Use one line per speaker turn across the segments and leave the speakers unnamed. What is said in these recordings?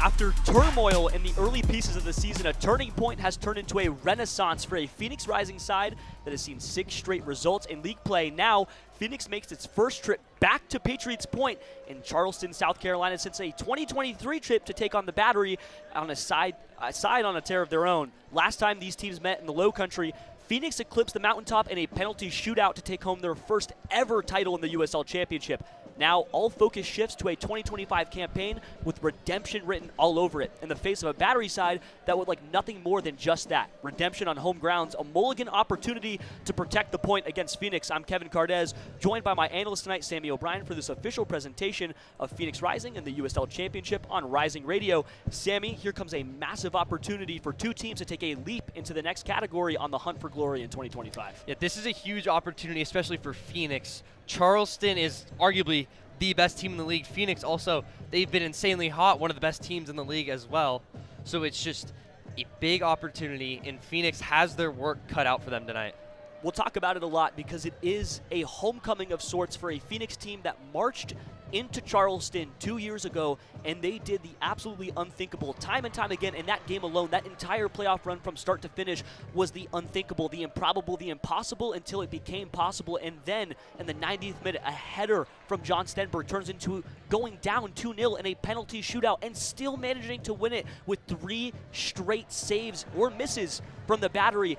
After turmoil in the early pieces of the season, a turning point has turned into a renaissance for a Phoenix Rising side that has seen 6 straight results in league play. Now, Phoenix makes its first trip back to Patriots Point in Charleston, South Carolina since a 2023 trip to take on the Battery on a side on a tear of their own. Last time these teams met in the Low Country, Phoenix eclipsed the Mountaintop in a penalty shootout to take home their first ever title in the USL Championship. Now, all focus shifts to a 2025 campaign with redemption written all over it in the face of a Battery side that would like nothing more than just that. Redemption on home grounds, a mulligan opportunity to protect the point against Phoenix. I'm Kevin Cardez, joined by my analyst tonight, Sammy O'Brien, for this official presentation of Phoenix Rising and the USL Championship on Rising Radio. Sammy, here comes a massive opportunity for two teams to take a leap into the next category on the hunt for glory in 2025.
Yeah, this is a huge opportunity, especially for Phoenix. Charleston is arguably the best team in the league. Phoenix also, they've been insanely hot, one of the best teams in the league as well. So it's just a big opportunity, and Phoenix has their work cut out for them tonight.
We'll talk about it a lot because it is a homecoming of sorts for a Phoenix team that marched into Charleston 2 years ago, and they did the absolutely unthinkable time and time again. In that game alone, that entire playoff run from start to finish was the unthinkable, the improbable, the impossible until it became possible. And then in the 90th minute, a header from John Stenberg turns into going down 2-0 in a penalty shootout and still managing to win it with 3 straight saves or misses from the Battery.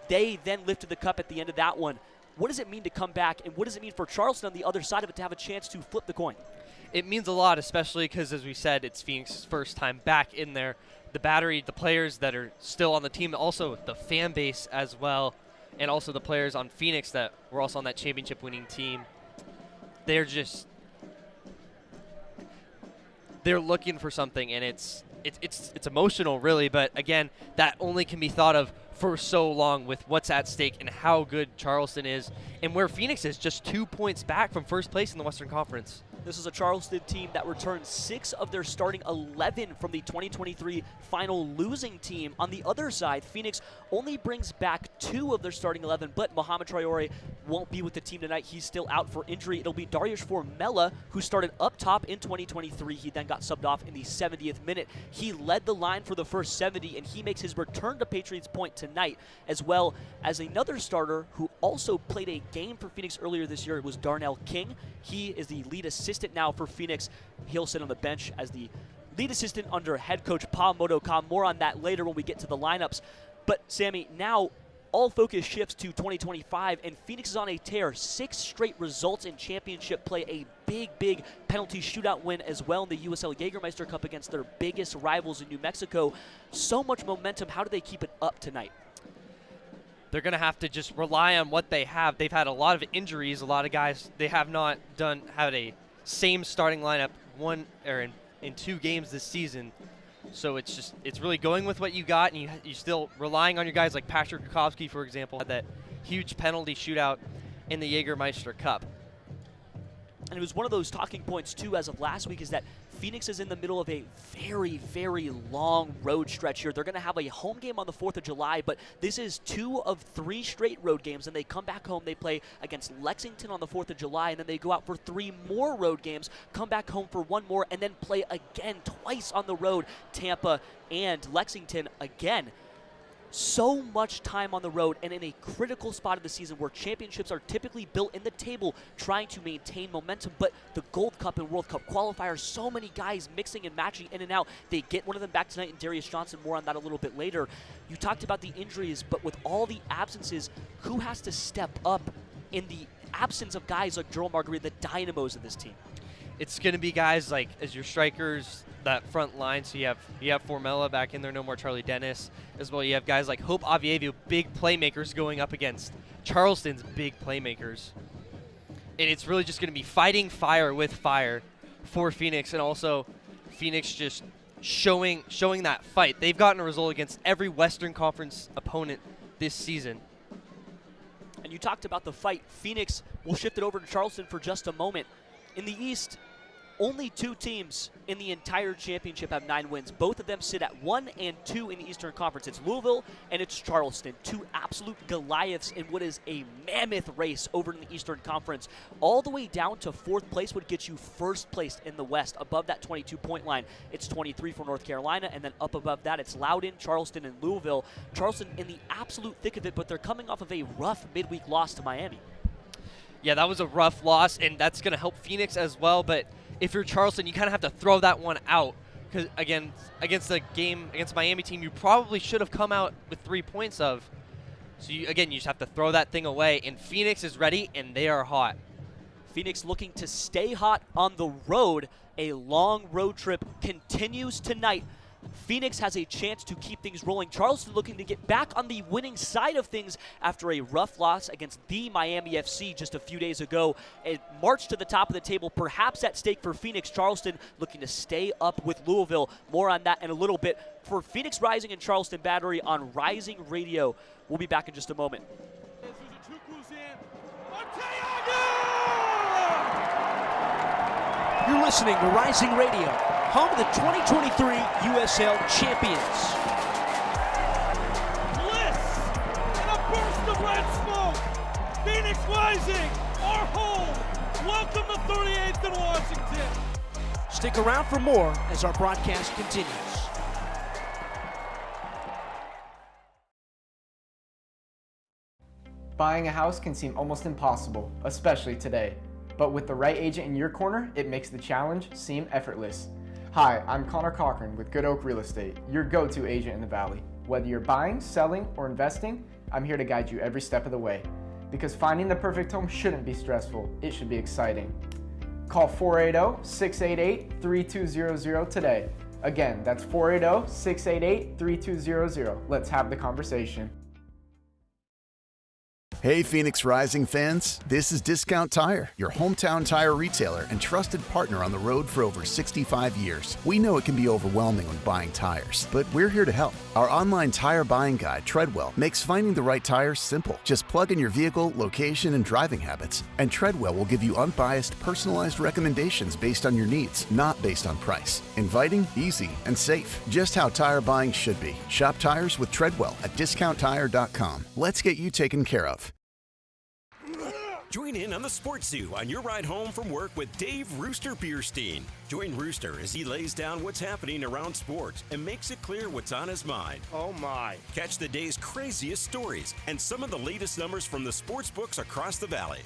They then lifted the cup at the end of that one. What does it mean to come back, and what does it mean for Charleston on the other side of it to have a chance to flip the coin?
It means a lot, especially because, as we said, it's Phoenix's first time back in there. The Battery, the players that are still on the team, also the fan base as well, and also the players on Phoenix that were also on that championship-winning team. They're looking for something, and it's emotional, really. But again, that only can be thought of for so long with what's at stake and how good Charleston is, and where Phoenix is just 2 points back from first place in the Western Conference.
This is a Charleston team that returned 6 of their starting 11 from the 2023 final losing team. On the other side, Phoenix only brings back 2 of their starting 11, but Mohamed Traore won't be with the team tonight. He's still out for injury. It'll be Dariush Formella, who started up top in 2023. He then got subbed off in the 70th minute. He led the line for the first 70, and he makes his return to Patriots Point tonight, as well as another starter who also played a game for Phoenix earlier this year. It was Darnell King. He is the lead assistant now for Phoenix. He'll sit on the bench as the lead assistant under head coach Paul Modoka. More on that later when we get to the lineups. But Sammy, now all focus shifts to 2025, and Phoenix is on a tear. 6 straight results in championship play, a big penalty shootout win as well in the USL Jägermeister Cup against their biggest rivals in New Mexico. So much momentum. How do they keep it up tonight?
They're going to have to just rely on what they have. They've had a lot of injuries. A lot of guys, they have not had a same starting lineup in 2 games this season. So it's really going with what you got, and you still relying on your guys like Patrick Kukowski, for example, had that huge penalty shootout in the Jägermeister Cup.
And it was one of those talking points, too, as of last week, is that Phoenix is in the middle of a very long road stretch here. They're going to have a home game on the 4th of July, but this is 2 of 3 straight road games, and they come back home. They play against Lexington on the 4th of July, and then they go out for 3 more road games, come back home for 1 more, and then play again twice on the road, Tampa and Lexington again. So much time on the road, and in a critical spot of the season where championships are typically built in the table trying to maintain momentum, but the Gold Cup and World Cup qualifiers, so many guys mixing and matching in and out. They get one of them back tonight in Darius Johnson. More on that a little bit later. You talked about the injuries, but with all the absences, who has to step up in the absence of guys like Joel Marguerite, the dynamos of this team?
It's going to be guys like as your strikers, that front line. So you have Formella back in there, no more Charlie Dennis. As well, you have guys like Hope Avievio, big playmakers going up against Charleston's big playmakers. And it's really just going to be fighting fire with fire for Phoenix, and also Phoenix just showing that fight. They've gotten a result against every Western Conference opponent this season.
And you talked about the fight. Phoenix will shift it over to Charleston for just a moment. In the East, Only 2 teams in the entire championship have 9 wins. Both of them sit at 1 and 2 in the Eastern Conference. It's Louisville and it's Charleston, 2 absolute Goliaths in what is a mammoth race over in the Eastern Conference. All the way down to 4th place would get you 1st place in the West, above that 22-point line. It's 23 for North Carolina, and then up above that, it's Loudoun, Charleston, and Louisville. Charleston in the absolute thick of it, but they're coming off of a rough midweek loss to Miami.
Yeah, that was a rough loss, and that's going to help Phoenix as well, but if you're Charleston, you kind of have to throw that one out, because again, against the game against Miami team, you probably should have come out with 3 points of. So you just have to throw that thing away. And Phoenix is ready, and they are hot.
Phoenix looking to stay hot on the road. A long road trip continues tonight. Phoenix has a chance to keep things rolling. Charleston looking to get back on the winning side of things after a rough loss against the Miami FC just a few days ago. A march to the top of the table, perhaps at stake for Phoenix. Charleston looking to stay up with Louisville. More on that in a little bit. For Phoenix Rising and Charleston Battery on Rising Radio. We'll be back in just a moment.
You're listening to Rising Radio, home of the 2023 USL champions.
Bliss and a burst of red smoke. Phoenix Rising, our home. Welcome to 38th and Washington.
Stick around for more as our broadcast continues.
Buying a house can seem almost impossible, especially today. But with the right agent in your corner, it makes the challenge seem effortless. Hi, I'm Connor Cochran with Good Oak Real Estate, your go-to agent in the Valley. Whether you're buying, selling, or investing, I'm here to guide you every step of the way. Because finding the perfect home shouldn't be stressful, it should be exciting. Call 480-688-3200 today. Again, that's 480-688-3200. Let's have the conversation.
Hey Phoenix Rising fans, this is Discount Tire, your hometown tire retailer and trusted partner on the road for over 65 years. We know it can be overwhelming when buying tires, but we're here to help. Our online tire buying guide, Treadwell, makes finding the right tires simple. Just plug in your vehicle, location, and driving habits, and Treadwell will give you unbiased, personalized recommendations based on your needs, not based on price. Inviting, easy, and safe. Just how tire buying should be. Shop tires with Treadwell at discounttire.com. Let's get you taken care of.
Join in on the Sports Zoo on your ride home from work with Dave Rooster Bierstein. Join Rooster as he lays down what's happening around sports and makes it clear what's on his mind.
Oh my.
Catch the day's craziest stories and some of the latest numbers from the sports books across the valley.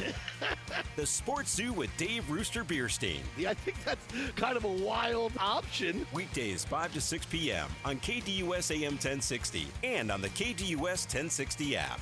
The Sports Zoo with Dave Rooster Bierstein.
Yeah, I think that's kind of a wild option.
Weekdays 5 to 6 p.m. on KDUS AM 1060 and on the KDUS 1060 app.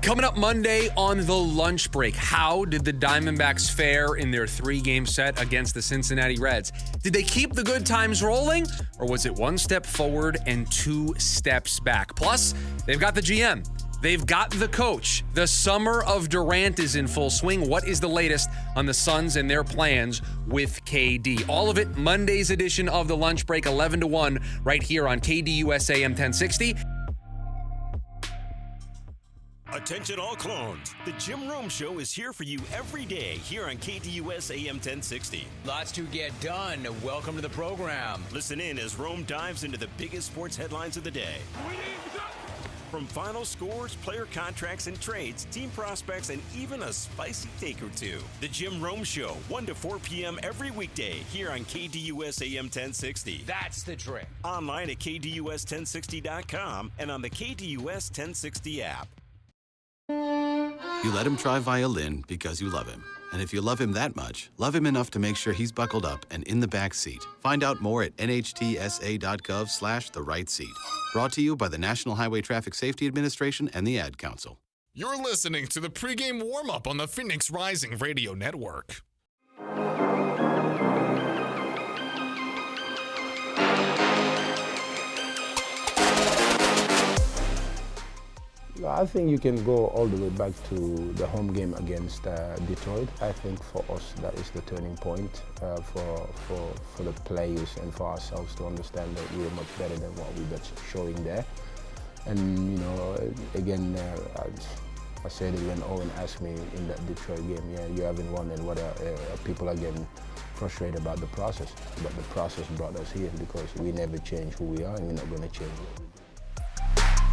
Coming up Monday on The Lunch Break, how did the Diamondbacks fare in their 3-game set against the Cincinnati Reds? Did they keep the good times rolling, or was it 1 step forward and 2 steps back? Plus, they've got the GM. They've got the coach. The summer of Durant is in full swing. What is the latest on the Suns and their plans with KD? All of it, Monday's edition of The Lunch Break, 11 to 1, right here on KDUS AM 1060.
Attention all clones. The Jim Rome Show is here for you every day here on KDUS AM 1060.
Lots to get done. Welcome to the program.
Listen in as Rome dives into the biggest sports headlines of the day. From final scores, player contracts and trades, team prospects, and even a spicy take or two. The Jim Rome Show, 1 to 4 p.m. every weekday here on KDUS AM 1060.
That's the trick.
Online at KDUS1060.com and on the KDUS 1060 app.
You let him try violin because you love him. And if you love him that much, love him enough to make sure he's buckled up and in the back seat. Find out more at nhtsa.gov/the-right-seat. Brought to you by the National Highway Traffic Safety Administration and the Ad Council.
You're listening to the pregame warm-up on the Phoenix Rising Radio Network.
I think you can go all the way back to the home game against Detroit. I think for us that is the turning point for the players and for ourselves to understand that we are much better than what we were showing there. And you know, again, I said it when Owen asked me in that Detroit game, yeah, you haven't won, and what people are getting frustrated about the process. But the process brought us here because we never change who we are, and we're not going to change what we do.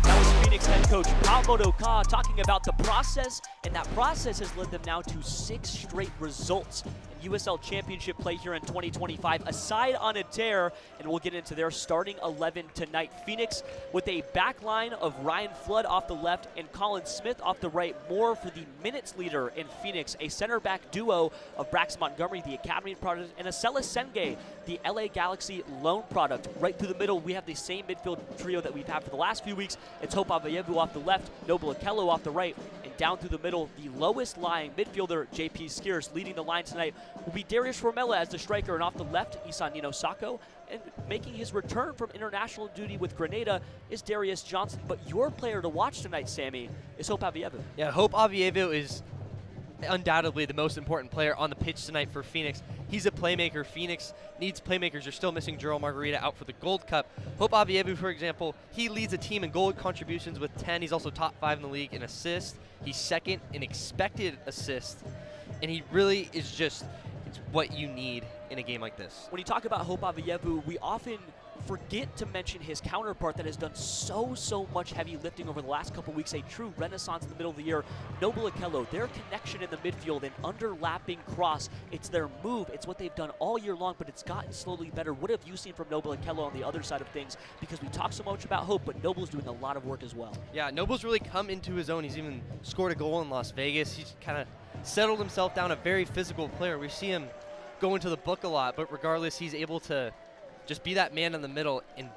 That was Phoenix head coach Paolo Ka talking about the process, and that process has led them now to 6 straight results in USL Championship play here in 2025. Aside on a tear, and we'll get into their starting 11 tonight. Phoenix with a back line of Ryan Flood off the left and Colin Smith off the right. More for the minutes leader in Phoenix, a center back duo of Brax Montgomery, the Academy product, and Acela Senge, the LA Galaxy loan product. Right through the middle, we have the same midfield trio that we've had for the last few weeks. It's Hope Avayevu off the left, Noble Okello off the right, and down through the middle, the lowest lying midfielder, JP Skiers. Leading the line tonight will be Darius Formella as the striker, and off the left, Isanino Sacco. And making his return from international duty with Grenada is Darius Johnson. But your player to watch tonight, Sammy, is Hope Avayevu.
Yeah, Hope Avayevu is undoubtedly the most important player on the pitch tonight for Phoenix. He's a playmaker. Phoenix needs playmakers. You're still missing Gerald Margarita out for the Gold Cup. Hope Avayevu, for example, he leads a team in goal contributions with 10. He's also top 5 in the league in assists. He's second in expected assists. And he really is just, it's what you need in a game like this.
When you talk about Hope Avayevu, we often forget to mention his counterpart that has done so much heavy lifting over the last couple weeks, a true renaissance in the middle of the year. Noble Okello, their connection in the midfield, an underlapping cross. It's their move. It's what they've done all year long, but it's gotten slowly better. What have you seen from Noble Okello on the other side of things? Because we talk so much about Hope, but Noble's doing a lot of work as well.
Yeah, Noble's really come into his own. He's even scored a goal in Las Vegas. He's kind of settled himself down, a very physical player. We see him go into the book a lot, but regardless, he's able to just be that man in the middle and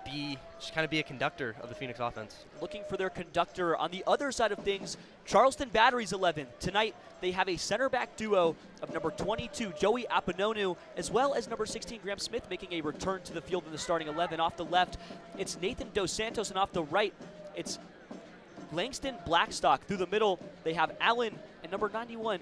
just kind of be a conductor of the Phoenix offense.
Looking for their conductor on the other side of things, Charleston Battery's 11. Tonight, they have a center back duo of number 22, Joey Apononu, as well as number 16, Graham Smith, making a return to the field in the starting 11. Off the left, it's Nathan Dos Santos, and off the right, it's Langston Blackstock. Through the middle, they have Allen and number 91,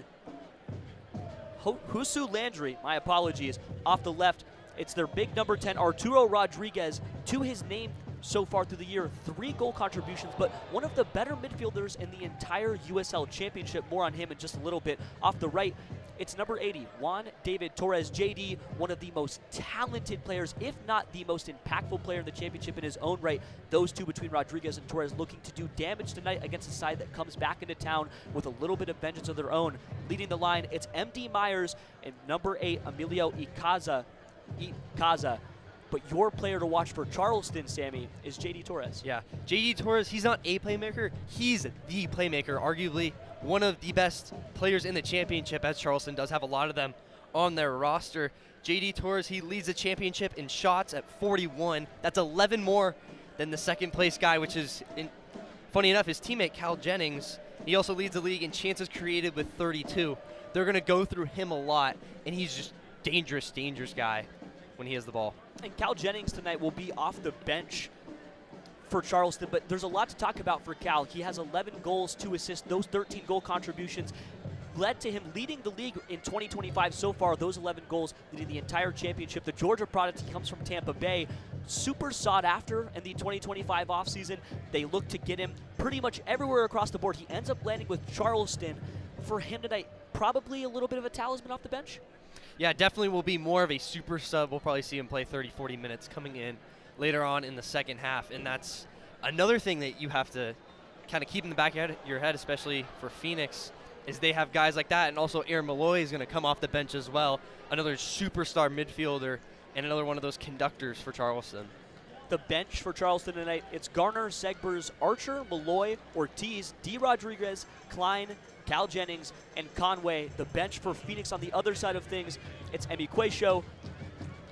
Husu Landry. My apologies. Off the left, it's their big number 10, Arturo Rodriguez. To his name so far through the year, 3 goal contributions, but one of the better midfielders in the entire USL Championship. More on him in just a little bit. Off the right, it's number 80, Juan David Torres, JD, one of the most talented players, if not the most impactful player in the championship in his own right. Those two between Rodriguez and Torres looking to do damage tonight against a side that comes back into town with a little bit of vengeance of their own. Leading the line, it's MD Myers and number 8, Emilio Icaza. But your player to watch for Charleston, Sammy, is JD Torres.
Yeah, JD Torres, he's not a playmaker, he's the playmaker, arguably one of the best players in the championship, as Charleston does have a lot of them on their roster. JD Torres, he leads the championship in shots at 41. That's 11 more than the second place guy, which is, funny enough, his teammate Cal Jennings. He also leads the league in chances created with 32. They're going to go through him a lot, and he's just dangerous guy when he has the ball.
And Cal Jennings tonight will be off the bench for Charleston, but there's a lot to talk about for Cal. He has 11 goals, 2 assists. Those 13 goal contributions led to him leading the league in 2025 so far. Those 11 goals leading the entire championship. The Georgia product, he comes from Tampa Bay. Super sought after in the 2025 offseason. They look to get him pretty much everywhere across the board. He ends up landing with Charleston. For him tonight, probably a little bit of a talisman off the bench.
Yeah, definitely will be more of a super sub. We'll probably see him play 30, 40 minutes coming in later on in the second half. And that's another thing that you have to kind of keep in the back of your head, especially for Phoenix, is they have guys like that. And also Aaron Malloy is going to come off the bench as well. Another superstar midfielder and another one of those conductors for Charleston.
The bench for Charleston tonight, it's Garner, Segbers, Archer, Malloy, Ortiz, D. Rodriguez, Klein, Cal Jennings, and Conway. The bench for Phoenix on the other side of things, it's Emi Quayshow,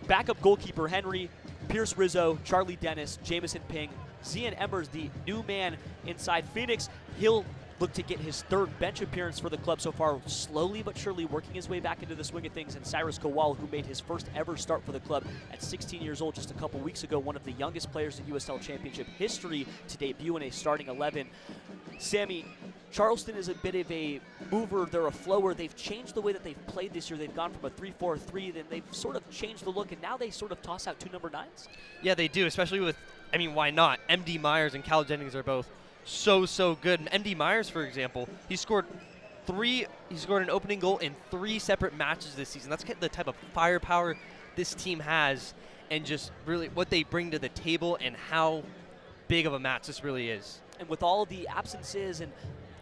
backup goalkeeper Henry, Pierce Rizzo, Charlie Dennis, Jamison Ping, Zian Embers, the new man inside Phoenix. He'll look to get his 3rd bench appearance for the club so far, slowly but surely working his way back into the swing of things. And Cyrus Kowal, who made his first ever start for the club at 16 years old just a couple weeks ago, one of the youngest players in USL Championship history to debut in a starting 11. Sammy, Charleston is a bit of a mover. They're a flower. They've changed the way that they've played this year. They've gone from a 3-4-3, then they've sort of changed the look, and now they sort of toss out 2 number 9s.
Yeah, they do, especially with, why not? MD Myers and Cal Jennings are both so good. And MD Myers, for example, he scored an opening goal in 3 separate matches this season. That's the type of firepower this team has, and just really what they bring to the table and how big of a match this really is.
And with all the absences and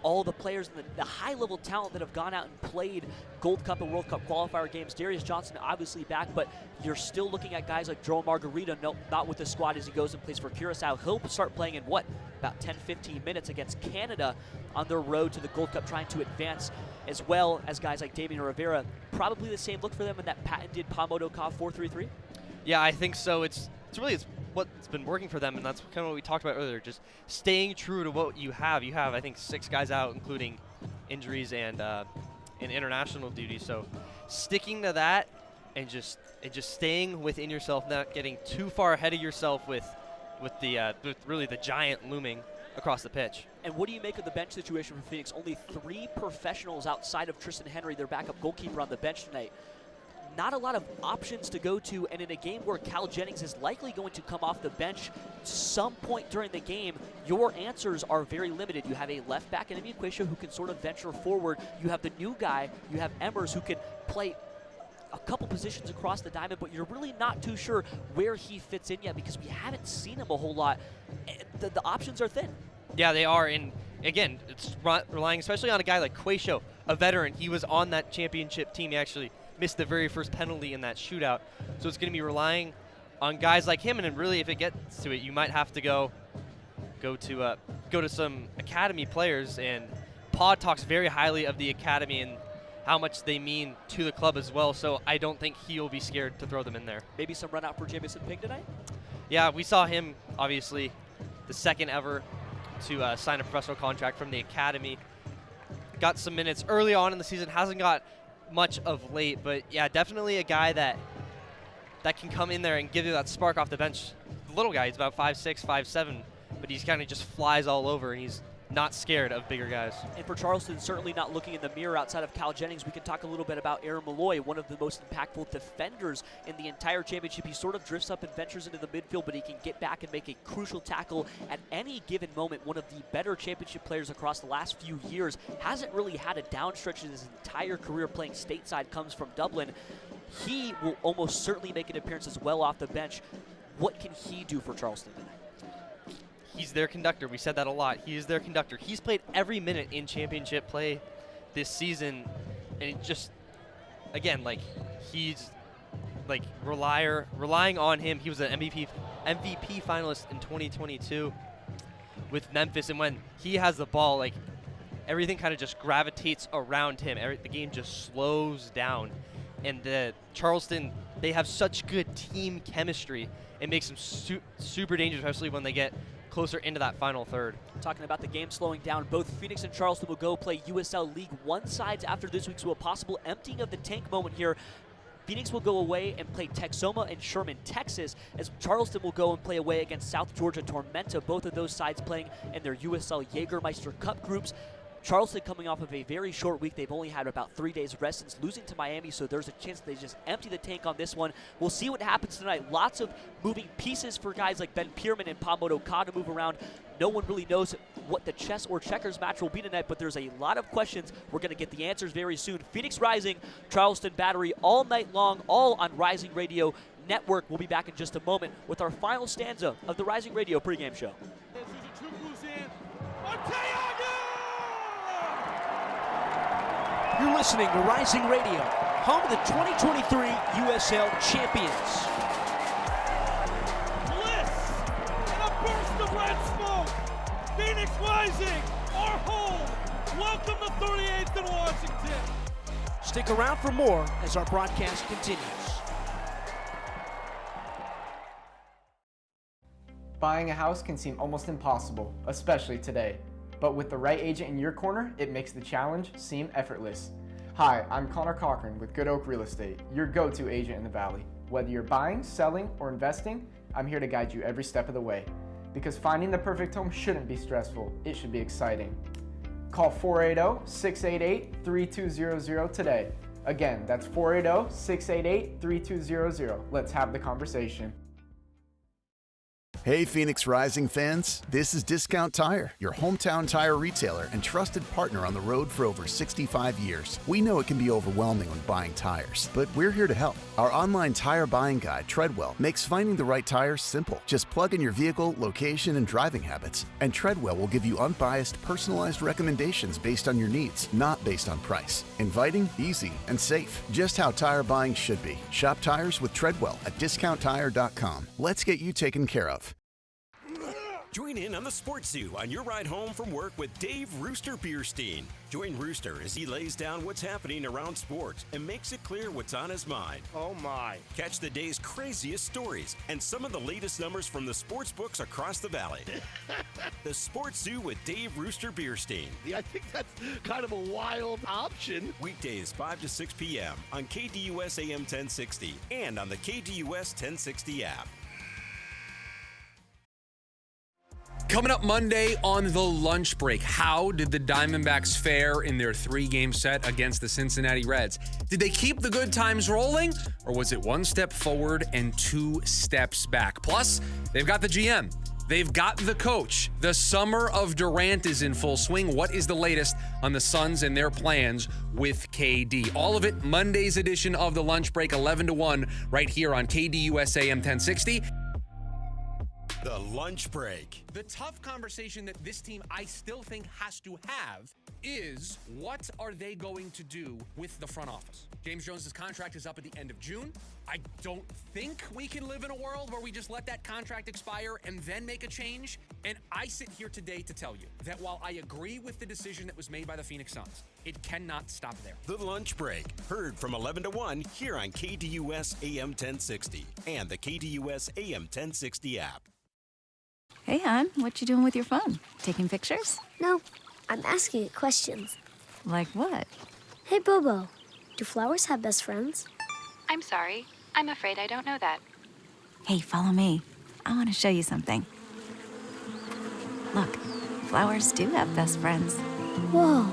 all the players and the high-level talent that have gone out and played Gold Cup and World Cup qualifier games, Darius Johnson obviously back, but you're still looking at guys like Joel Margarita not with the squad as he goes and plays for Curacao. He'll start playing in about 10-15 minutes against Canada on their road to the Gold Cup, trying to advance, as well as guys like Damian Rivera. Probably the same look for them in that patented Pamodo-Ka 4-3-3?
Yeah, I think so. It's what's been working for them, and that's kind of what we talked about earlier, just staying true to what you have. You have, I think, 6 guys out, including injuries and international duty. So sticking to that and just staying within yourself, not getting too far ahead of yourself with really the giant looming across the pitch.
And what do you make of the bench situation for Phoenix? Only 3 professionals outside of Tristan Henry, their backup goalkeeper, on the bench tonight. Not a lot of options to go to, and in a game where Cal Jennings is likely going to come off the bench some point during the game, your answers are very limited. You have a left back in Emi Quayshaw who can sort of venture forward. You have the new guy, you have Emmers, who can play a couple positions across the diamond, but you're really not too sure where he fits in yet because we haven't seen him a whole lot. The options are thin.
Yeah, they are, and again, it's relying especially on a guy like Quayshaw, a veteran. He was on that championship team. He actually missed the very first penalty in that shootout. So it's going to be relying on guys like him, and then really if it gets to it, you might have to go to some academy players, and Pod talks very highly of the academy and how much they mean to the club as well, so I don't think he'll be scared to throw them in there.
Maybe some run out for Jamison Ping tonight?
Yeah, we saw him, obviously, the second ever to sign a professional contract from the academy. Got some minutes early on in the season, hasn't got much of late, but yeah, definitely a guy that can come in there and give you that spark off the bench. The little guy, he's about 5'6", 5'7", but he's kind of just flies all over, and he's not scared of bigger guys.
And for Charleston, certainly not looking in the mirror outside of Cal Jennings. We can talk a little bit about Aaron Malloy, one of the most impactful defenders in the entire championship. He sort of drifts up and ventures into the midfield, but he can get back and make a crucial tackle at any given moment. One of the better championship players across the last few years. Hasn't really had a downstretch in his entire career playing stateside, comes from Dublin. He will almost certainly make an appearance as well off the bench. What can he do for Charleston tonight?
He's their conductor. We said that a lot. He is their conductor. He's played every minute in championship play this season, and it just, again, like, he's like relying on him. He was an MVP finalist in 2022 with Memphis, and when he has the ball, like, everything kind of just gravitates around him. The game just slows down, and the Charleston, they have such good team chemistry. It makes them super dangerous, especially when they get closer into that final third.
Talking about the game slowing down, both Phoenix and Charleston will go play USL League One sides after this week, so a possible emptying of the tank moment here. Phoenix will go away and play Texoma and Sherman, Texas, as Charleston will go and play away against South Georgia Tormenta, both of those sides playing in their USL Jägermeister Cup groups. Charleston coming off of a very short week. They've only had about 3 days rest since losing to Miami, so there's a chance they just empty the tank on this one. We'll see what happens tonight. Lots of moving pieces for guys like Ben Pierman and Pamodo-Ka to move around. No one really knows what the chess or checkers match will be tonight, but there's a lot of questions. We're going to get the answers very soon. Phoenix Rising, Charleston Battery all night long, all on Rising Radio Network. We'll be back in just a moment with our final stanza of the Rising Radio pregame show.
You're listening to Rising Radio, home of the 2023 USL Champions.
Bliss and a burst of red smoke. Phoenix Rising, our home. Welcome to 38th and Washington.
Stick around for more as our broadcast continues.
Buying a house can seem almost impossible, especially today. But with the right agent in your corner, it makes the challenge seem effortless. Hi, I'm Connor Cochran with Good Oak Real Estate, your go-to agent in the Valley. Whether you're buying, selling, or investing, I'm here to guide you every step of the way. Because finding the perfect home shouldn't be stressful, it should be exciting. Call 480-688-3200 today. Again, that's 480-688-3200. Let's have the conversation.
Hey, Phoenix Rising fans. This is Discount Tire, your hometown tire retailer and trusted partner on the road for over 65 years. We know it can be overwhelming when buying tires, but we're here to help. Our online tire buying guide, Treadwell, makes finding the right tires simple. Just plug in your vehicle, location, and driving habits, and Treadwell will give you unbiased, personalized recommendations based on your needs, not based on price. Inviting, easy, and safe. Just how tire buying should be. Shop tires with Treadwell at discounttire.com. Let's get you taken care of.
Join in on the Sports Zoo on your ride home from work with Dave Rooster Bierstein. Join Rooster as he lays down what's happening around sports and makes it clear what's on his mind.
Oh my.
Catch the day's craziest stories and some of the latest numbers from the sports books across the valley. The Sports Zoo with Dave Rooster Bierstein.
Yeah, I think that's kind of a wild option.
Weekdays 5 to 6 p.m. on KDUS AM 1060 and on the KDUS 1060 app.
Coming up Monday on the lunch break, how did the Diamondbacks fare in their 3-game set against the Cincinnati Reds? Did they keep the good times rolling, or was it 1 step forward and 2 steps back? Plus, they've got the GM. They've got the coach. The summer of Durant is in full swing. What is the latest on the Suns and their plans with KD? All of it, Monday's edition of the lunch break, 11 to 1, right here on KDUS AM 1060.
The lunch break.
The tough conversation that this team, I still think, has to have is what are they going to do with the front office? James Jones' contract is up at the end of June. I don't think we can live in a world where we just let that contract expire and then make a change. And I sit here today to tell you that while I agree with the decision that was made by the Phoenix Suns, it cannot stop there.
The lunch break, heard from 11 to 1 here on KDUS AM 1060 and the KDUS AM 1060 app.
Hey, hon, what you doing with your phone? Taking pictures?
No, I'm asking it questions.
Like what?
Hey, Bobo, do flowers have best friends?
I'm sorry. I'm afraid I don't know that.
Hey, follow me. I want to show you something. Look, flowers do have best friends.
Whoa.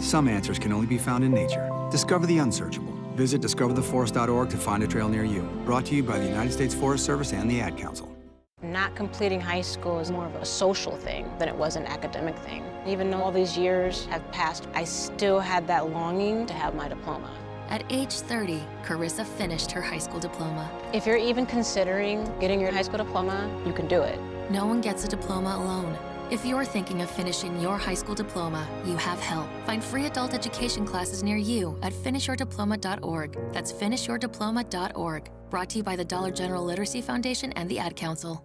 Some answers can only be found in nature. Discover the unsearchable. Visit discovertheforest.org to find a trail near you. Brought to you by the United States Forest Service and the Ad Council.
Not completing high school is more of a social thing than it was an academic thing. Even though all these years have passed, I still had that longing to have my diploma.
At age 30, Carissa finished her high school diploma.
If you're even considering getting your high school diploma, you can do it.
No one gets a diploma alone. If you're thinking of finishing your high school diploma, you have help. Find free adult education classes near you at finishyourdiploma.org. That's finishyourdiploma.org. Brought to you by the Dollar General Literacy Foundation and the Ad Council.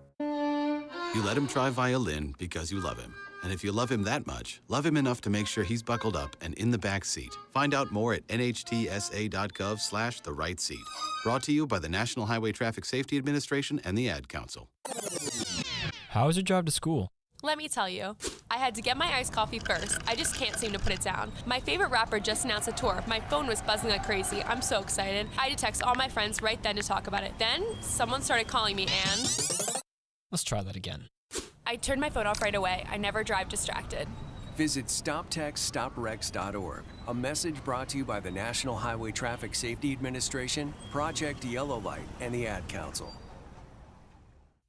You let him try violin because you love him. And if you love him that much, love him enough to make sure he's buckled up and in the back seat. Find out more at nhtsa.gov/the-right-seat. Brought to you by the National Highway Traffic Safety Administration and the Ad Council.
How was your drive to school?
Let me tell you, I had to get my iced coffee first. I just can't seem to put it down. My favorite rapper just announced a tour. My phone was buzzing like crazy. I'm so excited. I had to text all my friends right then to talk about it. Then, someone started calling me and...
Let's try that again.
I turned my phone off right away. I never drive distracted.
Visit StopTextStopWrecks.org. A message brought to you by the National Highway Traffic Safety Administration, Project Yellow Light, and the Ad Council.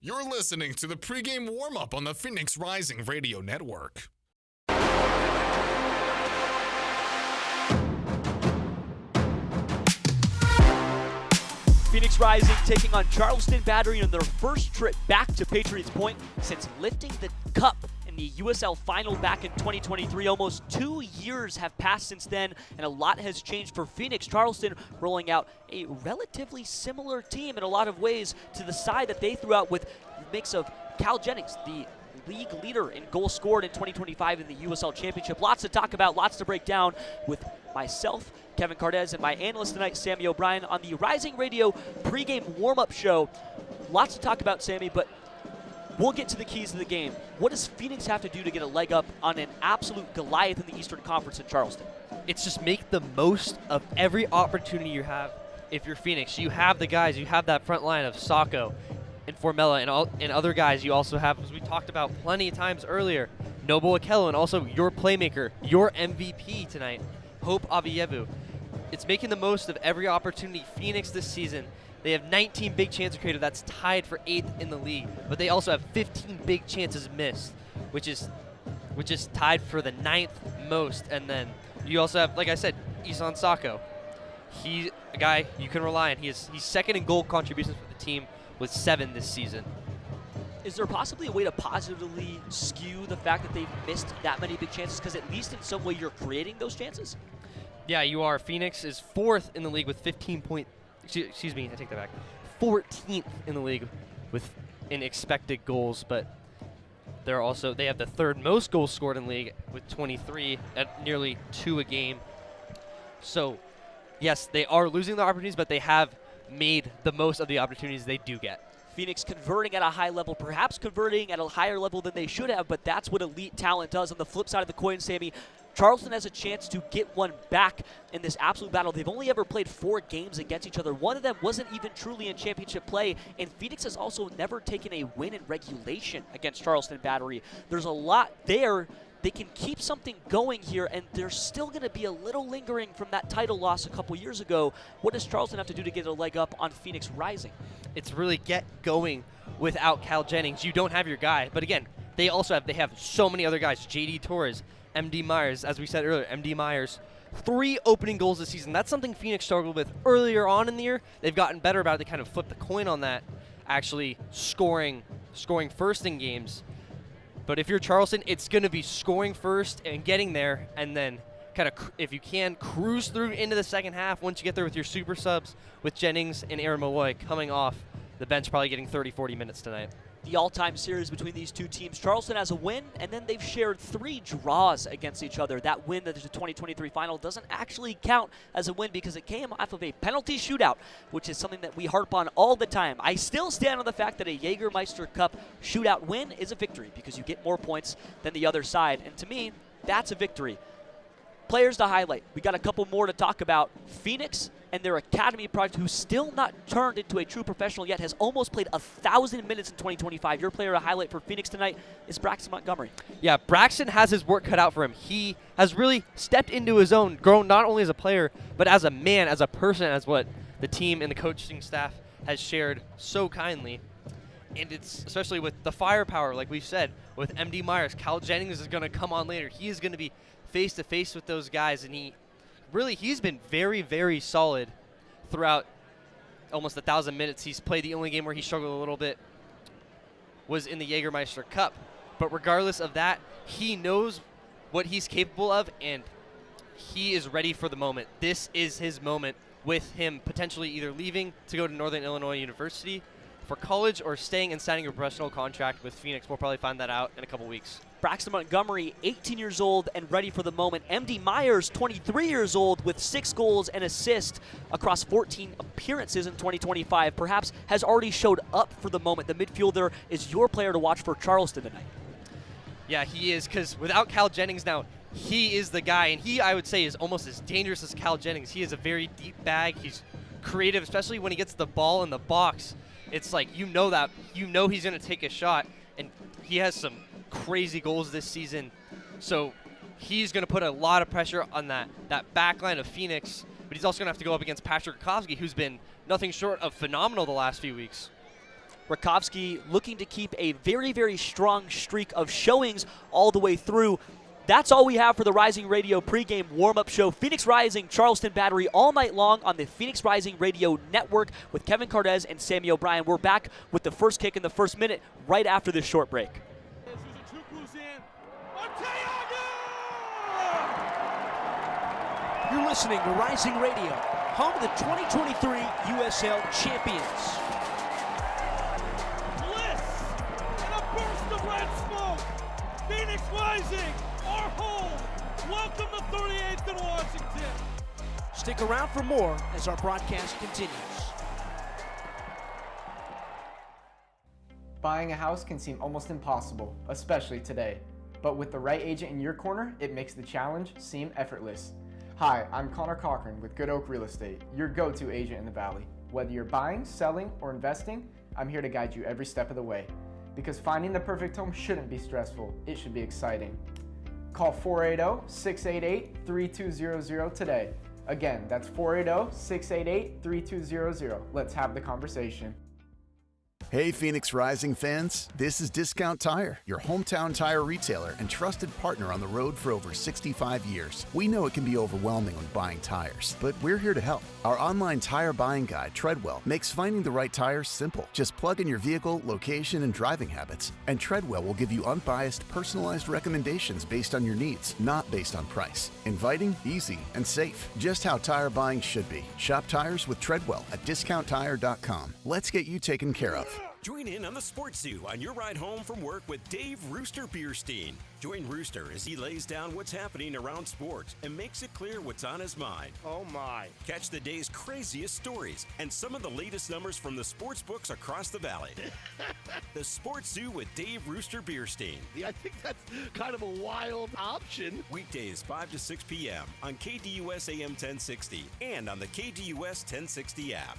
You're listening to the pregame warm-up on the Phoenix Rising Radio Network.
Phoenix Rising taking on Charleston Battery in their first trip back to Patriots Point since lifting the cup in the USL Final back in 2023. Almost 2 years have passed since then, and a lot has changed for Phoenix. Charleston rolling out a relatively similar team in a lot of ways to the side that they threw out with a mix of Cal Jennings, the league leader in goals scored in 2025 in the USL Championship. Lots to talk about, lots to break down with myself, Kevin Cardez, and my analyst tonight, Sammy O'Brien, on the Rising Radio pregame warm-up show. Lots to talk about, Sammy, but we'll get to the keys of the game. What does Phoenix have to do to get a leg up on an absolute Goliath in the Eastern Conference in Charleston?
It's just make the most of every opportunity you have if you're Phoenix. You have the guys, you have that front line of Sacco and Formella and other guys. You also have, as we talked about plenty of times earlier, Noble Okello, and also your playmaker, your MVP tonight, Hope Avievu. It's making the most of every opportunity. Phoenix this season, They have 19 big chances created. That's tied for 8th in the league. But they also have 15 big chances missed, which is tied for the 9th most. And then you also have, like I said, Isan Sako. He's a guy you can rely on. He's second in goal contributions for the team with 7 this season.
Is there possibly a way to positively skew the fact that they've missed that many big chances? Because at least in some way you're creating those chances?
Yeah, you are. Phoenix is 4th in the league with 15 points. Excuse me, I take that back. 14th in the league in expected goals, but they have the 3rd most goals scored in the league with 23 at nearly 2 a game. So, yes, they are losing the opportunities, but they have made the most of the opportunities they do get.
Phoenix converting at a high level, perhaps converting at a higher level than they should have, but that's what elite talent does. On the flip side of the coin, Sammy, Charleston has a chance to get one back in this absolute battle. They've only ever played 4 games against each other. One of them wasn't even truly in championship play, and Phoenix has also never taken a win in regulation against Charleston Battery. There's a lot there. They can keep something going here, and there's still going to be a little lingering from that title loss a couple years ago. What does Charleston have to do to get a leg up on Phoenix Rising?
It's really get going without Cal Jennings. You don't have your guy, but again, they have so many other guys. JD Torres, MD Myers, as we said earlier, MD Myers. 3 opening goals this season. That's something Phoenix struggled with earlier on in the year. They've gotten better about it. They kind of flipped the coin on that, actually scoring first in games. But if you're Charleston, it's going to be scoring first and getting there, and then kind of, if you can, cruise through into the second half once you get there with your super subs, with Jennings and Aaron Malloy coming off the bench, probably getting 30-40 minutes tonight.
The all-time series between these two teams. Charleston has a win, and then they've shared 3 draws against each other. That win that is the 2023 final doesn't actually count as a win because it came off of a penalty shootout, which is something that we harp on all the time. I still stand on the fact that a Jägermeister Cup shootout win is a victory because you get more points than the other side, and to me, that's a victory. Players to highlight. We got a couple more to talk about. Phoenix and their academy project, who's still not turned into a true professional yet, has almost played 1,000 minutes in 2025. Your player to highlight for Phoenix tonight is Braxton Montgomery.
Yeah, Braxton has his work cut out for him. He has really stepped into his own, grown not only as a player, but as a man, as a person, as what the team and the coaching staff has shared so kindly. And it's especially with the firepower, like we've said, with MD Myers. Cal Jennings is going to come on later. He is going to be face-to-face with those guys, and he's been very, very solid throughout almost 1,000 minutes. He's played. The only game where he struggled a little bit was in the Jägermeister Cup. But regardless of that, he knows what he's capable of, and he is ready for the moment. This is his moment, with him potentially either leaving to go to Northern Illinois University for college or staying and signing a professional contract with Phoenix. We'll probably find that out in a couple weeks.
Braxton Montgomery, 18 years old and ready for the moment. MD Myers, 23 years old with 6 goals and assists across 14 appearances in 2025. Perhaps has already showed up for the moment. The midfielder is your player to watch for Charleston tonight.
Yeah, he is, because without Cal Jennings now, he is the guy, and he, I would say, is almost as dangerous as Cal Jennings. He is a very deep bag. He's creative, especially when he gets the ball in the box. It's like, he's going to take a shot, and he has some crazy goals this season. So he's going to put a lot of pressure on that back line of Phoenix, but he's also going to have to go up against Patrick Rakowski, who's been nothing short of phenomenal the last few weeks.
Rakowski looking to keep a very, very strong streak of showings all the way through. That's all we have for the Rising Radio pregame warm-up show. Phoenix Rising, Charleston Battery all night long on the Phoenix Rising Radio Network with Kevin Cardez and Sammy O'Brien. We're back with the first kick in the first minute right after this short break.
You're listening to Rising Radio, home of the 2023 USL champions.
Bliss and a burst of red smoke. Phoenix Rising, our home. Welcome to 38th and Washington.
Stick around for more as our broadcast continues.
Buying a house can seem almost impossible, especially today. But with the right agent in your corner, it makes the challenge seem effortless. Hi, I'm Connor Cochran with Good Oak Real Estate, your go-to agent in the Valley. Whether you're buying, selling, or investing, I'm here to guide you every step of the way. Because finding the perfect home shouldn't be stressful, it should be exciting. Call 480-688-3200 today. Again, that's 480-688-3200. Let's have the conversation.
Hey Phoenix Rising fans, this is Discount Tire, your hometown tire retailer and trusted partner on the road for over 65 years. We know it can be overwhelming when buying tires, but we're here to help. Our online tire buying guide, Treadwell, makes finding the right tires simple. Just plug in your vehicle, location, and driving habits, and Treadwell will give you unbiased, personalized recommendations based on your needs, not based on price. Inviting, easy, and safe. Just how tire buying should be. Shop tires with Treadwell at discounttire.com. Let's get you taken care of.
Join in on the Sports Zoo on your ride home from work with Dave Rooster Bierstein. Join Rooster as he lays down what's happening around sports and makes it clear what's on his mind.
Oh my.
Catch the day's craziest stories and some of the latest numbers from the sports books across the valley. The Sports Zoo with Dave Rooster Bierstein.
Yeah, I think that's kind of a wild option.
Weekdays 5 to 6 p.m. on KDUS AM 1060 and on the KDUS 1060 app.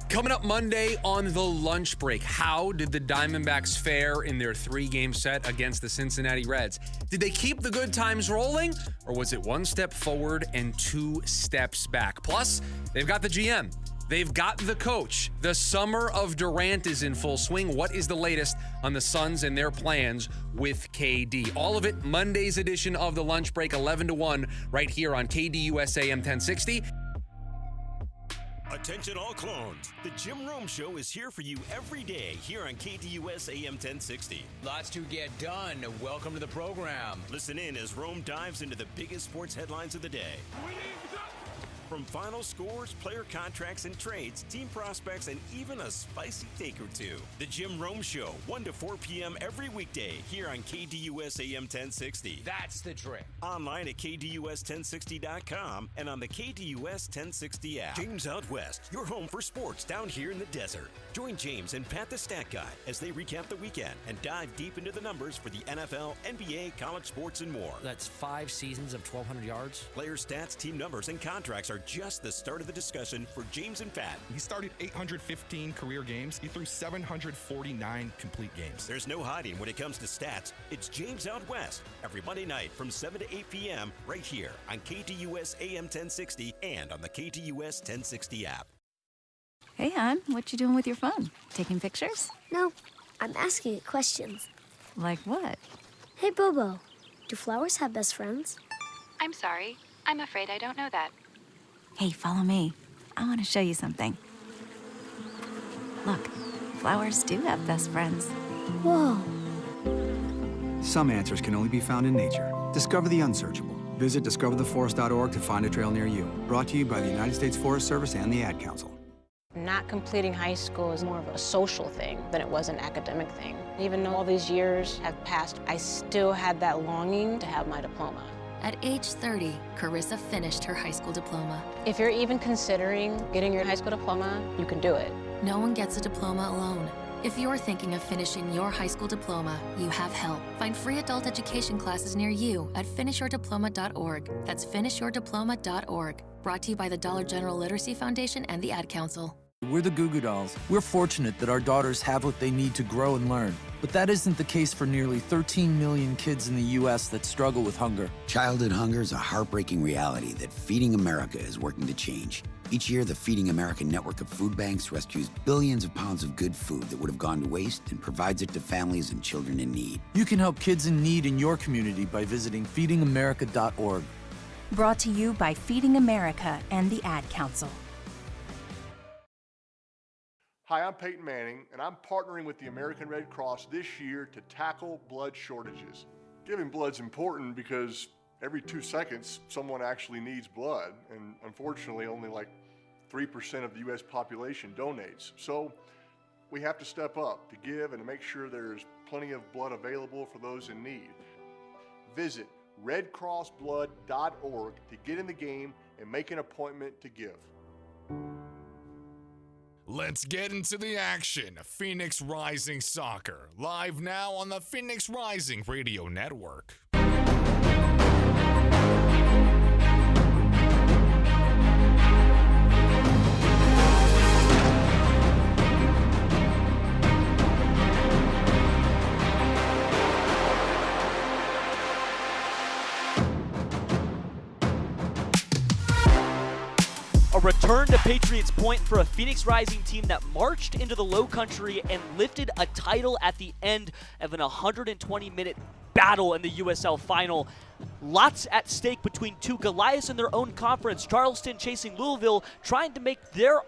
Coming up Monday on the lunch break, how did the Diamondbacks fare in their 3-game set against the Cincinnati Reds? Did they keep the good times rolling, or was it one step forward and 2 steps back? Plus, they've got the GM. They've got the coach. The summer of Durant is in full swing. What is the latest on the Suns and their plans with KD? All of it, Monday's edition of the lunch break, 11 to 1, right here on KDUS AM 1060.
Attention all clones. The Jim Rome Show is here for you every day here on KDUS AM 1060.
Lots to get done. Welcome to the program.
Listen in as Rome dives into the biggest sports headlines of the day. From final scores, player contracts and trades, team prospects, and even a spicy take or two. The Jim Rome Show, 1 to 4 p.m. every weekday here on KDUS AM 1060.
That's the trick.
Online at KDUS1060.com and on the KDUS 1060 app. James Out West, your home for sports down here in the desert. Join James and Pat the Stat Guy as they recap the weekend and dive deep into the numbers for the NFL, NBA, college sports, and more.
That's 5 seasons of 1,200 yards.
Player stats, team numbers, and contracts are just the start of the discussion for James and Pat.
He started 815 career games. He threw 749 complete games.
There's no hiding when it comes to stats. It's James Out West every Monday night from 7 to 8 p.m. right here on KDUS AM 1060 and on the KDUS 1060 app.
Hey, hon, what you doing with your phone? Taking pictures?
No, I'm asking it questions.
Like what?
Hey, Bobo, do flowers have best friends?
I'm sorry. I'm afraid I don't know that.
Hey, follow me. I want to show you something. Look, flowers do have best friends.
Whoa.
Some answers can only be found in nature. Discover the unsearchable. Visit discovertheforest.org to find a trail near you. Brought to you by the United States Forest Service and the Ad Council.
Not completing high school is more of a social thing than it was an academic thing. Even though all these years have passed, I still had that longing to have my diploma.
At age 30, Carissa finished her high school diploma.
If you're even considering getting your high school diploma, you can do it.
No one gets a diploma alone. If you're thinking of finishing your high school diploma, you have help. Find free adult education classes near you at finishyourdiploma.org. That's finishyourdiploma.org. Brought to you by the Dollar General Literacy Foundation and the Ad Council.
We're the Goo Goo Dolls. We're fortunate that our daughters have what they need to grow and learn. But that isn't the case for nearly 13 million kids in the U.S. that struggle with hunger.
Childhood hunger is a heartbreaking reality that Feeding America is working to change. Each year, the Feeding America network of food banks rescues billions of pounds of good food that would have gone to waste and provides it to families and children in need.
You can help kids in need in your community by visiting feedingamerica.org.
Brought to you by Feeding America and the Ad Council.
Hi, I'm Peyton Manning, and I'm partnering with the American Red Cross this year to tackle blood shortages. Giving blood's important because every 2 seconds, someone actually needs blood, and unfortunately, only like 3% of the U.S. population donates. So we have to step up to give and to make sure there's plenty of blood available for those in need. Visit redcrossblood.org to get in the game and make an appointment to give.
Let's get into the action. Phoenix Rising Soccer, live now on the Phoenix Rising Radio Network.
return to Patriots Point for a Phoenix Rising team that marched into the Low Country and lifted a title at the end of an 120-minute battle in the USL Final. Lots at stake between two Goliaths in their own conference. Charleston chasing Louisville, trying to make their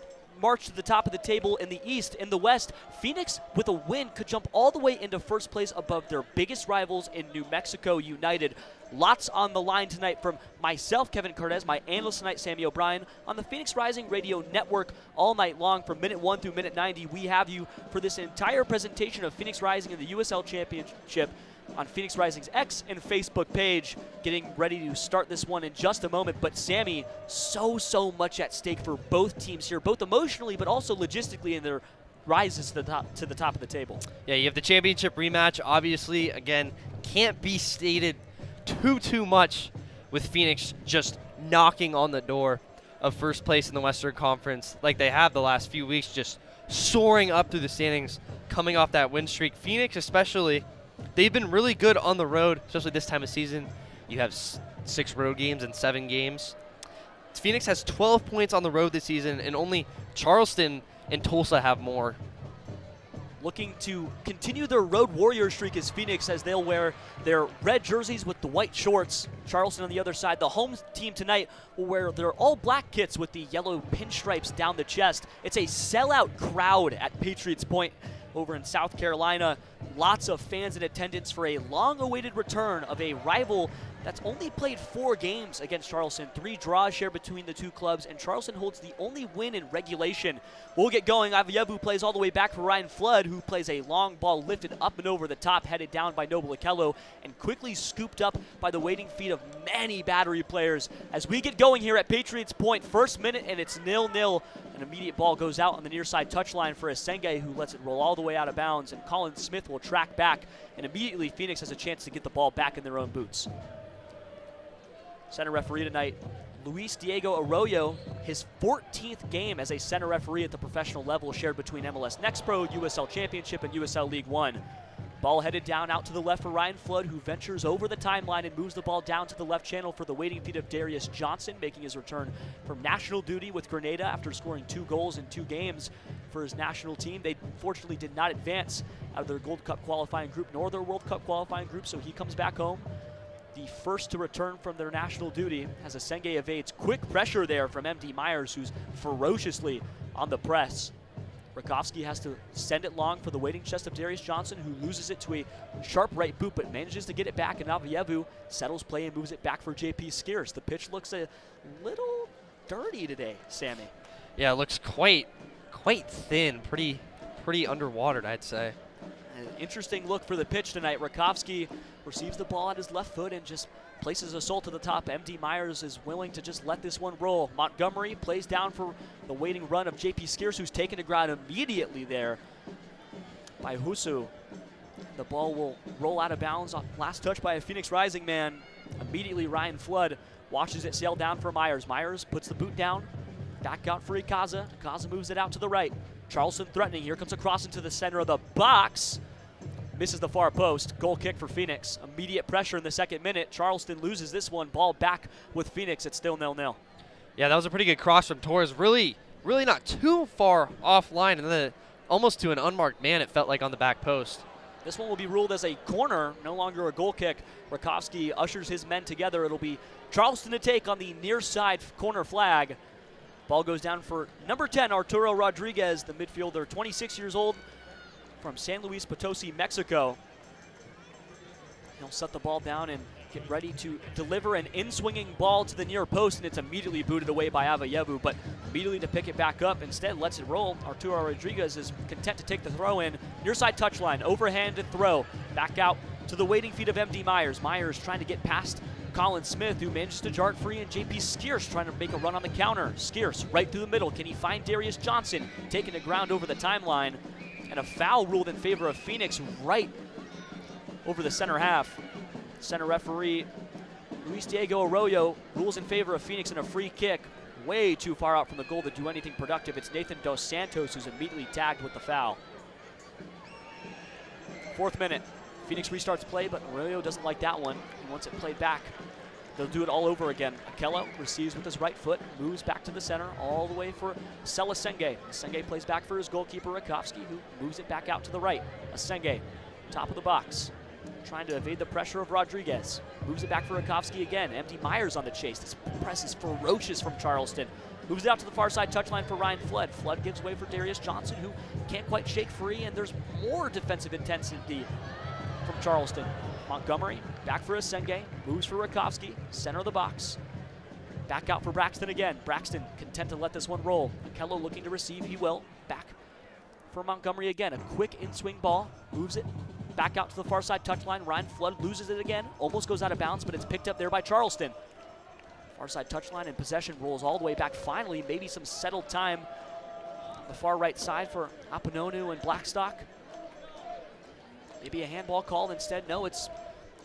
march to the top of the table in the East. In the West, Phoenix, with a win, could jump all the way into first place above their biggest rivals in New Mexico United. Lots on the line tonight from myself, Kevin Cortez, my analyst tonight, Sammy O'Brien, on the Phoenix Rising Radio Network all night long from minute 1 through minute 90. We have you for this entire presentation of Phoenix Rising in the USL Championship on Phoenix Rising's X and Facebook page. Getting ready to start this one in just a moment. But Sammy, so much at stake for both teams here, both emotionally but also logistically in their rises to the top of the table.
Yeah, you have the championship rematch. Obviously, again, can't be stated too much with Phoenix just knocking on the door of first place in the Western Conference like they have the last few weeks, just soaring up through the standings, coming off that win streak. Phoenix especially, they've been really good on the road, especially this time of season. You have 6 road games in 7 games. Phoenix has 12 points on the road this season, and only Charleston and Tulsa have more.
Looking to continue their road warrior streak is Phoenix, as they'll wear their red jerseys with the white shorts. Charleston on the other side. The home team tonight will wear their all-black kits with the yellow pinstripes down the chest. It's a sellout crowd at Patriots Point over in South Carolina. Lots of fans in attendance for a long-awaited return of a rival that's only played 4 games against Charleston. 3 draws shared between the two clubs, and Charleston holds the only win in regulation. We'll get going. Avayevu plays all the way back for Ryan Flood, who plays a long ball lifted up and over the top, headed down by Noble Okello, and quickly scooped up by the waiting feet of many Battery players. As we get going here at Patriots Point, first minute, and it's 0-0. An immediate ball goes out on the near side touchline for Asenge, who lets it roll all the way out of bounds, and Colin Smith will track back, and immediately Phoenix has a chance to get the ball back in their own boots. Center referee tonight, Luis Diego Arroyo, his 14th game as a center referee at the professional level, shared between MLS Next Pro, USL Championship, and USL League One. Ball headed down out to the left for Ryan Flood, who ventures over the timeline and moves the ball down to the left channel for the waiting feet of Darius Johnson, making his return from national duty with Grenada after scoring 2 goals in 2 games for his national team. They fortunately did not advance out of their Gold Cup qualifying group nor their World Cup qualifying group, so he comes back home. The first to return from their national duty as Asenge evades quick pressure there from MD Myers, who's ferociously on the press. Rakowski has to send it long for the waiting chest of Darius Johnson, who loses it to a sharp right boot, but manages to get it back, and Avayevu settles play and moves it back for JP Skeers. The pitch looks a little dirty today, Sammy.
Yeah, it looks quite thin, pretty underwatered, I'd say.
An interesting look for the pitch tonight. Rakowski receives the ball at his left foot and just places a assault to the top. MD Myers is willing to just let this one roll. Montgomery plays down for the waiting run of JP Skeers, who's taken to ground immediately there by Husu. The ball will roll out of bounds. Last touch by a Phoenix Rising man. Immediately Ryan Flood watches it sail down for Myers. Myers puts the boot down. Back out for Ikaza. Ikaza moves it out to the right. Charleston threatening. Here comes a cross into the center of the box. Misses the far post. Goal kick for Phoenix. Immediate pressure in the 2nd minute. Charleston loses this one. Ball back with Phoenix. It's still 0-0.
Yeah, that was a pretty good cross from Torres. Really not too far offline, and then almost to an unmarked man, it felt like, on the back post.
This one will be ruled as a corner, no longer a goal kick. Rakowski ushers his men together. It'll be Charleston to take on the near side corner flag. Ball goes down for number 10, Arturo Rodriguez, the midfielder, 26 years old, from San Luis Potosi, Mexico. He'll set the ball down and get ready to deliver an in-swinging ball to the near post, and it's immediately booted away by Avayevu, but immediately to pick it back up, instead lets it roll. Arturo Rodriguez is content to take the throw in. Near side touchline, overhanded throw. Back out to the waiting feet of MD Myers. Myers trying to get past Colin Smith, who manages to jar it free, and JP Skeers trying to make a run on the counter. Skeers right through the middle. Can he find Darius Johnson? Taking the ground over the timeline. And a foul ruled in favor of Phoenix right over the center half. Center referee Luis Diego Arroyo rules in favor of Phoenix in a free kick. Way too far out from the goal to do anything productive. It's Nathan Dos Santos who's immediately tagged with the foul. 4th minute. Phoenix restarts play, but Arroyo doesn't like that one. He wants it played back they'll do it all over again. Akello receives with his right foot, moves back to the center, all the way for Selasenge. Asenge plays back for his goalkeeper, Rakowski, who moves it back out to the right. Asenge, top of the box, trying to evade the pressure of Rodriguez. Moves it back for Rakowski again. MD Myers on the chase. This press is ferocious from Charleston. Moves it out to the far side touchline for Ryan Flood. Flood gives way for Darius Johnson, who can't quite shake free, and there's more defensive intensity from Charleston. Montgomery, back for Asenge, moves for Rakowski, center of the box. Back out for Braxton again. Braxton content to let this one roll. Akello looking to receive, he will. Back for Montgomery again. A quick in-swing ball, moves it back out to the far side touchline. Ryan Flood loses it again, almost goes out of bounds, but it's picked up there by Charleston. Far side touchline and possession rolls all the way back. Finally, maybe some settled time on the far right side for Apononu and Blackstock. Maybe a handball called instead. No, it's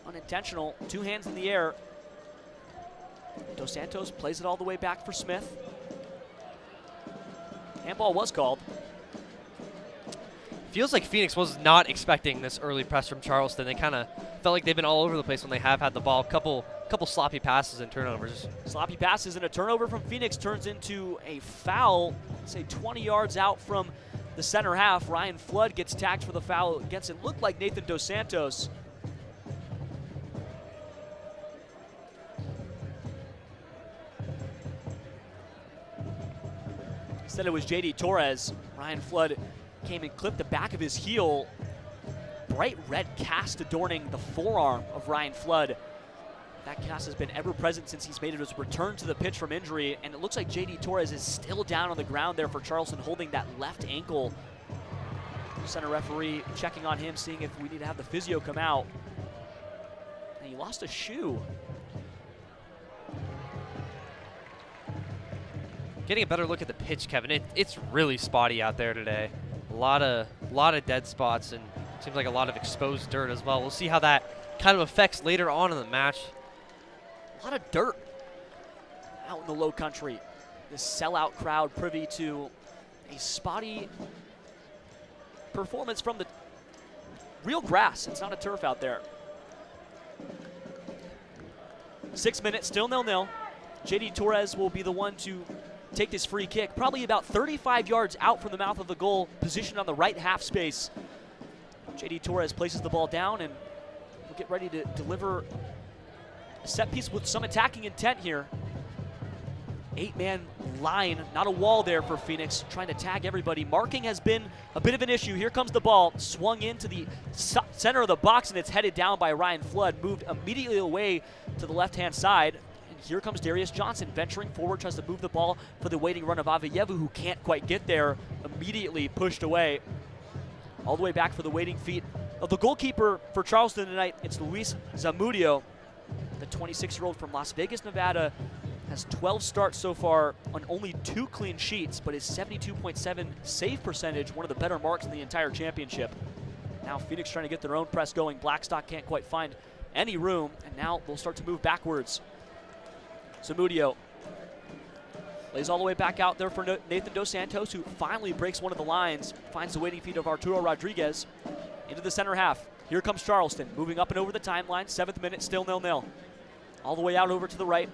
unintentional. Two hands in the air. Dos Santos plays it all the way back for Smith. Handball was called.
Feels like Phoenix was not expecting this early press from Charleston. They kind of felt like they've been all over the place when they have had the ball. Couple sloppy passes and turnovers.
Sloppy passes and a turnover from Phoenix turns into a foul, say 20 yards out from the center half. Ryan Flood gets tagged for the foul against it looked like Nathan Dos Santos. Instead it was JD Torres. Ryan Flood came and clipped the back of his heel. Bright red cast adorning the forearm of Ryan Flood. That cast has been ever present since he's made his return to the pitch from injury, and it looks like JD Torres is still down on the ground there for Charleston, holding that left ankle. Center referee checking on him, seeing if we need to have the physio come out. And he lost a shoe.
Getting a better look at the pitch, Kevin. It's really spotty out there today. A lot of dead spots, and seems like a lot of exposed dirt as well. We'll see how that kind of affects later on in the match.
A lot of dirt out in the low country. This sellout crowd privy to a spotty performance from the real grass. It's not a turf out there. 6 minutes, still 0-0. JD Torres will be the one to take this free kick, probably about 35 yards out from the mouth of the goal, positioned on the right half space. JD Torres places the ball down and will get ready to deliver a set piece with some attacking intent here. 8-man line, not a wall there for Phoenix, trying to tag everybody. Marking has been a bit of an issue. Here comes the ball, swung into the center of the box, and it's headed down by Ryan Flood, moved immediately away to the left-hand side. Here comes Darius Johnson venturing forward, tries to move the ball for the waiting run of Aveyevu, who can't quite get there, immediately pushed away. All the way back for the waiting feet of the goalkeeper for Charleston tonight. It's Luis Zamudio, the 26-year-old from Las Vegas, Nevada, has 12 starts so far on only 2 clean sheets, but his 72.7 save percentage, one of the better marks in the entire championship. Now Phoenix trying to get their own press going. Blackstock can't quite find any room, and now they'll start to move backwards. Zamudio lays all the way back out there for Nathan Dos Santos, who finally breaks one of the lines, finds the waiting feet of Arturo Rodriguez into the center half. Here comes Charleston, moving up and over the timeline. 7th minute, still 0-0. All the way out over to the right.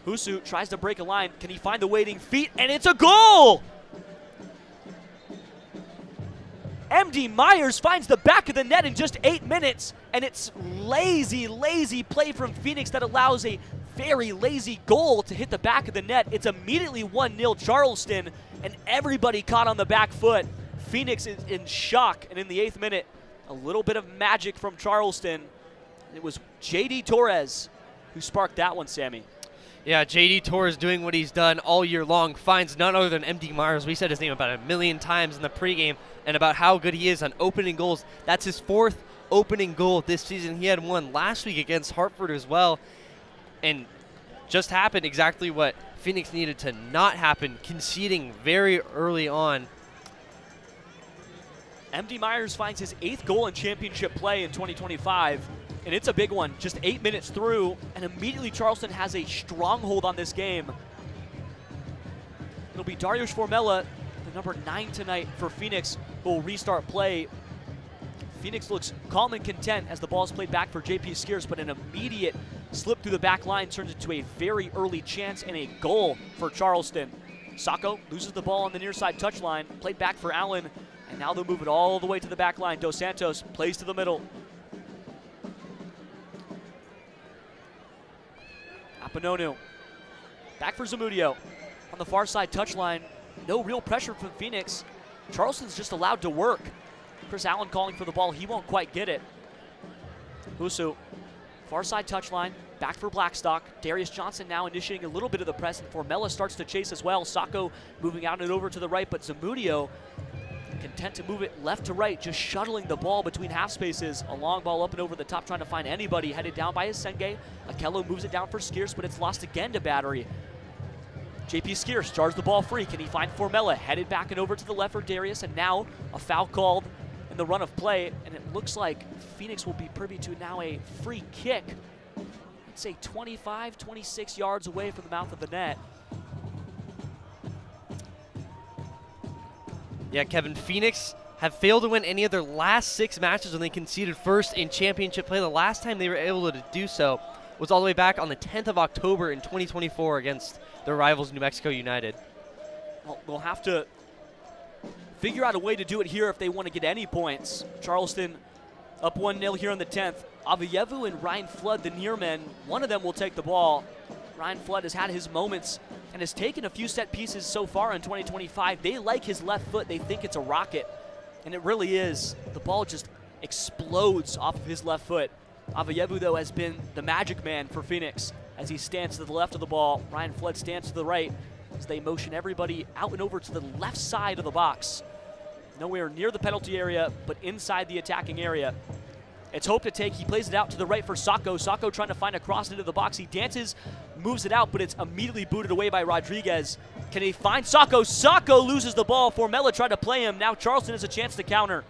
Husu tries to break a line. Can he find the waiting feet? And it's a goal! MD Myers finds the back of the net in just 8 minutes, and it's lazy play from Phoenix that allows a very lazy goal to hit the back of the net. It's immediately 1-0 Charleston, and everybody caught on the back foot. Phoenix is in shock, and in the 8th minute, a little bit of magic from Charleston. It was JD Torres who sparked that one, Sammy.
Yeah, JD Torres doing what he's done all year long, finds none other than MD Myers. We said his name about 1 million times in the pregame and about how good he is on opening goals. That's his 4th opening goal this season. He had one last week against Hartford as well, and just happened exactly what Phoenix needed to not happen, conceding very early on.
MD Myers finds his 8th goal in championship play in 2025. And it's a big one, just 8 minutes through, and immediately Charleston has a stronghold on this game. It'll be Darius Formella, the number 9 tonight for Phoenix, who will restart play. Phoenix looks calm and content as the ball is played back for JP Skeers, but an immediate slip through the back line turns into a very early chance and a goal for Charleston. Sacco loses the ball on the near side touchline, played back for Allen, and now they'll move it all the way to the back line. Dos Santos plays to the middle. Apononu back for Zamudio on the far side touchline. No real pressure from Phoenix. Charleston's just allowed to work. Chris Allen calling for the ball. He won't quite get it. Husu, far side touchline, back for Blackstock. Darius Johnson now initiating a little bit of the press, and Formella starts to chase as well. Sacco moving out and over to the right, but Zamudio content to move it left to right, just shuttling the ball between half spaces. A long ball up and over the top, trying to find anybody. Headed down by Asenge. Akello moves it down for Skierce, but it's lost again to Battery. JP Skierce charged the ball free. Can he find Formella? Headed back and over to the left for Darius, and now a foul called in the run of play, and it looks like Phoenix will be privy to now a free kick. I'd say 25, 26 yards away from the mouth of the net.
Yeah, Kevin, Phoenix have failed to win any of their last 6 matches when they conceded first in championship play. The last time they were able to do so was all the way back on the 10th of October in 2024 against their rivals New Mexico United.
Well, they'll have to figure out a way to do it here if they want to get any points. Charleston up 1-0 here on the 10th. Avayevu and Ryan Flood, the near men, one of them will take the ball. Ryan Flood has had his moments and has taken a few set pieces so far in 2025. They like his left foot. They think it's a rocket, and it really is. The ball just explodes off of his left foot. Avayevu, though, has been the magic man for Phoenix as he stands to the left of the ball. Ryan Flood stands to the right as they motion everybody out and over to the left side of the box. Nowhere near the penalty area, but inside the attacking area. It's hope to take. He plays it out to the right for Sacco. Sacco trying to find a cross into the box. He dances, moves it out, but it's immediately booted away by Rodriguez. Can he find Sacco? Sacco loses the ball. Formella tried to play him. Now Charleston has a chance to counter.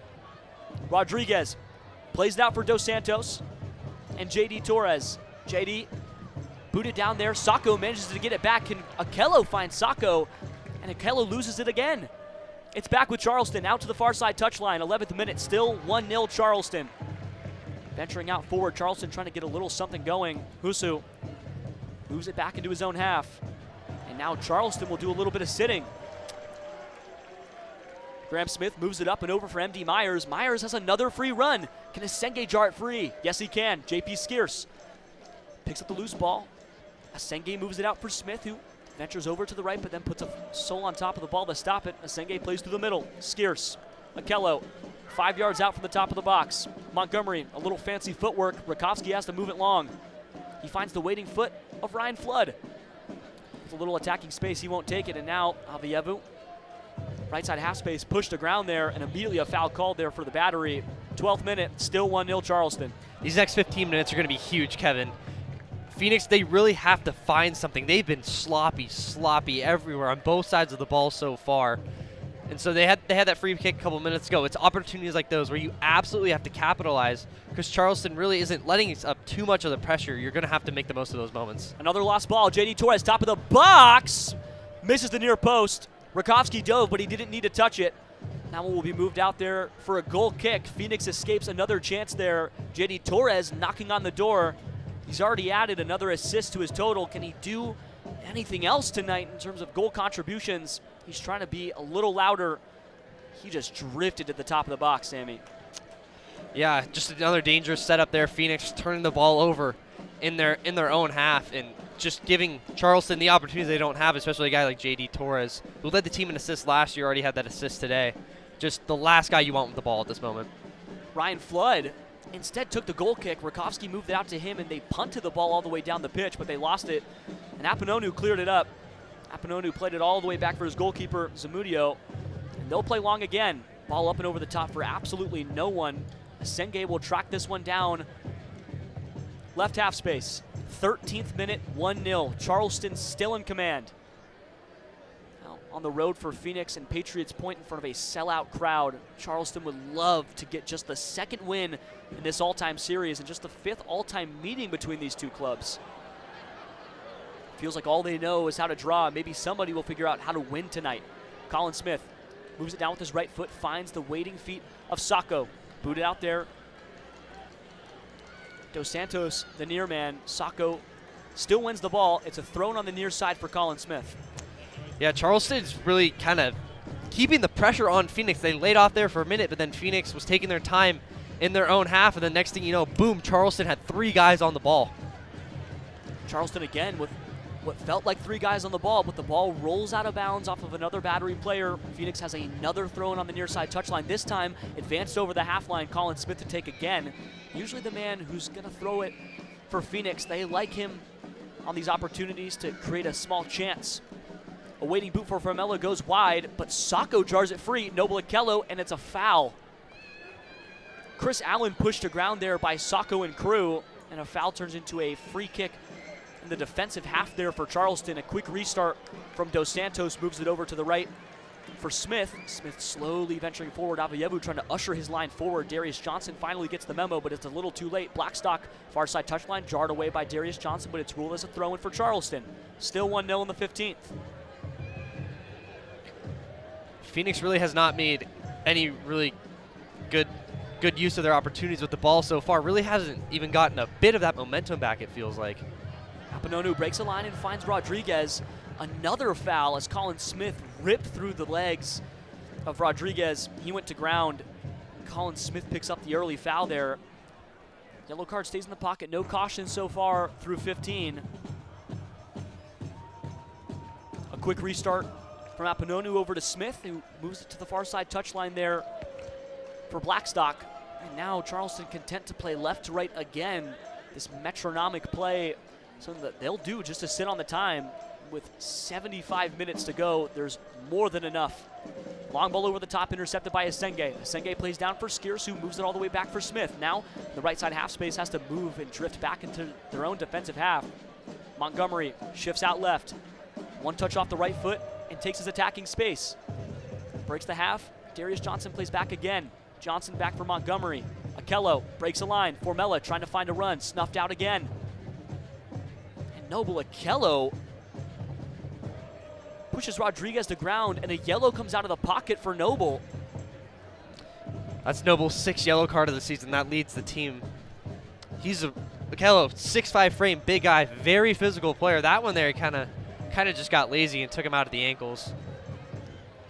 Rodriguez plays it out for Dos Santos and JD Torres. JD booted down there. Sacco manages to get it back. Can Akello find Sacco? And Akello loses it again. It's back with Charleston, out to the far side touchline. 11th minute, still 1-0 Charleston. Venturing out forward, Charleston trying to get a little something going. Husu moves it back into his own half. And now Charleston will do a little bit of sitting. Graham Smith moves it up and over for MD Myers. Myers has another free run. Can Asenge jar it free? Yes, he can. JP Skierce picks up the loose ball. Asenge moves it out for Smith, who ventures over to the right, but then puts a sole on top of the ball to stop it. Asenge plays through the middle. Skierce, Akello, 5 yards out from the top of the box. Montgomery, a little fancy footwork. Rakowski has to move it long. He finds the waiting foot of Ryan Flood. With a little attacking space, he won't take it. And now Avayevu, right side half space, pushed to ground there, and immediately a foul called there for the Battery. 12th minute, still 1-0 Charleston.
These next 15 minutes are going to be huge, Kevin. Phoenix, they really have to find something. They've been sloppy everywhere on both sides of the ball so far. And so they had that free kick a couple minutes ago. It's opportunities like those where you absolutely have to capitalize because Charleston really isn't letting up too much of the pressure. You're going to have to make the most of those moments.
Another lost ball. JD Torres, top of the box. Misses the near post. Rakowski dove, but he didn't need to touch it. Now will be moved out there for a goal kick. Phoenix escapes another chance there. JD Torres knocking on the door. He's already added another assist to his total. Can he do anything else tonight in terms of goal contributions? He's trying to be a little louder. He just drifted to the top of the box, Sammy.
Yeah, just another dangerous setup there. Phoenix turning the ball over in their own half and just giving Charleston the opportunities they don't have, especially a guy like JD Torres, who led the team in assists last year, already had that assist today. Just the last guy you want with the ball at this moment.
Ryan Flood instead took the goal kick. Rakowski moved it out to him, and they punted the ball all the way down the pitch, but they lost it. And Apononu cleared it up. Apononu played it all the way back for his goalkeeper, Zamudio. And they'll play long again. Ball up and over the top for absolutely no one. Asenge will track this one down. Left half space. 13th minute, 1-0. Charleston still in command. Now on the road for Phoenix and Patriots Point in front of a sellout crowd. Charleston would love to get just the second win in this all-time series and just the 5th all-time meeting between these two clubs. Feels like all they know is how to draw. Maybe somebody will figure out how to win tonight. Colin Smith moves it down with his right foot, finds the waiting feet of Sacco. Booted out there Dos Santos, the near man. Sacco still wins the ball. It's a thrown on the near side for Colin Smith.
Yeah, Charleston's really kind of keeping the pressure on Phoenix. They laid off there for a minute, but then Phoenix was taking their time in their own half, and the next thing you know, boom, Charleston had 3 guys on the ball.
Charleston again with what felt like 3 guys on the ball, but the ball rolls out of bounds off of another battery player. Phoenix has another throw in on the near side touchline. This time, advanced over the half line, Colin Smith to take again. Usually the man who's going to throw it for Phoenix. They like him on these opportunities to create a small chance. A waiting boot for Formella goes wide, but Sacco jars it free. Noble Okello, and it's a foul. Chris Allen pushed to ground there by Sacco and crew, and a foul turns into a free kick in the defensive half there for Charleston. A quick restart from Dos Santos moves it over to the right for Smith. Smith slowly venturing forward. Avievu trying to usher his line forward. Darius Johnson finally gets the memo, but it's a little too late. Blackstock, far side touchline, jarred away by Darius Johnson, but it's ruled as a throw-in for Charleston. Still 1-0 in the 15th.
Phoenix really has not made any really good use of their opportunities with the ball so far. Really hasn't even gotten a bit of that momentum back, it feels like.
Apononu breaks a line and finds Rodriguez. Another foul as Colin Smith ripped through the legs of Rodriguez. He went to ground. Colin Smith picks up the early foul there. Yellow card stays in the pocket. No caution so far through 15. A quick restart from Apononu over to Smith, who moves it to the far side touchline there for Blackstock. And now Charleston content to play left to right again. This metronomic play, something that they'll do just to sit on the time. With 75 minutes to go, there's more than enough. Long ball over the top, intercepted by Asenge. Asenge plays down for Skierce, who moves it all the way back for Smith. Now, the right side half space has to move and drift back into their own defensive half. Montgomery shifts out left. One touch off the right foot and takes his attacking space. Breaks the half. Darius Johnson plays back again. Johnson back for Montgomery. Okello breaks a line. Formella trying to find a run. Snuffed out again. And Noble Okello pushes Rodriguez to ground, and a yellow comes out of the pocket for Noble.
That's Noble's 6th yellow card of the season. That leads the team. He's a Okello, 6'5" frame, big guy, very physical player. That one there kind of just got lazy and took him out of the ankles.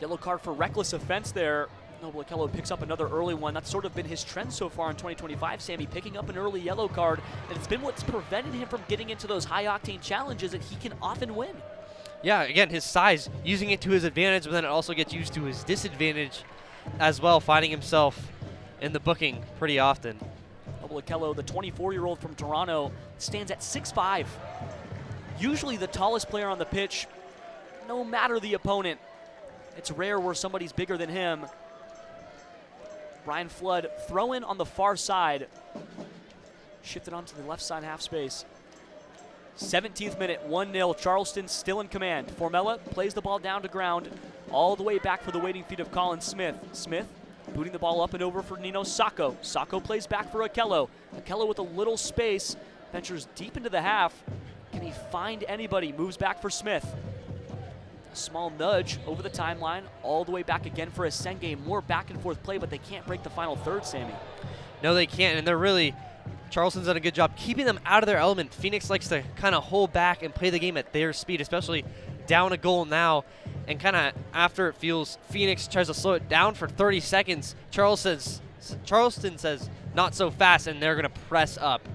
Yellow card for reckless offense there. Noble Okello picks up another early one. That's sort of been his trend so far in 2025, Sammy, picking up an early yellow card, and it's been what's prevented him from getting into those high-octane challenges that he can often win.
Yeah, again, his size, using it to his advantage, but then it also gets used to his disadvantage as well, finding himself in the booking pretty often.
Noble Okello, the 24-year-old from Toronto, stands at 6'5". Usually the tallest player on the pitch, no matter the opponent. It's rare where somebody's bigger than him. Ryan Flood, throw in on the far side. Shifted onto the left side half space. 17th minute, 1-0. Charleston still in command. Formella plays the ball down to ground, all the way back for the waiting feet of Colin Smith. Smith booting the ball up and over for Nino Sacco. Sacco plays back for Okello. Okello with a little space, ventures deep into the half. Can he find anybody? Moves back for Smith. A small nudge over the timeline, all the way back again for Asenge. More back and forth play, but they can't break the final third, Sammy.
No, they can't, and they're really, Charleston's done a good job keeping them out of their element. Phoenix likes to kind of hold back and play the game at their speed, especially down a goal now. And kind of after it feels Phoenix tries to slow it down for 30 seconds, Charleston says, not so fast, and they're going to press up.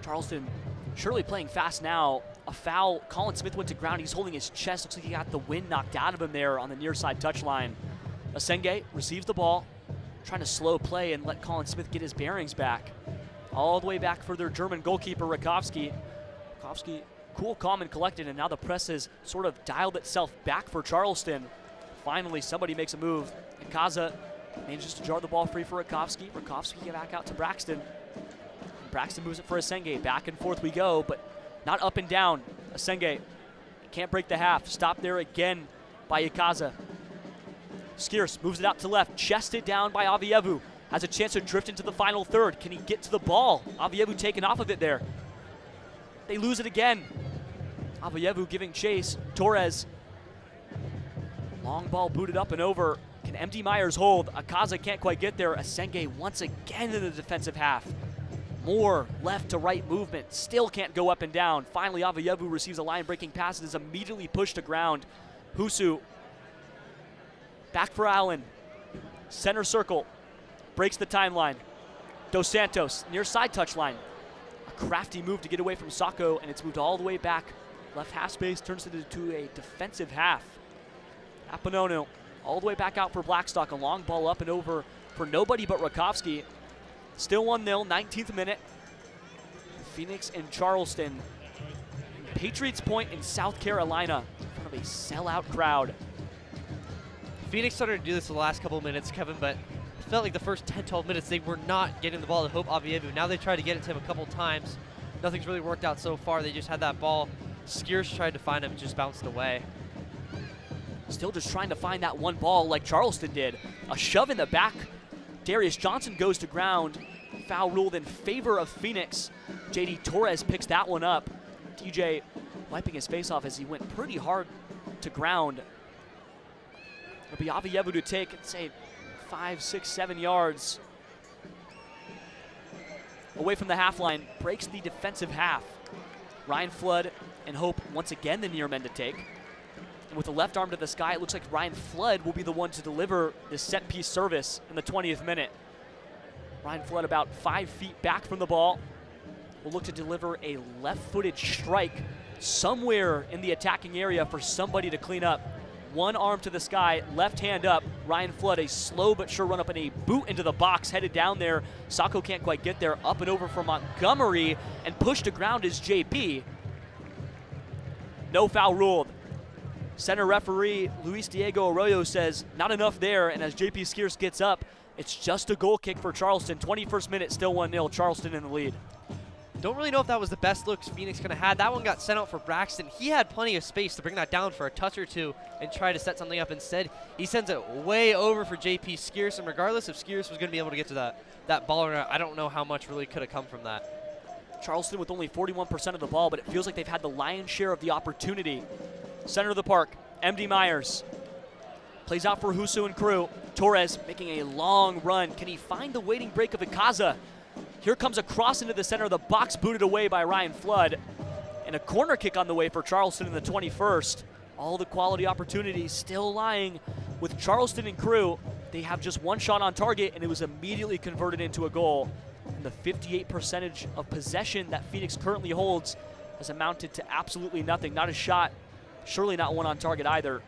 Charleston surely playing fast now. A foul. Colin Smith went to ground. He's holding his chest. Looks like he got the wind knocked out of him there on the near side touchline. Asenge receives the ball, trying to slow play and let Colin Smith get his bearings back. All the way back for their German goalkeeper, Rakowski. Rakowski, cool, calm, and collected, and now the press has sort of dialed itself back for Charleston. Finally, somebody makes a move. And Kaza manages to jar the ball free for Rakowski. Rakowski get back out to Braxton. Braxton moves it for Asenge. Back and forth we go, but not up and down. Asenge can't break the half. Stopped there again by Ikaza. Skierce moves it out to left. Chested down by Avievu. Has a chance to drift into the final third. Can he get to the ball? Avievu taken off of it there. They lose it again. Avievu giving chase. Torres. Long ball booted up and over. Can MD Myers hold? Akaza can't quite get there. Asenge once again in the defensive half. More left to right movement. Still can't go up and down. Finally, Avayevu receives a line-breaking pass and is immediately pushed to ground. Husu back for Allen. Center circle. Breaks the timeline. Dos Santos near side touchline. A crafty move to get away from Sacco, and it's moved all the way back. Left half space turns it into a defensive half. Aponono all the way back out for Blackstock. A long ball up and over for nobody but Rakowski. Still 1-0, 19th minute. Phoenix and Charleston. Patriots Point in South Carolina in front of a sellout crowd.
Phoenix started to do this the last couple of minutes, Kevin, but it felt like the first 10, 12 minutes they were not getting the ball to Hope Avayevu. Now they tried to get it to him a couple times. Nothing's really worked out so far. They just had that ball. Skiers tried to find him, just bounced away.
Still just trying to find that one ball like Charleston did. A shove in the back. Darius Johnson goes to ground. Foul ruled in favor of Phoenix. JD Torres picks that one up. DJ wiping his face off as he went pretty hard to ground. It'll be Avayevu to take, say, 5, 6, 7 yards away from the half line. Breaks the defensive half. Ryan Flood and Hope once again the near men to take. And with the left arm to the sky, it looks like Ryan Flood will be the one to deliver this set piece service in the 20th minute. Ryan Flood about 5 feet back from the ball will look to deliver a left-footed strike somewhere in the attacking area for somebody to clean up. One arm to the sky, left hand up. Ryan Flood, a slow but sure run up and a boot into the box, headed down there. Sacco can't quite get there. Up and over for Montgomery, and pushed to ground is JP. No foul ruled. Center referee Luis Diego Arroyo says not enough there, and as JP Skiers gets up, it's just a goal kick for Charleston. 21st minute, still 1-0, Charleston in the lead.
Don't really know if that was the best looks Phoenix could have had. That one got sent out for Braxton. He had plenty of space to bring that down for a touch or two and try to set something up. Instead, he sends it way over for JP Skiers, and regardless if Skiers was going to be able to get to that ball or not, I don't know how much really could have come from that.
Charleston with only 41% of the ball, but it feels like they've had the lion's share of the opportunity. Center of the park, MD Myers. Plays out for Husu and crew. Torres making a long run. Can he find the waiting break of Ikaza? Here comes a cross into the center of the box, booted away by Ryan Flood. And a corner kick on the way for Charleston in the 21st. All the quality opportunities still lying with Charleston and crew. They have just one shot on target, and it was immediately converted into a goal. And the 58% of possession that Phoenix currently holds has amounted to absolutely nothing. Not a shot, surely not one on target either.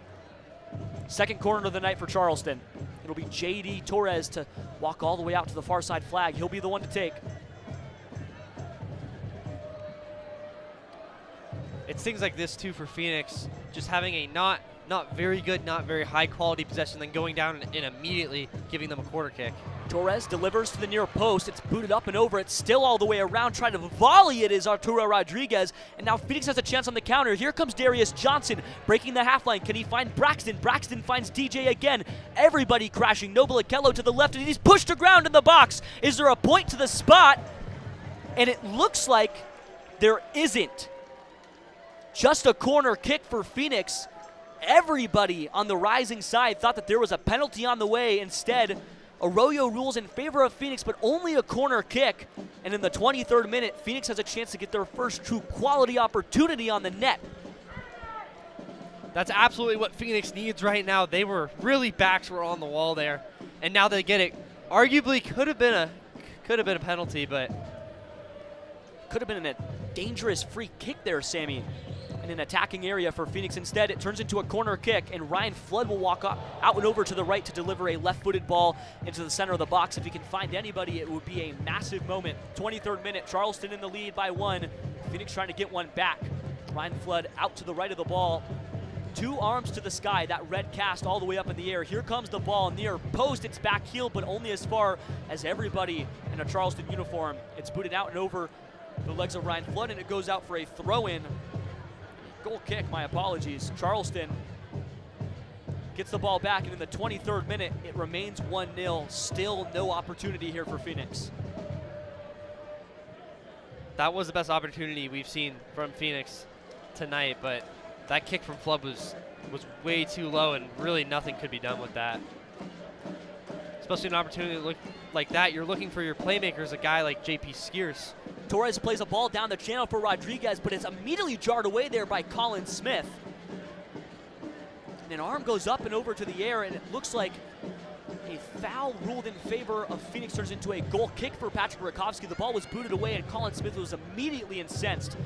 Second corner of the night for Charleston. It'll be JD Torres to walk all the way out to the far side flag. He'll be the one to take.
It's things like this too for Phoenix, just having a not very good, not very high quality possession, then going down and immediately giving them a quarter kick.
Torres delivers to the near post. It's booted up and over. It's still all the way around. Trying to volley it is Arturo Rodriguez. And now Phoenix has a chance on the counter. Here comes Darius Johnson breaking the half line. Can he find Braxton? Braxton finds DJ again. Everybody crashing. Noble Akello to the left, and he's pushed to ground in the box. Is there a point to the spot? And it looks like there isn't. Just a corner kick for Phoenix. Everybody on the rising side thought that there was a penalty on the way. Instead, Arroyo rules in favor of Phoenix, but only a corner kick. And in the 23rd minute, Phoenix has a chance to get their first true quality opportunity on the net.
That's absolutely what Phoenix needs right now. They were really, backs were on the wall there, and now they get it. Arguably could have been a penalty, but
could have been a dangerous free kick there, Sammy. In an attacking area for Phoenix. Instead, it turns into a corner kick, and Ryan Flood will walk out and over to the right to deliver a left-footed ball into the center of the box. If he can find anybody, it would be a massive moment. 23rd minute, Charleston in the lead by 1. Phoenix trying to get one back. Ryan Flood out to the right of the ball. 2 arms to the sky, that red cast all the way up in the air. Here comes the ball near post. It's back heel, but only as far as everybody in a Charleston uniform. It's booted out and over the legs of Ryan Flood, and it goes out for a throw-in. Goal kick, my apologies. Charleston gets the ball back, and in the 23rd minute, it remains 1-0. Still no opportunity here for Phoenix.
That was the best opportunity we've seen from Phoenix tonight, but that kick from Flood was way too low, and really nothing could be done with that. especially an opportunity like that. You're looking for your playmakers, a guy like J.P. Skiers.
Torres plays a ball down the channel for Rodriguez, but it's immediately jarred away there by Colin Smith. And an arm goes up and over to the air, and it looks like a foul ruled in favor of Phoenix turns into a goal kick for Patrick Rakowski. The ball was booted away, and Colin Smith was immediately incensed.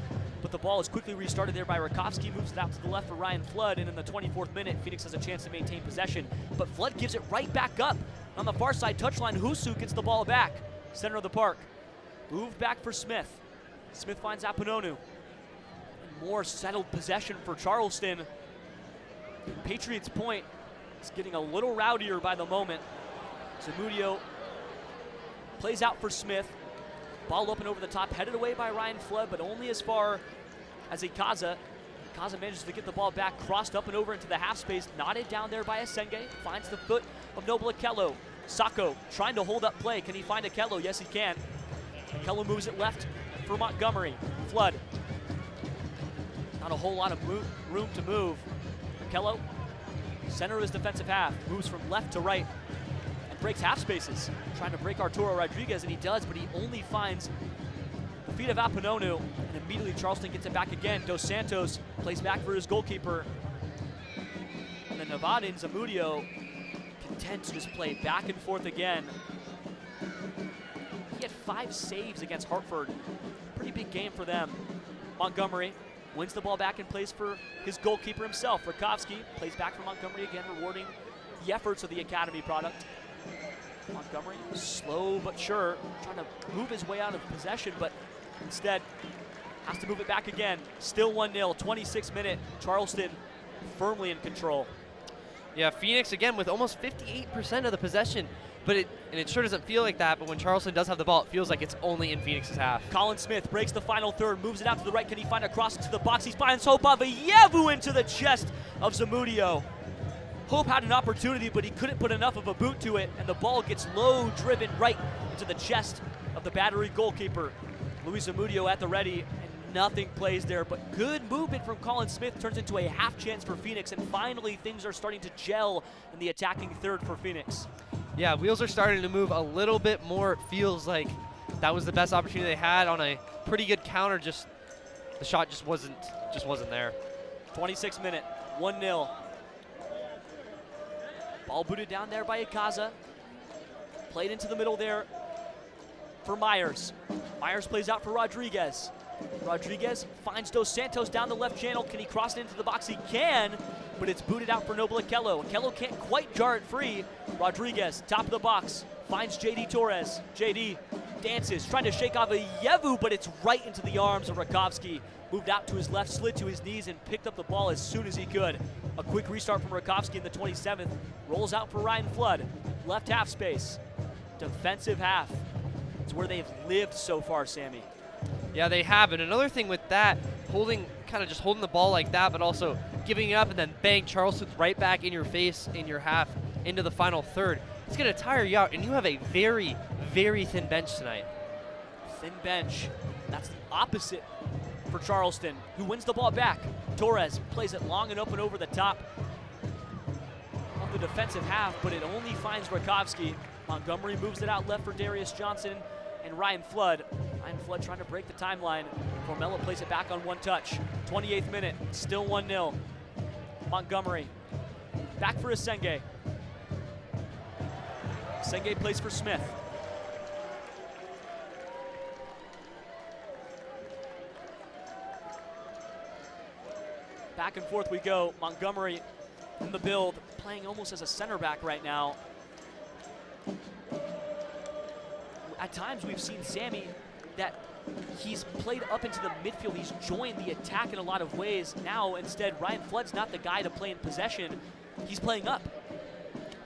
But the ball is quickly restarted there by Rakowski, moves it out to the left for Ryan Flood, and in the 24th minute, Phoenix has a chance to maintain possession. But Flood gives it right back up. On the far side touchline, Husu gets the ball back. Center of the park. Moved back for Smith. Smith finds Apononu. More settled possession for Charleston. Patriots Point is getting a little rowdier by the moment. Zamudio plays out for Smith. Ball up and over the top, headed away by Ryan Flood, but only as far as Ikaza. Ikaza manages to get the ball back, crossed up and over into the half space, knotted down there by Asenge, finds the foot of Noble Akello. Sacco trying to hold up play. Can he find Akello? Yes, he can. Akello moves it left for Montgomery. Flood. Not a whole lot of room to move. Akello, center of his defensive half, moves from left to right and breaks half spaces. Trying to break Arturo Rodriguez, and he does, but he only finds the feet of Apononu, and immediately Charleston gets it back again. Dos Santos plays back for his goalkeeper. And then Nevada Zamudio content to just play back and forth again. He had 5 saves against Hartford. Pretty big game for them. Montgomery wins the ball back and plays for his goalkeeper himself. Rakowski plays back for Montgomery again, rewarding the efforts of the academy product. Montgomery, slow but sure, trying to move his way out of possession, but instead has to move it back again. Still 1-0, 26th minute, Charleston firmly in control.
Yeah, Phoenix again with almost 58% of the possession, but it sure doesn't feel like that, but when Charleston does have the ball, it feels like it's only in Phoenix's half.
Colin Smith breaks the final third, moves it out to the right. Can he find a cross into the box? He finds Hope Avayevu into the chest of Zamudio. Hope had an opportunity, but he couldn't put enough of a boot to it, and the ball gets low driven right into the chest of the Battery goalkeeper. Luis Zamudio at the ready, and nothing plays there, but good movement from Colin Smith turns into a half chance for Phoenix, and finally things are starting to gel in the attacking third for Phoenix.
Yeah, wheels are starting to move a little bit more. It feels like that was the best opportunity they had on a pretty good counter. Just the shot just wasn't there.
26th minute, 1-0. Ball booted down there by Ikaza. Played into the middle there for Myers. Myers plays out for Rodriguez. Rodriguez finds Dos Santos down the left channel. Can he cross it into the box? He can, but it's booted out for Noble Akello. Akello can't quite jar it free. Rodriguez, top of the box, finds JD Torres. JD dances, trying to shake off a Yevu, but it's right into the arms of Rakowski. Moved out to his left, slid to his knees, and picked up the ball as soon as he could. A quick restart from Rakowski in the 27th. Rolls out for Ryan Flood. Left half space. Defensive half. It's where they've lived so far, Sammy.
Yeah, they have. And another thing with that, holding the ball like that, but also giving it up and then bang, Charleston's right back in your face in your half into the final third. It's going to tire you out, and you have a very, very thin bench tonight.
Thin bench. That's the opposite for Charleston, who wins the ball back. Torres plays it long and open over the top of the defensive half, but it only finds Rakowski. Montgomery moves it out left for Darius Johnson and Ryan Flood. Ryan Flood trying to break the timeline. Formella plays it back on one touch. 28th minute, still 1-0. Montgomery back for Asenge. Asenge plays for Smith. Back and forth we go. Montgomery in the build, playing almost as a center back right now. At times we've seen Sammy that he's played up into the midfield. He's joined the attack in a lot of ways. Now, instead, Ryan Flood's not the guy to play in possession. He's playing up.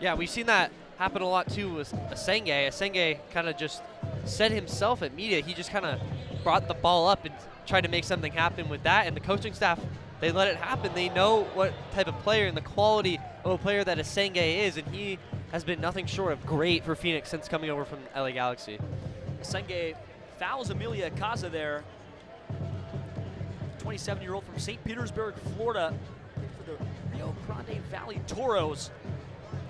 Yeah, we've seen that happen a lot too with Asenge. Asenge kind of just set himself at media. He just kind of brought the ball up and tried to make something happen with that. And the coaching staff, they let it happen. They know what type of player and the quality of a player that Asenge is, and he has been nothing short of great for Phoenix since coming over from LA Galaxy.
Asenge fouls Amelia Ikaza there. 27-year-old from St. Petersburg, Florida, for the Rio Grande Valley Toros.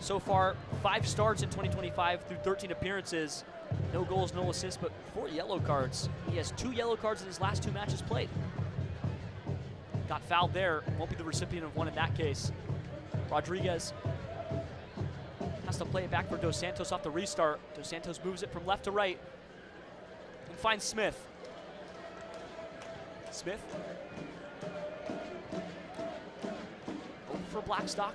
So far, 5 starts in 2025 through 13 appearances. No goals, no assists, but 4 yellow cards. He has 2 yellow cards in his last 2 matches played. Got fouled there. Won't be the recipient of one in that case. Rodriguez has to play it back for Dos Santos off the restart. Dos Santos moves it from left to right and finds Smith. Smith over for Blackstock.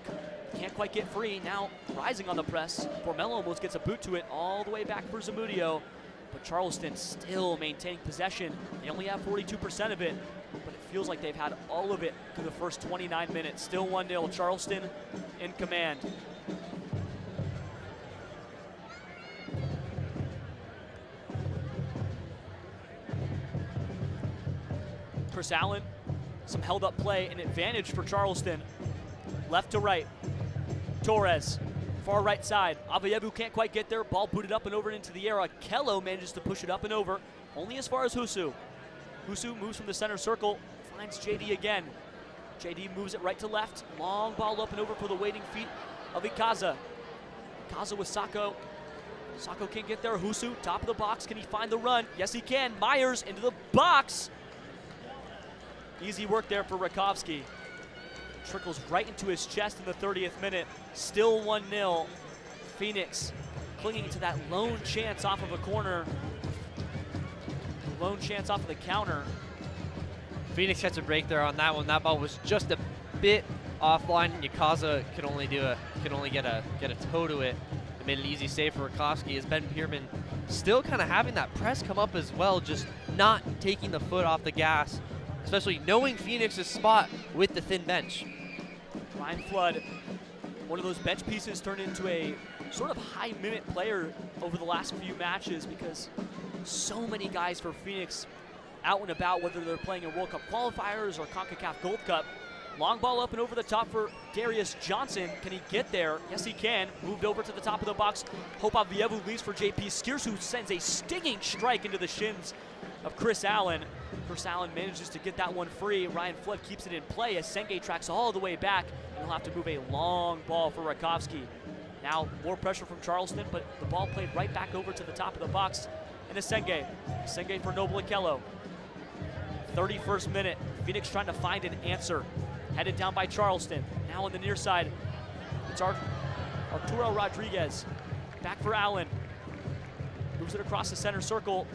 Can't quite get free. Now rising on the press. Formello almost gets a boot to it all the way back for Zamudio. But Charleston still maintaining possession. They only have 42% of it, but it feels like they've had all of it through the first 29 minutes. Still 1-0. Charleston in command. Chris Allen, some held up play, an advantage for Charleston. Left to right. Torres, far right side. Avayevu can't quite get there. Ball booted up and over into the air. Kello manages to push it up and over, only as far as Husu. Husu moves from the center circle, finds JD again. JD moves it right to left. Long ball up and over for the waiting feet of Ikaza. Ikaza with Sacco. Sacco can't get there. Husu, top of the box. Can he find the run? Yes, he can. Myers into the box. Easy work there for Rakovsky. Trickles right into his chest in the 30th minute. Still 1-0. Phoenix clinging to that lone chance off of a corner. Lone chance off of the counter.
Phoenix gets a break there on that one. That ball was just a bit offline. Yakaza could only get a toe to it. They made an easy save for Rakovsky as Ben Pierman still kind of having that press come up as well, just not taking the foot off the gas, especially knowing Phoenix's spot with the thin bench.
Ryan Flood, one of those bench pieces, turned into a sort of high-minute player over the last few matches because so many guys for Phoenix out and about, whether they're playing in World Cup qualifiers or CONCACAF Gold Cup. Long ball up and over the top for Darius Johnson. Can he get there? Yes, he can. Moved over to the top of the box. Hope Avievu leaves for JP Skiers, who sends a stinging strike into the shins of Chris Allen. Chris Allen manages to get that one free. Ryan Flood keeps it in play as Senge tracks all the way back, and he'll have to move a long ball for Rakovsky. Now more pressure from Charleston, but the ball played right back over to the top of the box. And Senge. Senge for Noble Okello. 31st minute. Phoenix trying to find an answer. Headed down by Charleston. Now on the near side, it's Arturo Rodriguez. Back for Allen. Moves it across the center circle.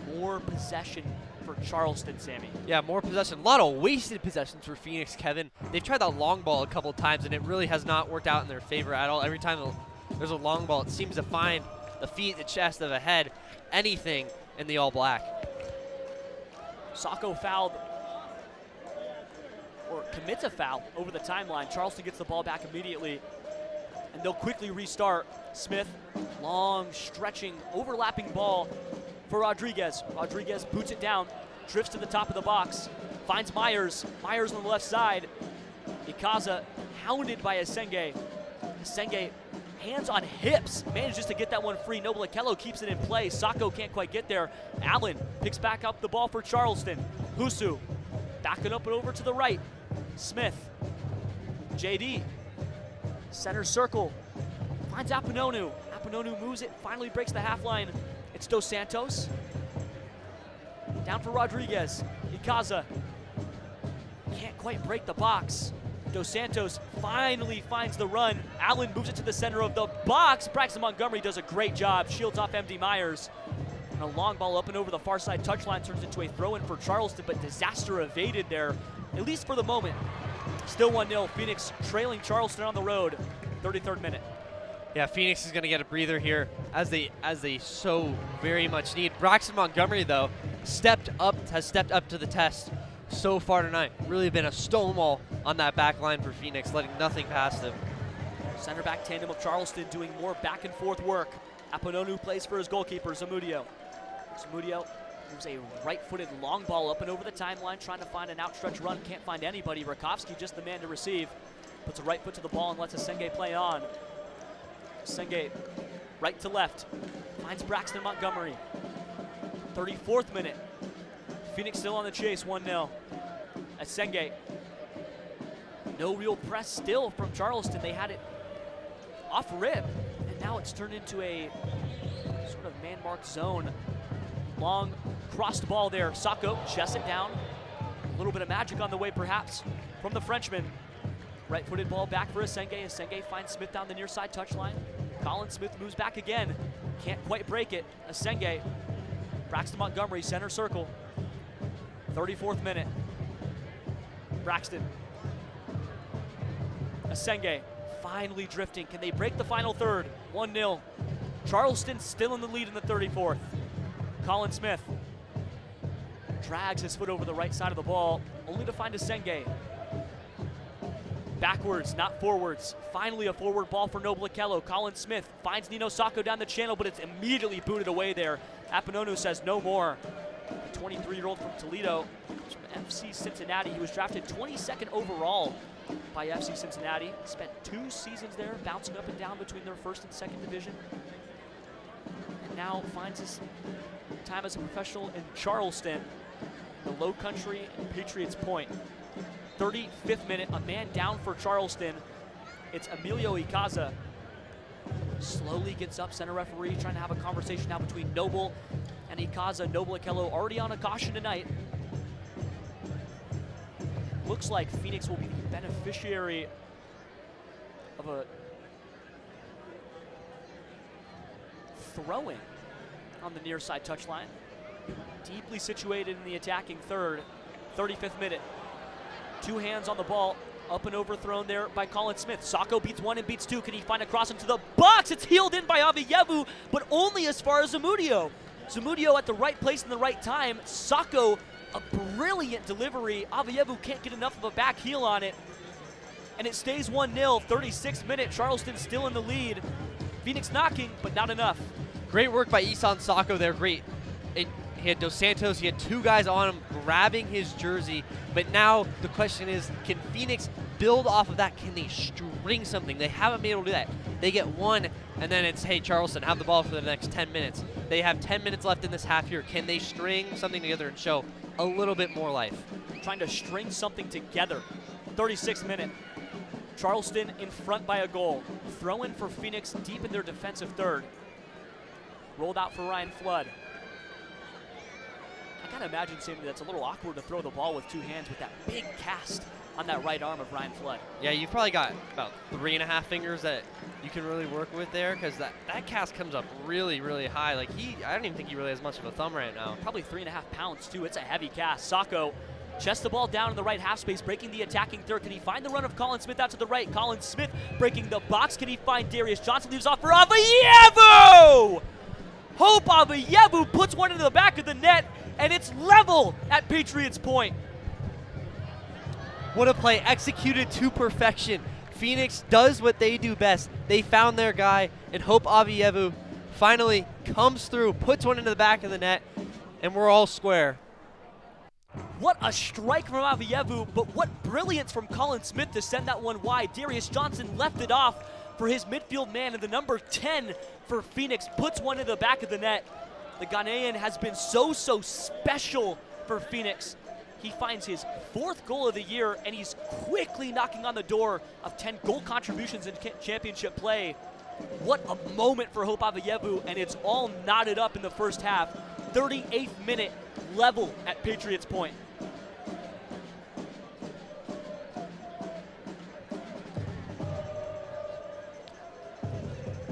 And more possession for Charleston, Sammy.
Yeah, more possession. A lot of wasted possessions for Phoenix, Kevin. They've tried that long ball a couple times, and it really has not worked out in their favor at all. Every time there's a long ball, it seems to find the feet, the chest, of the head, anything in the All Black.
Sacco fouled, or commits a foul over the timeline. Charleston gets the ball back immediately, and they'll quickly restart. Smith, long, stretching, overlapping ball for Rodriguez. Rodriguez boots it down, drifts to the top of the box, finds Myers. Myers on the left side. Ikaza hounded by Senge. Senge, hands on hips, manages to get that one free. Noble Okello keeps it in play. Sacco can't quite get there. Allen picks back up the ball for Charleston. Husu backing up and over to the right. Smith, JD, center circle, finds Apononu. Apononu moves it, finally breaks the half line. It's Dos Santos. Down for Rodriguez. Ikaza can't quite break the box. Dos Santos finally finds the run. Allen moves it to the center of the box. Braxton Montgomery does a great job. Shields off MD Myers. And a long ball up and over the far side touchline turns into a throw-in for Charleston, but disaster evaded there, at least for the moment. Still 1-0. Phoenix trailing Charleston on the road. 33rd minute.
Yeah, Phoenix is going to get a breather here, as they so very much need. Braxton Montgomery, though, has stepped up to the test so far tonight. Really been a stonewall on that back line for Phoenix, letting nothing past him.
Center back tandem of Charleston doing more back and forth work. Apononu plays for his goalkeeper, Zamudio. Zamudio moves a right-footed long ball up and over the timeline, trying to find an outstretched run. Can't find anybody. Rakovsky just the man to receive. Puts a right foot to the ball and lets Senge play on. Senge, right to left, finds Braxton Montgomery. 34th minute. Phoenix still on the chase, 1-0. Senge. No real press still from Charleston. They had it off rip, and now it's turned into a sort of man-marked zone. Long crossed ball there. Sacco chests it down. A little bit of magic on the way, perhaps, from the Frenchman. Right-footed ball back for Asenge. Asenge finds Smith down the near side touchline. Colin Smith moves back again. Can't quite break it. Asenge. Braxton Montgomery, center circle. 34th minute. Braxton. Asenge finally drifting. Can they break the final third? 1-0. Charleston still in the lead in the 34th. Colin Smith drags his foot over the right side of the ball, only to find Asenge. Backwards, not forwards. Finally a forward ball for Noble Okello. Colin Smith finds Nino Sacco down the channel, but it's immediately booted away there. Apononu says no more. The 23-year-old from Toledo, comes from FC Cincinnati. He was drafted 22nd overall by FC Cincinnati. Spent 2 seasons there, bouncing up and down between their first and second division. And now finds his time as a professional in Charleston, the Low Country and Patriots Point. 35th minute, a man down for Charleston. It's Emilio Icaza. Slowly gets up, center referee trying to have a conversation now between Noble and Icaza. Noble Okello already on a caution tonight. Looks like Phoenix will be the beneficiary of a throw-in on the near side touchline. Deeply situated in the attacking third. 35th minute. 2 hands on the ball. Up and overthrown there by Colin Smith. Sacco beats 1 and beats 2. Can he find a cross into the box? It's heeled in by Avievu, but only as far as Zamudio. Zamudio at the right place in the right time. Sacco, a brilliant delivery. Avievu can't get enough of a back heel on it. And it stays 1-0. 36th minute. Charleston still in the lead. Phoenix knocking, but not enough.
Great work by Isan Sacco there. Great. He had Dos Santos, he had 2 guys on him grabbing his jersey, but now the question is, can Phoenix build off of that? Can they string something? They haven't been able to do that. They get 1, and then it's, hey, Charleston, have the ball for the next 10 minutes. They have 10 minutes left in this half here. Can they string something together and show a little bit more life?
Trying to string something together. 36th minute. Charleston in front by a goal. Throw in for Phoenix deep in their defensive third. Rolled out for Ryan Flood. I gotta imagine, Sammy, that's a little awkward to throw the ball with 2 hands with that big cast on that right arm of Ryan Flood.
Yeah, you've probably got about 3.5 fingers that you can really work with there, because that cast comes up really, really high. Like I don't even think he really has much of a thumb right now.
Probably 3.5 pounds too. It's a heavy cast. Sacco chests the ball down in the right half space, breaking the attacking third. Can he find the run of Colin Smith out to the right? Colin Smith breaking the box. Can he find Darius Johnson? Leaves off for Avievu! Hope Avievu puts one into the back of the net, and it's level at Patriots Point.
What a play, executed to perfection. Phoenix does what they do best. They found their guy, and Hope Avievu finally comes through, puts one into the back of the net, and we're all square.
What a strike from Avievu, but what brilliance from Colin Smith to send that one wide. Darius Johnson left it off for his midfield man, and the number 10 for Phoenix puts one into the back of the net. The Ghanaian has been so special for Phoenix. He finds his 4th goal of the year, and he's quickly knocking on the door of 10 goal contributions in championship play. What a moment for Hope Avievu, and it's all knotted up in the first half. 38th minute, level at Patriots Point.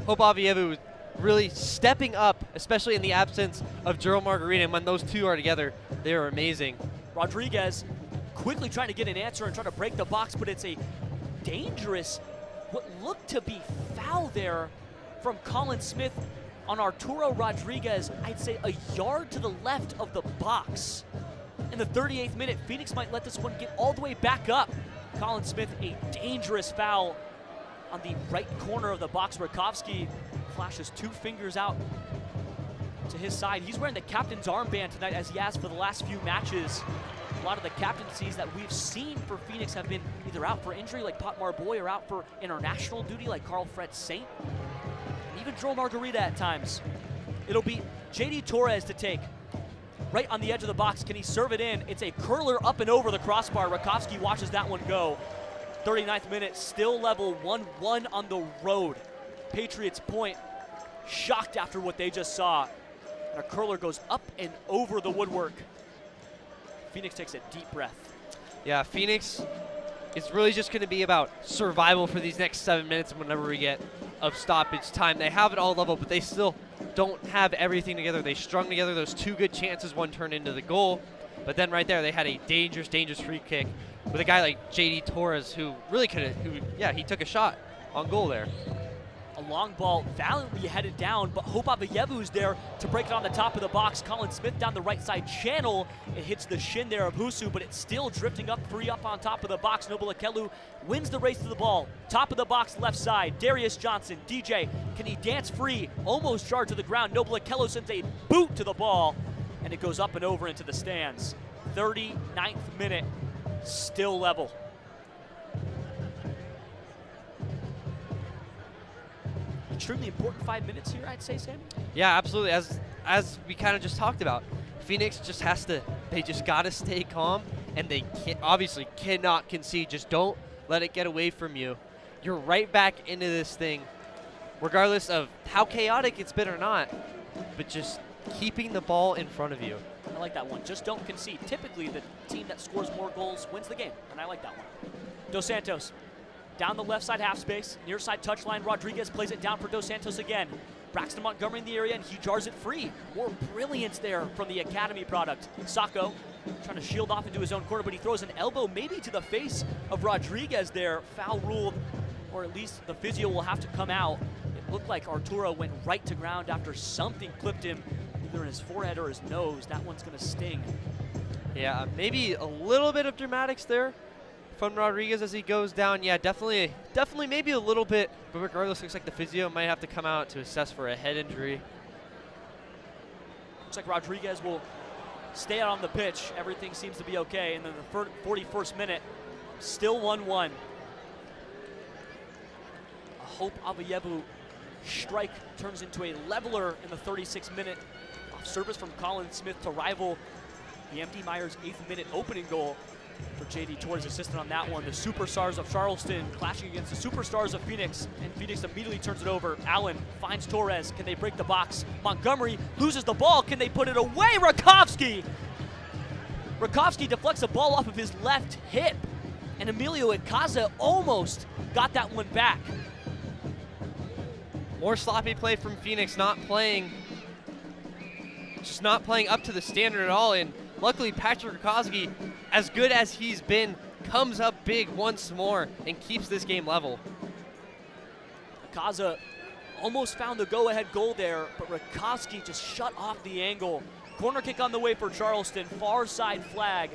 Hope Avievu really stepping up, especially in the absence of Gerald Margarita, and when those two are together, they are amazing.
Rodriguez quickly trying to get an answer and trying to break the box, but it's a dangerous, what looked to be foul there from Colin Smith on Arturo Rodriguez. I'd say a yard to the left of the box. In the 38th minute, Phoenix might let this one get all the way back up. Colin Smith, a dangerous foul on the right corner of the box. Rakowski flashes 2 fingers out to his side. He's wearing the captain's armband tonight, as he has for the last few matches. A lot of the captaincies that we've seen for Phoenix have been either out for injury like Pat Marboy, or out for international duty like Carl Fred Saint, and even Joel Margarita at times. It'll be JD Torres to take. Right on the edge of the box, can he serve it in? It's a curler up and over the crossbar. Rakowski watches that one go. 39th minute, still level 1-1 on the road. Patriots point, shocked after what they just saw. And a curler goes up and over the woodwork. Phoenix takes a deep breath.
Yeah, Phoenix is really just going to be about survival for these next 7 minutes whenever we get of stoppage time. They have it all level, but they still don't have everything together. They strung together those 2 good chances, one turned into the goal. But then right there, they had a dangerous, dangerous free kick with a guy like JD Torres who really could have, he took a shot on goal there.
A long ball valiantly headed down, but Hope Avayevu's there to break it on the top of the box. Colin Smith down the right side channel. It hits the shin there of Husu, but it's still drifting up free up on top of the box. Noble Akelu wins the race to the ball. Top of the box left side. Darius Johnson, DJ, can he dance free? Almost jarred to the ground. Noble Akelu sends a boot to the ball, and it goes up and over into the stands. 39th minute, still level. Extremely important 5 minutes here, I'd say, Sammy.
Yeah, absolutely. As we kind of just talked about, Phoenix just they just got to stay calm, and they obviously cannot concede. Just don't let it get away from you. You're right back into this thing, regardless of how chaotic it's been or not, but just keeping the ball in front of you.
I like that one. Just don't concede. Typically, the team that scores more goals wins the game, and I like that one. Dos Santos. Down the left side half space, near side touchline. Rodriguez plays it down for Dos Santos again. Braxton Montgomery in the area, and he jars it free. More brilliance there from the academy product. Sacco trying to shield off into his own corner, but he throws an elbow maybe to the face of Rodriguez there. Foul ruled, or at least the physio will have to come out. It looked like Arturo went right to ground after something clipped him either in his forehead or his nose. That one's going to sting.
Yeah, maybe a little bit of dramatics there from Rodriguez as he goes down. Yeah, definitely maybe a little bit, but regardless, looks like the physio might have to come out to assess for a head injury.
Looks like Rodriguez will stay out on the pitch. Everything seems to be okay. And then the 41st minute, still 1-1. A Hope Avayevu strike turns into a leveler in the 36th minute. Off service from Colin Smith to rival the MD Myers 8th minute opening goal. For JD Torres, assistant on that one. The superstars of Charleston clashing against the superstars of Phoenix, and Phoenix immediately turns it over. Allen finds Torres. Can they break the box? Montgomery loses the ball. Can they put it away? Rakovsky deflects the ball off of his left hip, and Emilio Icaza almost got that one back.
More sloppy play from Phoenix, not playing up to the standard at all. And luckily, Patrick Rakovsky, as good as he's been, comes up big once more and keeps this game level.
Icaza almost found the go-ahead goal there, but Rakovsky just shut off the angle. Corner kick on the way for Charleston, far side flag.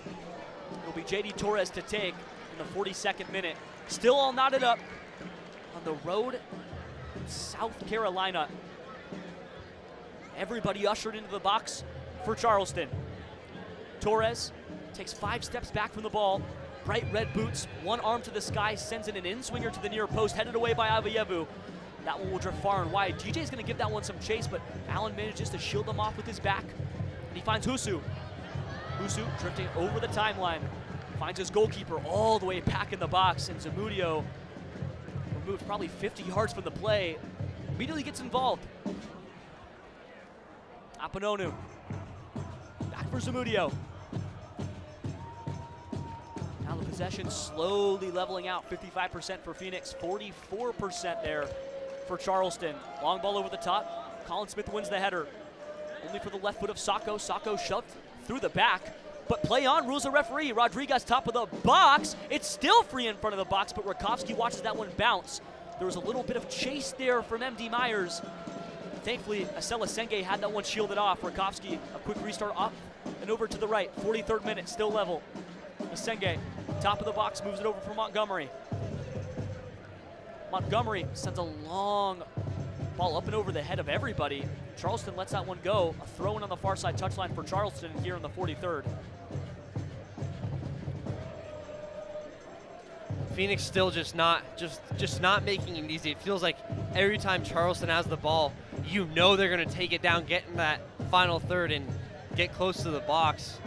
It'll be JD Torres to take in the 42nd minute. Still all knotted up on the road in South Carolina. Everybody ushered into the box for Charleston. Torres takes 5 steps back from the ball. Bright red boots, one arm to the sky, sends in an in-swinger to the near post, headed away by Avayevu. That one will drift far and wide. DJ's gonna give that one some chase, but Allen manages to shield him off with his back. And he finds Husu. Husu drifting over the timeline. Finds his goalkeeper all the way back in the box, and Zamudio, removed probably 50 yards from the play, immediately gets involved. Apononu, back for Zamudio. Now the possession slowly leveling out, 55% for Phoenix, 44% there for Charleston. Long ball over the top. Colin Smith wins the header. Only for the left foot of Sacco. Sacco shoved through the back, but play on, rules the referee. Rodriguez top of the box. It's still free in front of the box, but Rakovsky watches that one bounce. There was a little bit of chase there from MD Myers. Thankfully, Asela Senge had that one shielded off. Rakovsky, a quick restart up and over to the right. 43rd minute, still level. Asenge, top of the box, moves it over for Montgomery. Montgomery sends a long ball up and over the head of everybody. Charleston lets that one go. A throw in on the far side touchline for Charleston here in the 43rd.
Phoenix still just not making it easy. It feels like every time Charleston has the ball, you know they're going to take it down, get in that final third, and get close to the box.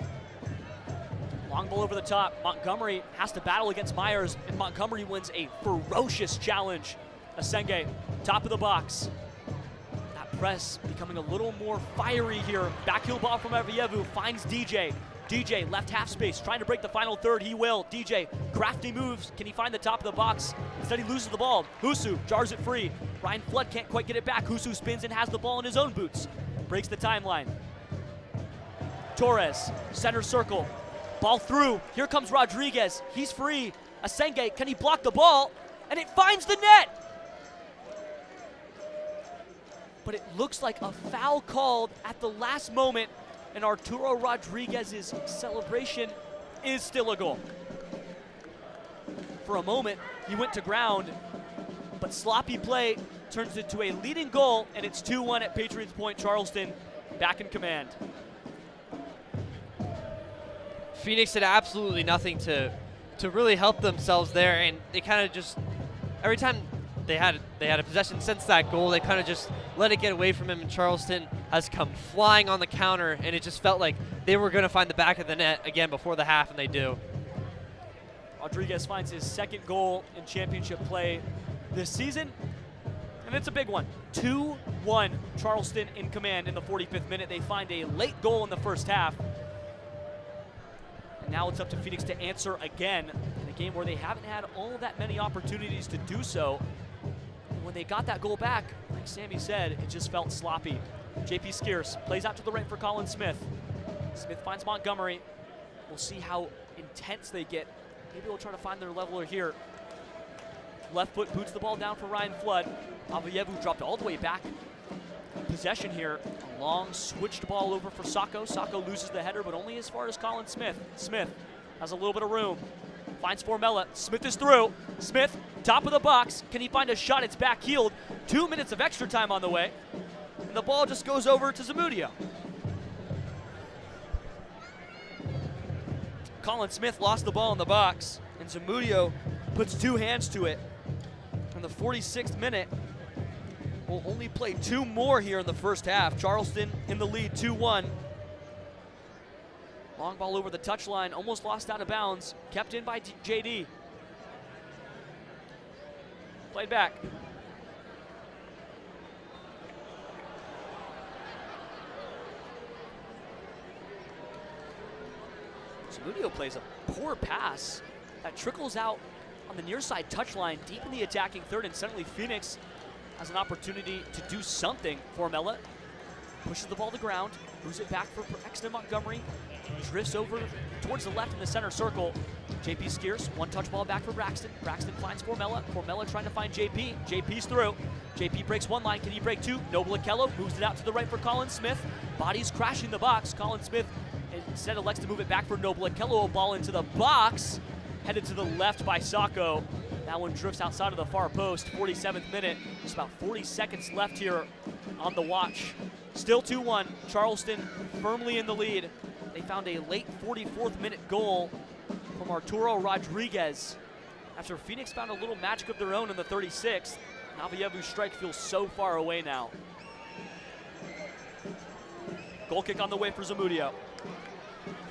Long ball over the top. Montgomery has to battle against Myers, and Montgomery wins a ferocious challenge Asenge, top of the box. That press becoming a little more fiery here. Backheel ball from Avievu, finds DJ. DJ, left half space, trying to break the final third. He will. DJ, crafty moves. Can he find the top of the box? Instead, he loses the ball. Husu jars it free. Ryan Flood can't quite get it back. Husu spins and has the ball in his own boots. Breaks the timeline. Torres, center circle. Ball through. Here comes Rodriguez. He's free. Asenge, can he block the ball? And it finds the net! But it looks like a foul called at the last moment, and Arturo Rodriguez's celebration is still a goal. For a moment, he went to ground, but sloppy play turns it to a leading goal, and it's 2-1 at Patriots Point. Charleston back in command.
Phoenix did absolutely nothing to really help themselves there, and they kind of just, every time they had a possession since that goal, they kind of just let it get away from him, and Charleston has come flying on the counter, and it just felt like they were going to find the back of the net again before the half, and they do.
Rodriguez finds his second goal in championship play this season, and it's a big one. 2-1, Charleston in command in the 45th minute. They find a late goal in the first half. And now it's up to Phoenix to answer again in a game where they haven't had all that many opportunities to do so. And when they got that goal back, like Sammy said, it just felt sloppy. JP Skeers plays out to the right for Colin Smith. Smith finds Montgomery. We'll see how intense they get. Maybe they'll try to find their leveler here. Left foot boots the ball down for Ryan Flood. Avievu dropped all the way back. Possession here. A long switched ball over for Sacco. Sacco loses the header, but only as far as Colin Smith. Smith has a little bit of room. Finds Formella. Smith is through. Smith, top of the box. Can he find a shot? It's back heeled. 2 minutes of extra time on the way. And the ball just goes over to Zamudio. Colin Smith lost the ball in the box, and Zamudio puts two hands to it. In the 46th minute, we'll only play 2 more here in the first half. Charleston in the lead, 2-1. Long ball over the touchline, almost lost out of bounds, kept in by JD. Played back. Zamudio plays a poor pass that trickles out on the near side touchline, deep in the attacking third, and suddenly Phoenix has an opportunity to do something. Formella pushes the ball to the ground, moves it back for Braxton Montgomery, drifts over towards the left in the center circle. JP Skeers, one touch ball back for Braxton. Braxton finds Formella. Formella trying to find JP. JP's through. JP breaks one line. Can he break two? Noble Okello moves it out to the right for Colin Smith. Bodies crashing the box. Colin Smith instead elects to move it back for Noble Okello. A ball into the box. Headed to the left by Sacco. That one drifts outside of the far post. 47th minute. Just about 40 seconds left here on the watch. Still 2-1. Charleston firmly in the lead. They found a late 44th minute goal from Arturo Rodriguez after Phoenix found a little magic of their own in the 36th. Avievu's strike feels so far away now. Goal kick on the way for Zamudio.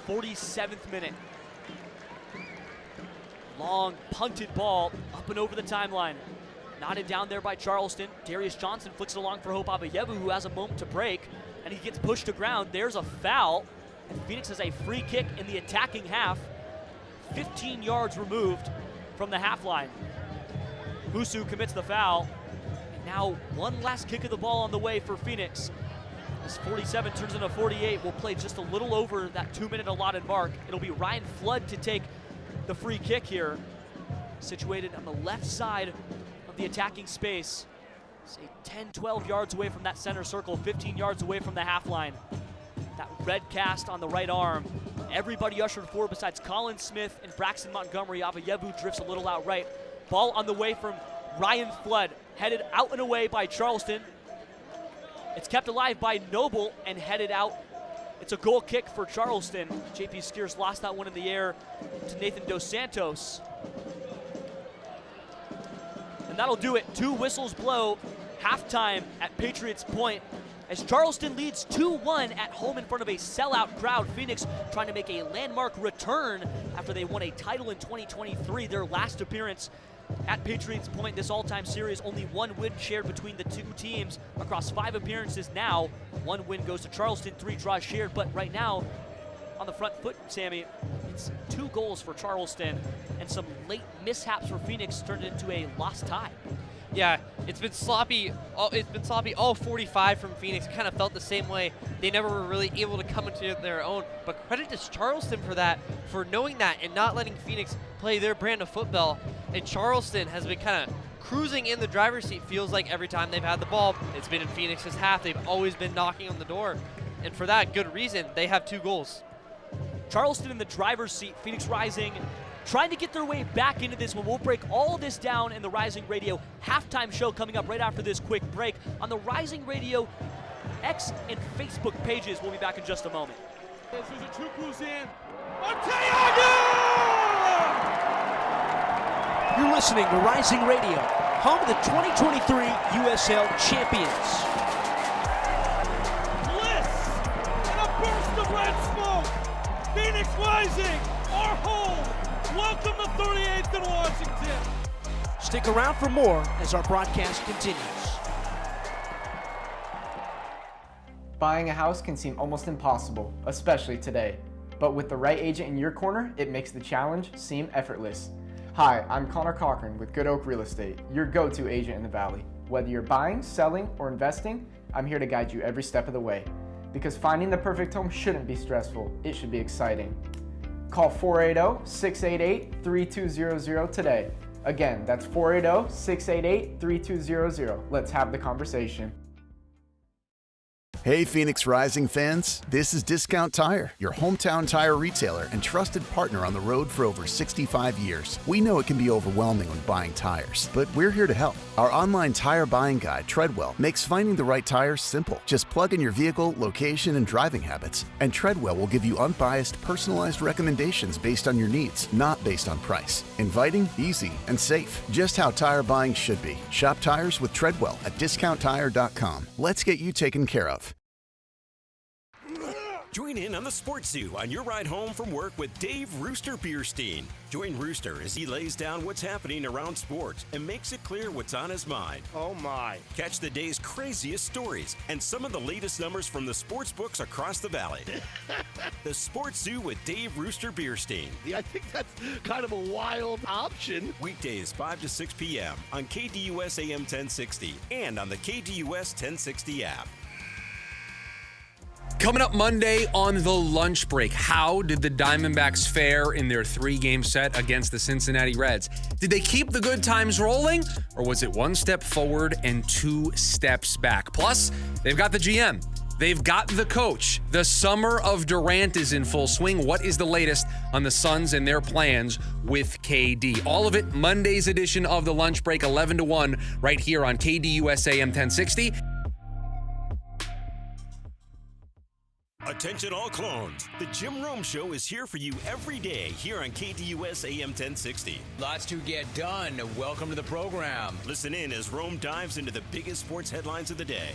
47th minute. Long punted ball up and over the timeline. Knotted down there by Charleston. Darius Johnson flicks it along for Hope Avievu, who has a moment to break, and he gets pushed to ground. There's a foul, and Phoenix has a free kick in the attacking half, 15 yards removed from the half line. Husu commits the foul, and now one last kick of the ball on the way for Phoenix. This 47 turns into 48. We'll play just a little over that 2-minute allotted mark. It'll be Ryan Flood to take the free kick here, situated on the left side of the attacking space. Say 10, 12 yards away from that center circle, 15 yards away from the half line. That red cast on the right arm. Everybody ushered forward besides Colin Smith and Braxton Montgomery. Avievu drifts a little out right. Ball on the way from Ryan Flood, headed out and away by Charleston. It's kept alive by Noble and headed out. It's a goal kick for Charleston. JP Skeers lost that one in the air to Nathan Dos Santos. And that'll do it. 2 whistles blow. Halftime at Patriots Point as Charleston leads 2-1 at home in front of a sellout crowd. Phoenix trying to make a landmark return after they won a title in 2023, their last appearance At Patriots Point, this all-time series, only one win shared between the two teams across 5 appearances now. 1 win goes to Charleston, 3 draws shared, but right now, on the front foot, Sammy, it's 2 goals for Charleston, and some late mishaps for Phoenix turned it into a lost tie.
Yeah, it's been sloppy. All 45 from Phoenix. Kind of felt the same way. They never were really able to come into their own. But credit to Charleston for that, for knowing that and not letting Phoenix play their brand of football. And Charleston has been kind of cruising in the driver's seat. Feels like every time they've had the ball, it's been in Phoenix's half. They've always been knocking on the door, and for that good reason, they have 2 goals.
Charleston in the driver's seat. Phoenix Rising trying to get their way back into this one. We'll break all this down in the Rising Radio halftime show coming up right after this quick break on the Rising Radio X and Facebook pages. We'll be back in just a moment.
You're listening to Rising Radio, home of the 2023 USL champions.
Bliss and a burst of red smoke. Phoenix Rising, our home. Welcome to 38th and Washington.
Stick around for more as our broadcast continues.
Buying a house can seem almost impossible, especially today. But with the right agent in your corner, it makes the challenge seem effortless. Hi, I'm Connor Cochran with Good Oak Real Estate, your go-to agent in the Valley. Whether you're buying, selling, or investing, I'm here to guide you every step of the way. Because finding the perfect home shouldn't be stressful, it should be exciting. Call 480-688-3200 today. Again, that's 480-688-3200. Let's have the conversation.
Hey Phoenix Rising fans, this is Discount Tire, your hometown tire retailer and trusted partner on the road for over 65 years. We know it can be overwhelming when buying tires, but we're here to help. Our online tire buying guide, Treadwell, makes finding the right tires simple. Just plug in your vehicle, location, and driving habits, and Treadwell will give you unbiased, personalized recommendations based on your needs, not based on price. Inviting, easy, and safe. Just how tire buying should be. Shop tires with Treadwell at discounttire.com. Let's get you taken care of.
Join in on the Sports Zoo on your ride home from work with Dave Rooster Bierstein. Join Rooster as he lays down what's happening around sports and makes it clear what's on his mind.
Oh my.
Catch the day's craziest stories and some of the latest numbers from the sports books across the valley. The Sports Zoo with Dave Rooster Bierstein.
I think that's kind of a wild option.
Weekdays 5 to 6 p.m. on KDUS AM 1060 and on the KDUS 1060 app.
Coming up Monday on the lunch break, how did the Diamondbacks fare in their 3-game set against the Cincinnati Reds? Did they keep the good times rolling, or was it 1 step forward and 2 steps back? Plus, they've got the GM. They've got the coach. The summer of Durant is in full swing. What is the latest on the Suns and their plans with KD? All of it, Monday's edition of the lunch break, 11 to 1, right here on KDUS AM 1060.
Attention all clones. The Jim Rome Show is here for you every day here on KDUS AM 1060.
Lots to get done. Welcome to the program.
Listen in as Rome dives into the biggest sports headlines of the day.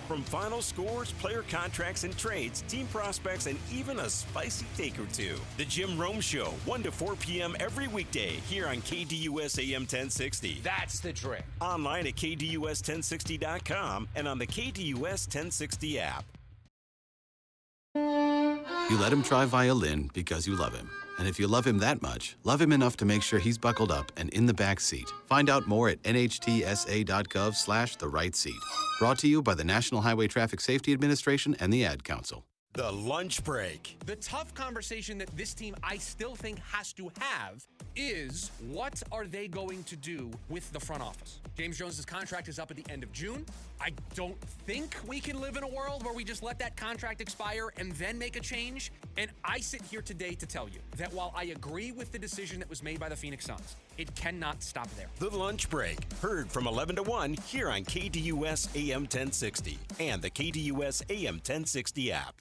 From final scores, player contracts and trades, team prospects, and even a spicy take or two. The Jim Rome Show, 1 to 4 p.m. every weekday here on KDUS AM 1060.
That's the trick.
Online at KDUS1060.com and on the KDUS 1060 app.
You let him try violin because you love him. And if you love him that much, love him enough to make sure he's buckled up and in the back seat. Find out more at nhtsa.gov/the right seat. Brought to you by the National Highway Traffic Safety Administration and the Ad Council.
The lunch break.
The tough conversation that this team, I still think, has to have is what are they going to do with the front office? James Jones's contract is up at the end of June. I don't think we can live in a world where we just let that contract expire and then make a change. And I sit here today to tell you that while I agree with the decision that was made by the Phoenix Suns, it cannot stop there.
The lunch break. Heard from 11 to 1 here on KDUS AM 1060 and the KDUS AM 1060 app.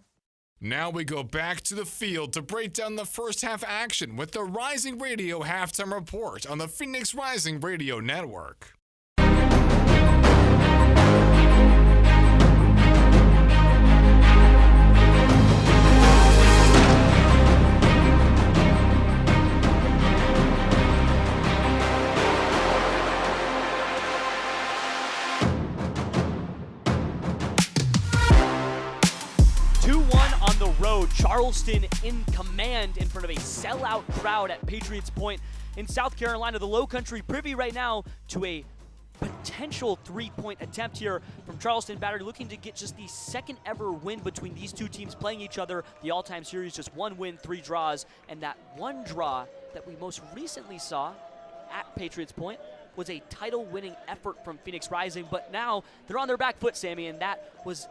Now we go back to the field to break down the first half action with the Rising Radio Halftime Report on the Phoenix Rising Radio Network.
Charleston in command in front of a sellout crowd at Patriots Point in South Carolina. The Low Country privy right now to a potential three-point attempt here from Charleston Battery, looking to get just the second ever win between these two teams playing each other. The all-time series, just 1 win, 3 draws, and that one draw that we most recently saw at Patriots Point was a title-winning effort from Phoenix Rising, but now they're on their back foot, Sammy, and that was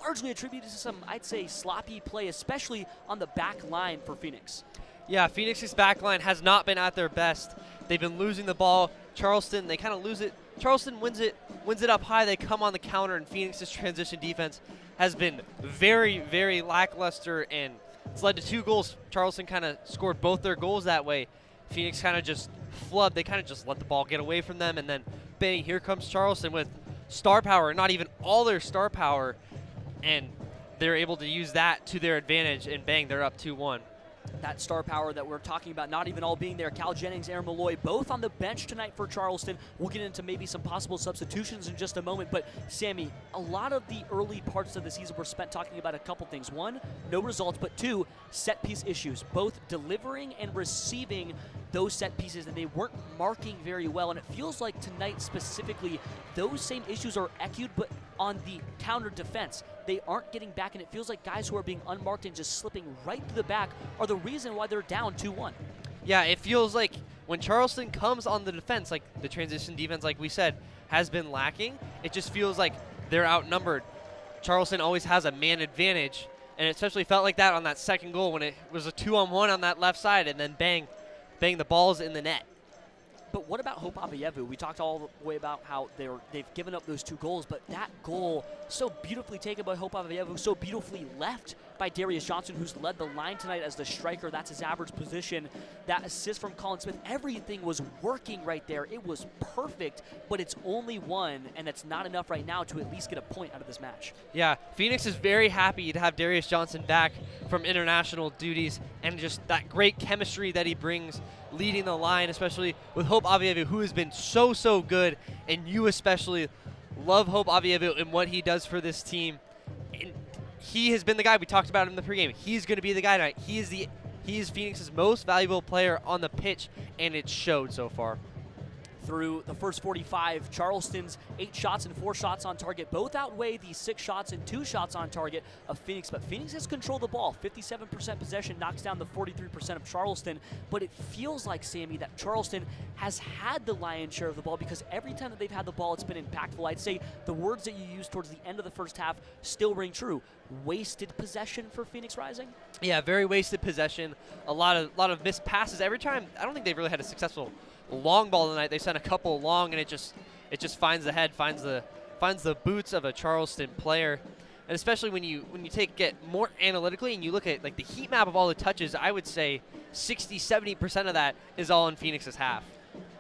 largely attributed to some, I'd say, sloppy play, especially on the back line for Phoenix.
Yeah, Phoenix's back line has not been at their best. They've been losing the ball. Charleston, they kind of lose it. Charleston wins it up high. They come on the counter, and Phoenix's transition defense has been very, very lackluster, and it's led to 2 goals. Charleston kind of scored both their goals that way. Phoenix kind of just flood. They kind of just let the ball get away from them, and then bang, here comes Charleston with star power, not even all their star power, and they're able to use that to their advantage, and bang, they're up 2-1.
That star power that we're talking about not even all being there. Cal Jennings, Aaron Malloy, both on the bench tonight for Charleston. We'll get into maybe some possible substitutions in just a moment. But, Sammy, a lot of the early parts of the season were spent talking about a couple things. 1, no results, but 2, set-piece issues, both delivering and receiving those set pieces, and they weren't marking very well. And it feels like tonight specifically, those same issues are echoed, but on the counter defense. They aren't getting back, and it feels like guys who are being unmarked and just slipping right to the back are the reason why they're down 2-1.
Yeah, it feels like when Charleston comes on the defense, like the transition defense, like we said, has been lacking. It just feels like they're outnumbered. Charleston always has a man advantage, and it especially felt like that on that second goal when it was a 2-on-1 on that left side, and then bang, the ball's in the net.
But what about Hope Avayevu? We talked all the way about how they've given up those 2 goals, but that goal so beautifully taken by Hope Avayevu, so beautifully left by Darius Johnson, who's led the line tonight as the striker. That's his average position. That assist from Colin Smith, everything was working right there. It was perfect, but it's only 1, and that's not enough right now to at least get a point out of this match.
Yeah, Phoenix is very happy to have Darius Johnson back from international duties, and just that great chemistry that he brings leading the line, especially with Hope Avayevu, who has been so good, and you especially love Hope Avayevu and what he does for this team. And he has been the guy. We talked about him in the pregame. He's going to be the guy tonight. He is Phoenix's most valuable player on the pitch, and it showed so far.
Through the first 45, Charleston's 8 shots and 4 shots on target both outweigh the 6 shots and 2 shots on target of Phoenix, but Phoenix has controlled the ball. 57% possession knocks down the 43% of Charleston, but it feels like, Sammy, that Charleston has had the lion's share of the ball because every time that they've had the ball, it's been impactful. I'd say the words that you used towards the end of the first half still ring true. Wasted possession for Phoenix Rising?
Yeah, very wasted possession. A lot of missed passes. Every time, I don't think they've really had a successful long ball tonight. They sent a couple long, and it just finds the head, finds the boots of a Charleston player. And especially when you get more analytically and you look at like the heat map of all the touches, I would say 60-70% of that is all in Phoenix's half.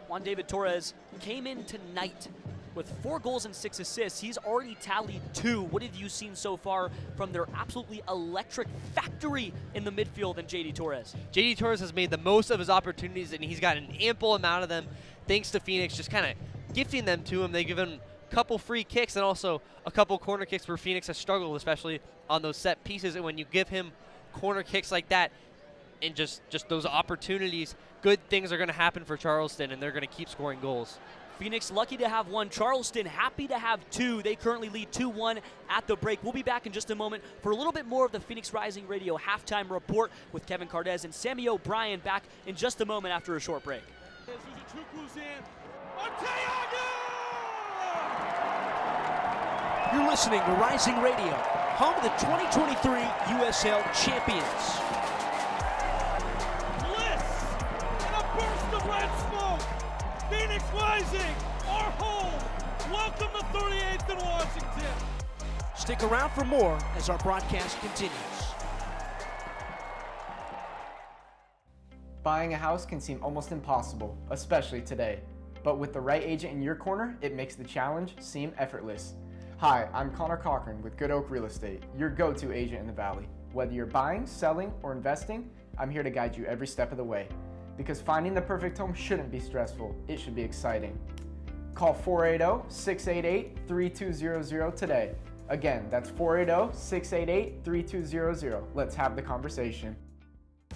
Juan David Torres came in tonight with 4 goals and 6 assists. He's already tallied 2. What have you seen so far from their absolutely electric factory in the midfield and JD Torres?
JD Torres has made the most of his opportunities, and he's got an ample amount of them thanks to Phoenix just kind of gifting them to him. They give him a couple free kicks and also a couple corner kicks where Phoenix has struggled, especially on those set pieces. And when you give him corner kicks like that and just those opportunities, good things are going to happen for Charleston, and they're going to keep scoring goals.
Phoenix lucky to have 1. Charleston happy to have 2. They currently lead 2-1 at the break. We'll be back in just a moment for a little bit more of the Phoenix Rising Radio halftime report with Kevin Cardez and Sammy O'Brien back in just a moment after a short break.
You're listening to Rising Radio, home of the 2023 USL champions.
Phoenix Rising, our home. Welcome to 38th and Washington.
Stick around for more as our broadcast continues.
Buying a house can seem almost impossible, especially today. But with the right agent in your corner, it makes the challenge seem effortless. Hi, I'm Connor Cochran with Good Oak Real Estate, your go-to agent in the Valley. Whether you're buying, selling, or investing, I'm here to guide you every step of the way. Because finding the perfect home shouldn't be stressful, it should be exciting. Call 480-688-3200 today. Again, that's 480-688-3200. Let's have the conversation.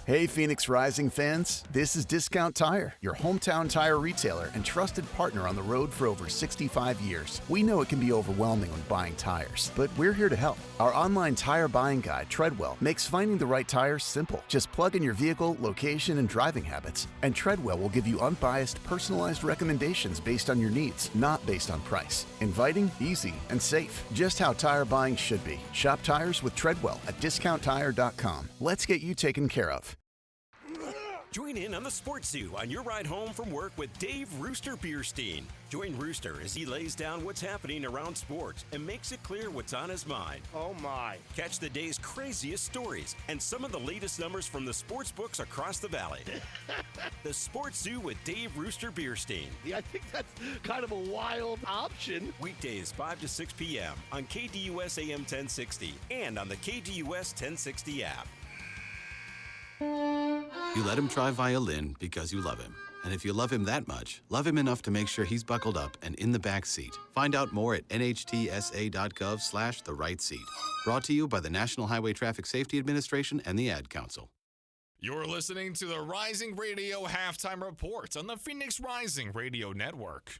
Hey, Phoenix Rising fans, this is Discount Tire, your hometown tire retailer and trusted partner on the road for over 65 years. We know it can be overwhelming when buying tires, but we're here to help. Our online tire buying guide, Treadwell, makes finding the right tire simple. Just plug in your vehicle, location, and driving habits, and Treadwell will give you unbiased, personalized recommendations based on your needs, not based on price. Inviting, easy, and safe. Just how tire buying should be. Shop tires with Treadwell at discounttire.com. Let's get you taken care of.
Join in on the Sports Zoo on your ride home from work with Dave Rooster Bierstein. Join Rooster as he lays down what's happening around sports and makes it clear what's on his mind.
Oh my.
Catch the day's craziest stories and some of the latest numbers from the sports books across the valley. The Sports Zoo with Dave Rooster Bierstein.
Yeah, I think that's kind of a wild option.
Weekdays 5 to 6 p.m. on KDUS AM 1060 and on the KDUS 1060 app.
You let him try violin because you love him. And if you love him that much, love him enough to make sure he's buckled up and in the back seat. Find out more at nhtsa.gov/the-right-seat. Brought to you by the National Highway Traffic Safety Administration and the Ad Council.
You're listening to the Rising Radio Halftime Report on the Phoenix Rising Radio Network.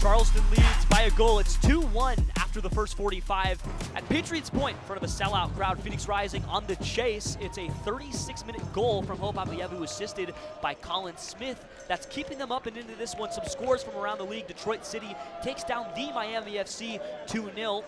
Charleston leads by a goal. It's 2-1 after the first 45 at Patriots Point in front of a sellout crowd. Phoenix Rising on the chase. It's a 36-minute goal from Hope Ablievu, assisted by Colin Smith. That's keeping them up and into this one. Some scores from around the league. Detroit City takes down the Miami FC 2-0.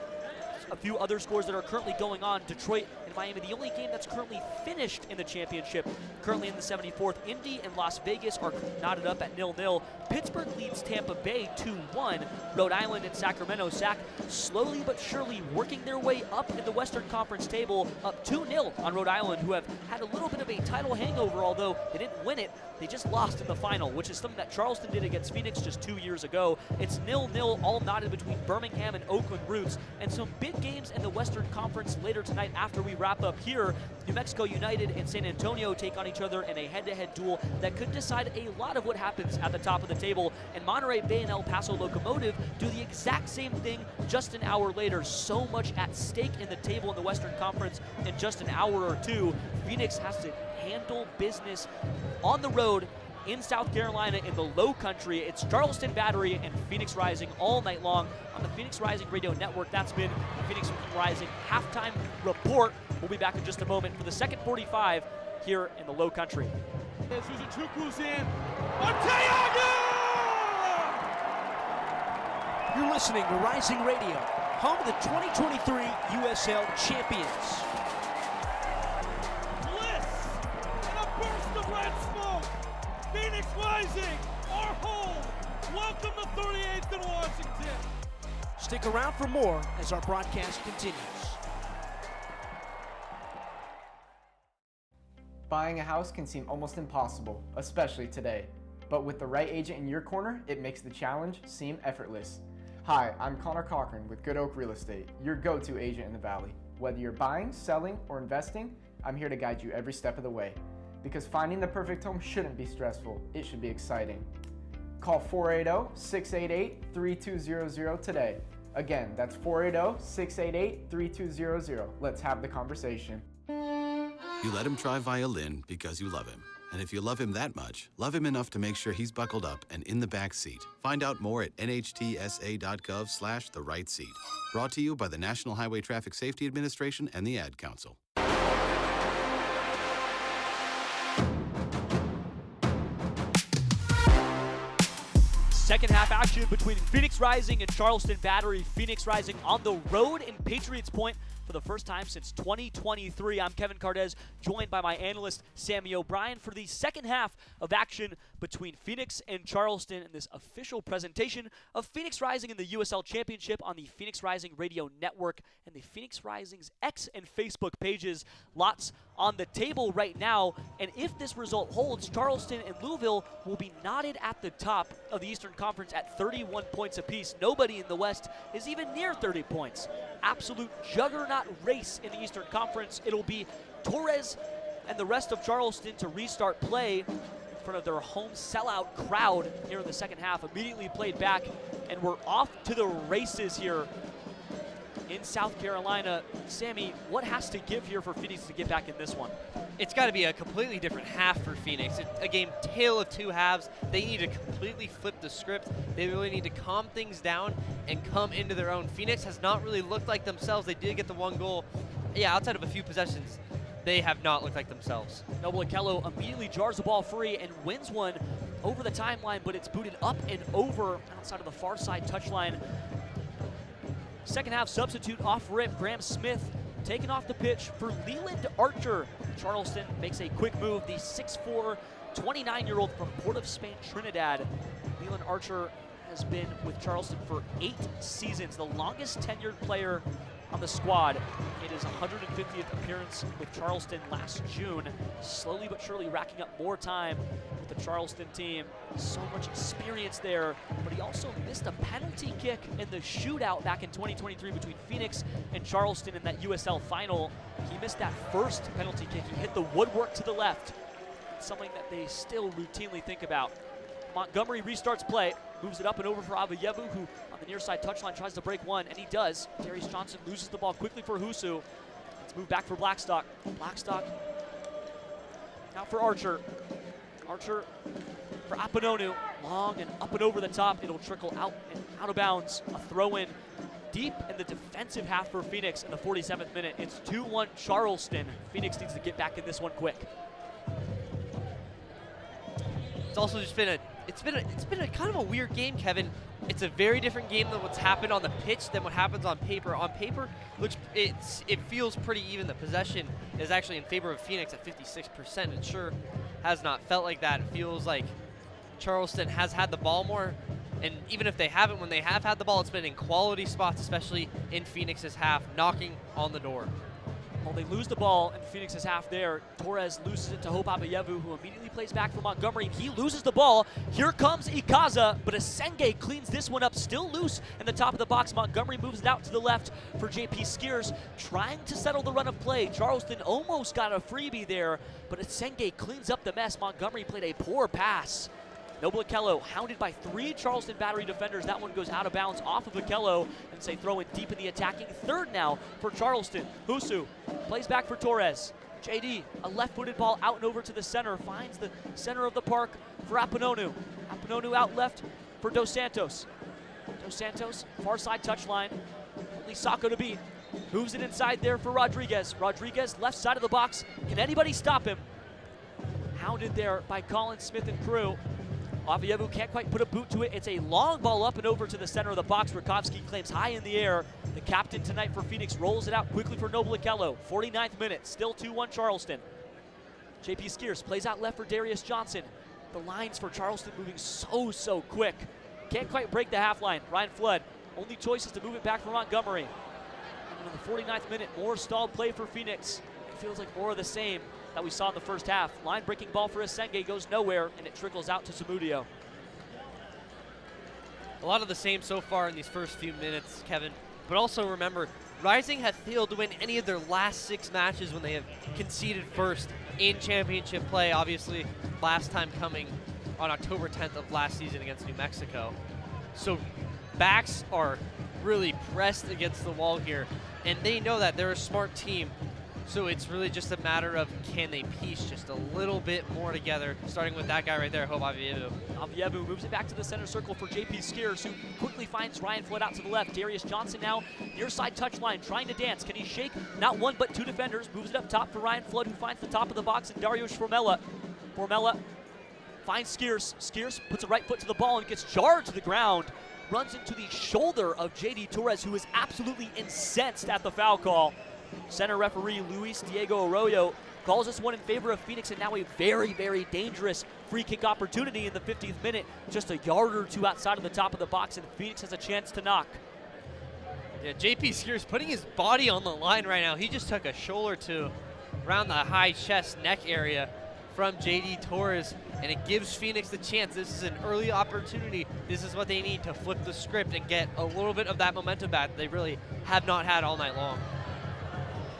A few other scores that are currently going on. Detroit and Miami, the only game that's currently finished in the championship, currently in the 74th. Indy and Las Vegas are knotted up at 0-0. Pittsburgh leads Tampa Bay 2-1. Rhode Island and Sacramento, Sac slowly but surely working their way up in the Western Conference table, up 2-0 on Rhode Island, who have had a little bit of a title hangover, although they didn't win it. They just lost in the final, which is something that Charleston did against Phoenix just 2 years ago. It's 0-0, all knotted between Birmingham and Oakland Roots, and some big games in the Western Conference later tonight after we wrap up here. New Mexico United and San Antonio take on each other in a head-to-head duel that could decide a lot of what happens at the top of the table. And Monterey Bay and El Paso Locomotive do the exact same thing just an hour later. So much at stake in the table in the Western Conference in just an hour or two. Phoenix has to handle business on the road in South Carolina in the Low Country. It's Charleston Battery and Phoenix Rising all night long on the Phoenix Rising Radio Network. That's been the Phoenix Rising halftime report. We'll be back in just a moment for the second 45 here in the Low Country.
Uzuchukwu's in. Arteaga!
You're listening to Rising Radio, home of the 2023 USL champions.
Bliss and a burst of red smoke. Phoenix Rising, our home. Welcome to 38th and Washington.
Stick around for more as our broadcast continues.
Buying a house can seem almost impossible, especially today. But with the right agent in your corner, it makes the challenge seem effortless. Hi, I'm Connor Cochran with Good Oak Real Estate, your go-to agent in the Valley. Whether you're buying, selling, or investing, I'm here to guide you every step of the way. Because finding the perfect home shouldn't be stressful, it should be exciting. Call 480-688-3200 today. Again, that's 480-688-3200. Let's have the conversation.
You let him try violin because you love him. And if you love him that much, love him enough to make sure he's buckled up and in the back seat. Find out more at nhtsa.gov/the-right-seat. Brought to you by the National Highway Traffic Safety Administration and the Ad Council.
Second half action between Phoenix Rising and Charleston Battery. Phoenix Rising on the road in Patriots Point for the first time since 2023. I'm Kevin Cardez, joined by my analyst, Sammy O'Brien, for the second half of action between Phoenix and Charleston in this official presentation of Phoenix Rising in the USL Championship on the Phoenix Rising Radio Network and the Phoenix Rising's X and Facebook pages. Lots on the table right now, and if this result holds, Charleston and Louisville will be knotted at the top of the Eastern Conference at 31 points apiece. Nobody in the West is even near 30 points. Absolute juggernaut race in the Eastern Conference. It'll be Torres and the rest of Charleston to restart play in front of their home sellout crowd here in the second half. Immediately played back, and we're off to the races here in South Carolina. Sammy, what has to give here for Phoenix to get back in this one?
It's got to be a completely different half for Phoenix. It's a game tale of two halves. They need to completely flip the script. They really need to calm things down and come into their own. Phoenix has not really looked like themselves. They did get the one goal. Yeah, outside of a few possessions, they have not looked like themselves.
Noble Okello immediately jars the ball free and wins one over the timeline, but it's booted up and over outside of the far side touchline. Second half substitute off rip, Graham Smith taken off the pitch for Leland Archer. Charleston makes a quick move. The 6'4", 29-year-old from Port of Spain, Trinidad. Leland Archer has been with Charleston for 8 seasons, the longest tenured player on the squad. It is 150th appearance with Charleston last June, slowly but surely racking up more time with the Charleston team. So much experience there, but he also missed a penalty kick in the shootout back in 2023 between Phoenix and Charleston in that USL final. He missed that first penalty kick. He hit the woodwork to the left. It's something that they still routinely think about. Montgomery restarts play, moves it up and over for Avayevu, who on the near side touchline tries to break one, and he does. Darius Johnson loses the ball quickly for Husu. Let's move back for Blackstock. Blackstock out for Archer. Archer for Apononu. Long and up and over the top. It'll trickle out and out of bounds. A throw in deep in the defensive half for Phoenix in the 47th minute. It's 2-1 Charleston. Phoenix needs to get back in this one quick.
It's also just been a kind of a weird game, Kevin. It's a very different game than what's happened on the pitch than what happens on paper. On paper, it feels pretty even. The possession is actually in favor of Phoenix at 56%. It sure has not felt like that. It feels like Charleston has had the ball more, and even if they haven't, when they have had the ball, it's been in quality spots, especially in Phoenix's half, knocking on the door.
Well, they lose the ball in Phoenix's half there. Torres loses it to Hope Avayevu, who immediately plays back for Montgomery. He loses the ball. Here comes Ikaza, but Asenge cleans this one up, still loose in the top of the box. Montgomery moves it out to the left for JP Skiers, trying to settle the run of play. Charleston almost got a freebie there, but Asenge cleans up the mess. Montgomery played a poor pass. Noble Okello hounded by 3 Charleston Battery defenders. That one goes out of bounds off of Okello, and it's a throw in deep in the attacking third now for Charleston. Husu plays back for Torres. JD, a left-footed ball out and over to the center, finds the center of the park for Apononu. Apononu out left for Dos Santos. Dos Santos, far side touchline. Only Sacco to beat. Moves it inside there for Rodriguez. Rodriguez, left side of the box. Can anybody stop him? Hounded there by Colin Smith and crew. Avayevu can't quite put a boot to it. It's a long ball up and over to the center of the box. Rakovsky claims high in the air. The captain tonight for Phoenix rolls it out quickly for Noble Okello. 49th minute, still 2-1 Charleston. JP Skiers plays out left for Darius Johnson. The lines for Charleston moving so quick. Can't quite break the half line. Ryan Flood, only choice is to move it back for Montgomery. And in the 49th minute, more stalled play for Phoenix. It feels like more of the same that we saw in the first half. Line breaking ball for Asenge goes nowhere, and it trickles out to Zamudio.
A lot of the same so far in these first few minutes, Kevin. But also remember, Rising have failed to win any of their last 6 matches when they have conceded first in championship play. Obviously, last time coming on October 10th of last season against New Mexico. So backs are really pressed against the wall here, and they know that they're a smart team. So it's really just a matter of can they piece just a little bit more together, starting with that guy right there, Hope Avayevu.
Avayevu moves it back to the center circle for JP Skiers, who quickly finds Ryan Flood out to the left. Darius Johnson now near side touchline, trying to dance. Can he shake? Not one, but 2 defenders. Moves it up top for Ryan Flood, who finds the top of the box, and Darius Formella. Formella finds Skiers. Skiers puts a right foot to the ball and gets jarred to the ground. Runs into the shoulder of JD Torres, who is absolutely incensed at the foul call. Center referee Luis Diego Arroyo calls this one in favor of Phoenix, and now a very dangerous free kick opportunity in the 50th minute, just a yard or two outside of the top of the box, and Phoenix has a chance to knock.
Yeah, JP Skeers putting his body on the line right now. He just took a shoulder to around the high chest neck area from JD Torres, and it gives Phoenix the chance. This is an early opportunity. This is what they need to flip the script and get a little bit of that momentum back they really have not had all night long.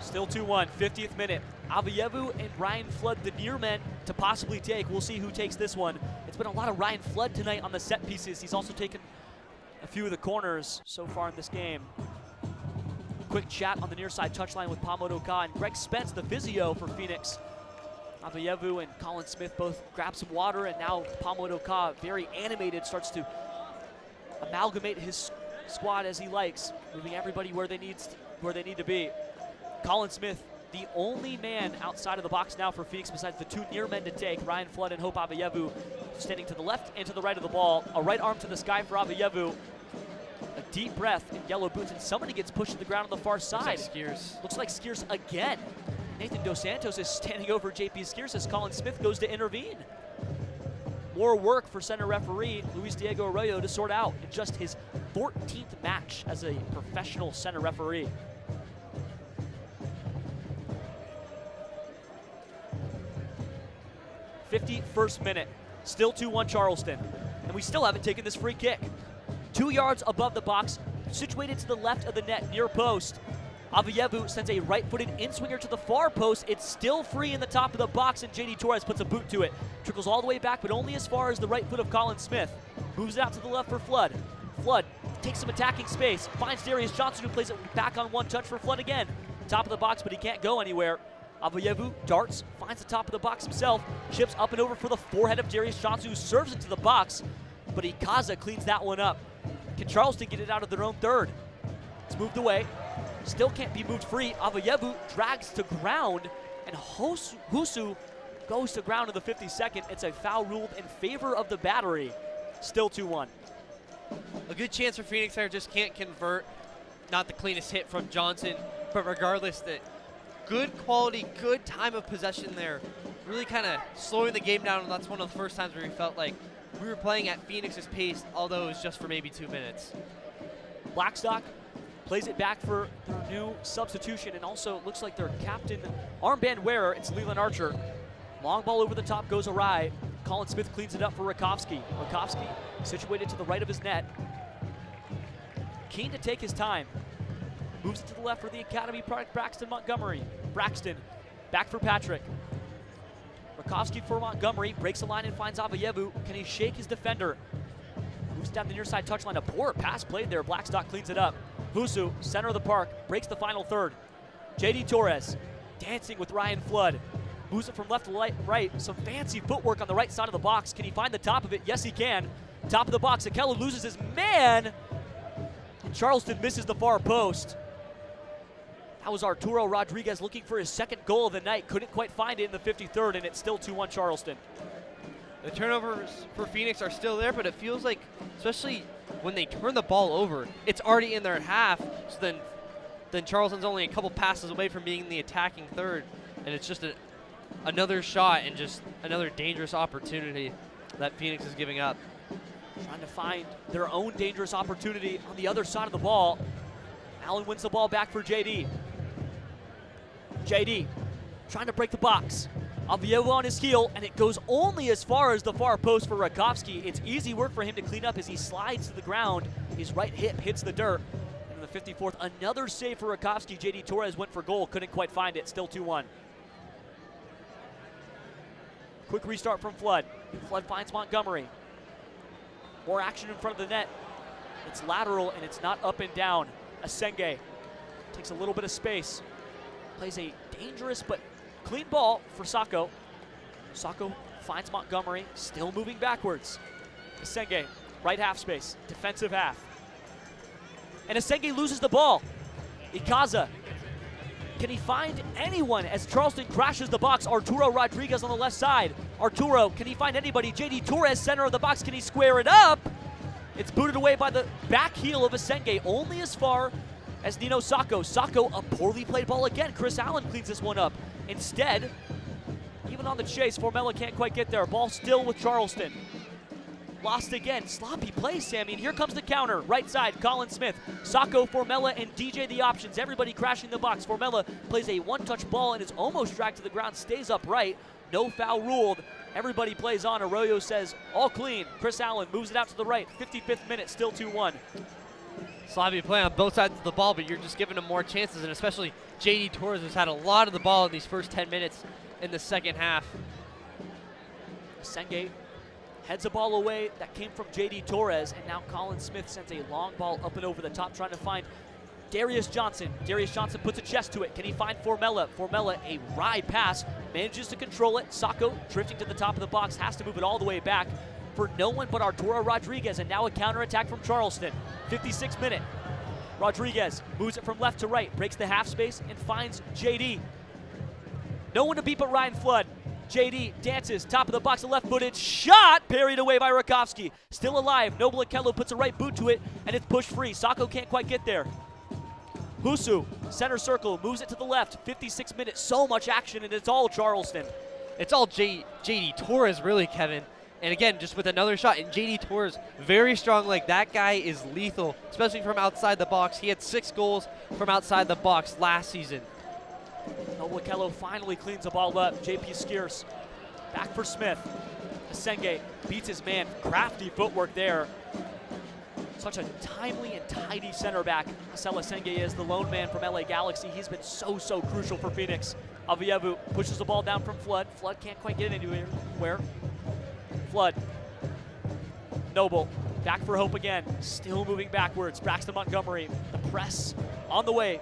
Still 2-1, 50th minute. Avayevu and Ryan Flood, the near men to possibly take. We'll see who takes this one. It's been a lot of Ryan Flood tonight on the set pieces. He's also taken a few of the corners so far in this game. Quick chat on the near side touchline with Pamodoka and Greg Spence, the physio for Phoenix. Avayevu and Colin Smith both grab some water, and now Pamodoka, very animated, starts to amalgamate his squad as he likes, moving everybody where they need to be. Colin Smith, the only man outside of the box now for Phoenix besides the two near men to take, Ryan Flood and Hope Avayevu, standing to the left and to the right of the ball. A right arm to the sky for Avayevu. A deep breath in yellow boots, and somebody gets pushed to the ground on the far side. Looks like Skeers again. Nathan Dos Santos is standing over JP Skeers as Colin Smith goes to intervene. More work for center referee Luis Diego Arroyo to sort out in just his 14th match as a professional center referee. '51st minute, still 2-1 Charleston, and we still haven't taken this free kick. 2 yards above the box, situated to the left of the net near post. Avayevu sends a right-footed in-swinger to the far post. It's still free in the top of the box, and JD Torres puts a boot to it. Trickles all the way back, but only as far as the right foot of Colin Smith. Moves it out to the left for Flood. Flood takes some attacking space, finds Darius Johnson, who plays it back on one touch for Flood again. Top of the box, but he can't go anywhere. Avayevu darts, finds the top of the box himself, chips up and over for the forehead of Darius Johnson, who serves into the box, but Ikaza cleans that one up. Can Charleston get it out of their own third? It's moved away. Still can't be moved free. Avayevu drags to ground, and Husu goes to ground in the 52nd. It's a foul ruled in favor of the Battery. Still 2-1.
A good chance for Phoenix there, just can't convert. Not the cleanest hit from Johnson, but regardless, that good quality, good time of possession there. Really kind of slowing the game down, and that's one of the first times where we felt like we were playing at Phoenix's pace, although it was just for maybe 2 minutes.
Blackstock plays it back for their new substitution, and also looks like their captain armband wearer, it's Leland Archer. Long ball over the top goes awry. Colin Smith cleans it up for Rakowski. Rakowski situated to the right of his net. Keen to take his time. Moves it to the left for the Academy product, Braxton Montgomery. Braxton, back for Patrick. Rakowski for Montgomery, breaks the line and finds Avayevu. Can he shake his defender? Moves down the near side touchline. A poor pass played there. Blackstock cleans it up. Husu, center of the park, breaks the final third. JD Torres, dancing with Ryan Flood. Moves it from left to right. Some fancy footwork on the right side of the box. Can he find the top of it? Yes, he can. Top of the box. Akelu loses his man. And Charleston misses the far post. That was Arturo Rodriguez looking for his second goal of the night. Couldn't quite find it in the 53rd, and it's still 2-1 Charleston.
The turnovers for Phoenix are still there, but it feels like, especially when they turn the ball over, it's already in their half. So then Charleston's only a couple passes away from being the attacking third, and it's just another shot and just another dangerous opportunity that Phoenix is giving up.
Trying to find their own dangerous opportunity on the other side of the ball. Allen wins the ball back for JD. JD trying to break the box. Avayevu on his heel, and it goes only as far as the far post for Rakowski. It's easy work for him to clean up as he slides to the ground. His right hip hits the dirt. And in the 54th, another save for Rakowski. JD Torres went for goal, couldn't quite find it. Still 2-1. Quick restart from Flood. Flood finds Montgomery. More action in front of the net. It's lateral, and it's not up and down. Asenge takes a little bit of space. Plays a dangerous but clean ball for Sacco. Sacco finds Montgomery, still moving backwards. Asenge, right half space, defensive half. And Asenge loses the ball. Ikaza, can he find anyone as Charleston crashes the box? Arturo Rodriguez on the left side. Arturo, can he find anybody? JD Torres, center of the box, can he square it up? It's booted away by the back heel of Asenge, only as far as Nino Sacco. Sacco, a poorly played ball again. Chris Allen cleans this one up. Instead, even on the chase. Formella can't quite get there. Ball still with Charleston. Lost again. Sloppy play, Sammy. And here comes the counter. Right side, Colin Smith. Sacco, Formella, and DJ the options. Everybody crashing the box. Formella plays a one-touch ball and is almost dragged to the ground. Stays upright. No foul ruled. Everybody plays on. Arroyo says all clean. Chris Allen moves it out to the right. 55th minute, still 2-1.
Sloppy play on both sides of the ball, but you're just giving them more chances, and especially J.D. Torres has had a lot of the ball in these first 10 minutes in the second half.
Senge heads a ball away that came from J.D. Torres, and now Colin Smith sends a long ball up and over the top trying to find Darius Johnson. Darius Johnson puts a chest to it. Can he find Formella? Formella, a ride pass, manages to control it. Sacco drifting to the top of the box, has to move it all the way back for no one but Arturo Rodriguez, and now a counterattack from Charleston. 56th minute. Rodriguez moves it from left to right, breaks the half space, and finds J.D. No one to beat but Ryan Flood. J.D. dances, top of the box, a left-footed shot, parried away by Rakowski. Still alive, Noble Akello puts a right boot to it, and it's pushed free. Sacco can't quite get there. Husu, center circle, moves it to the left. 56 minutes, so much action, and it's all Charleston.
It's all J.D. Torres, really, Kevin. And again, just with another shot, and J.D. Torres, very strong leg. That guy is lethal, especially from outside the box. He had 6 goals from outside the box last season.
Noble Akello finally cleans the ball up. J.P. Skeers back for Smith. Asenge beats his man. Crafty footwork there. Such a timely and tidy center back. Marcel Asenge is the lone man from LA Galaxy. He's been so crucial for Phoenix. Avievu pushes the ball down from Flood. Flood can't quite get it anywhere. Flood. Noble back for Hope again. Still moving backwards. Braxton Montgomery. The press on the way.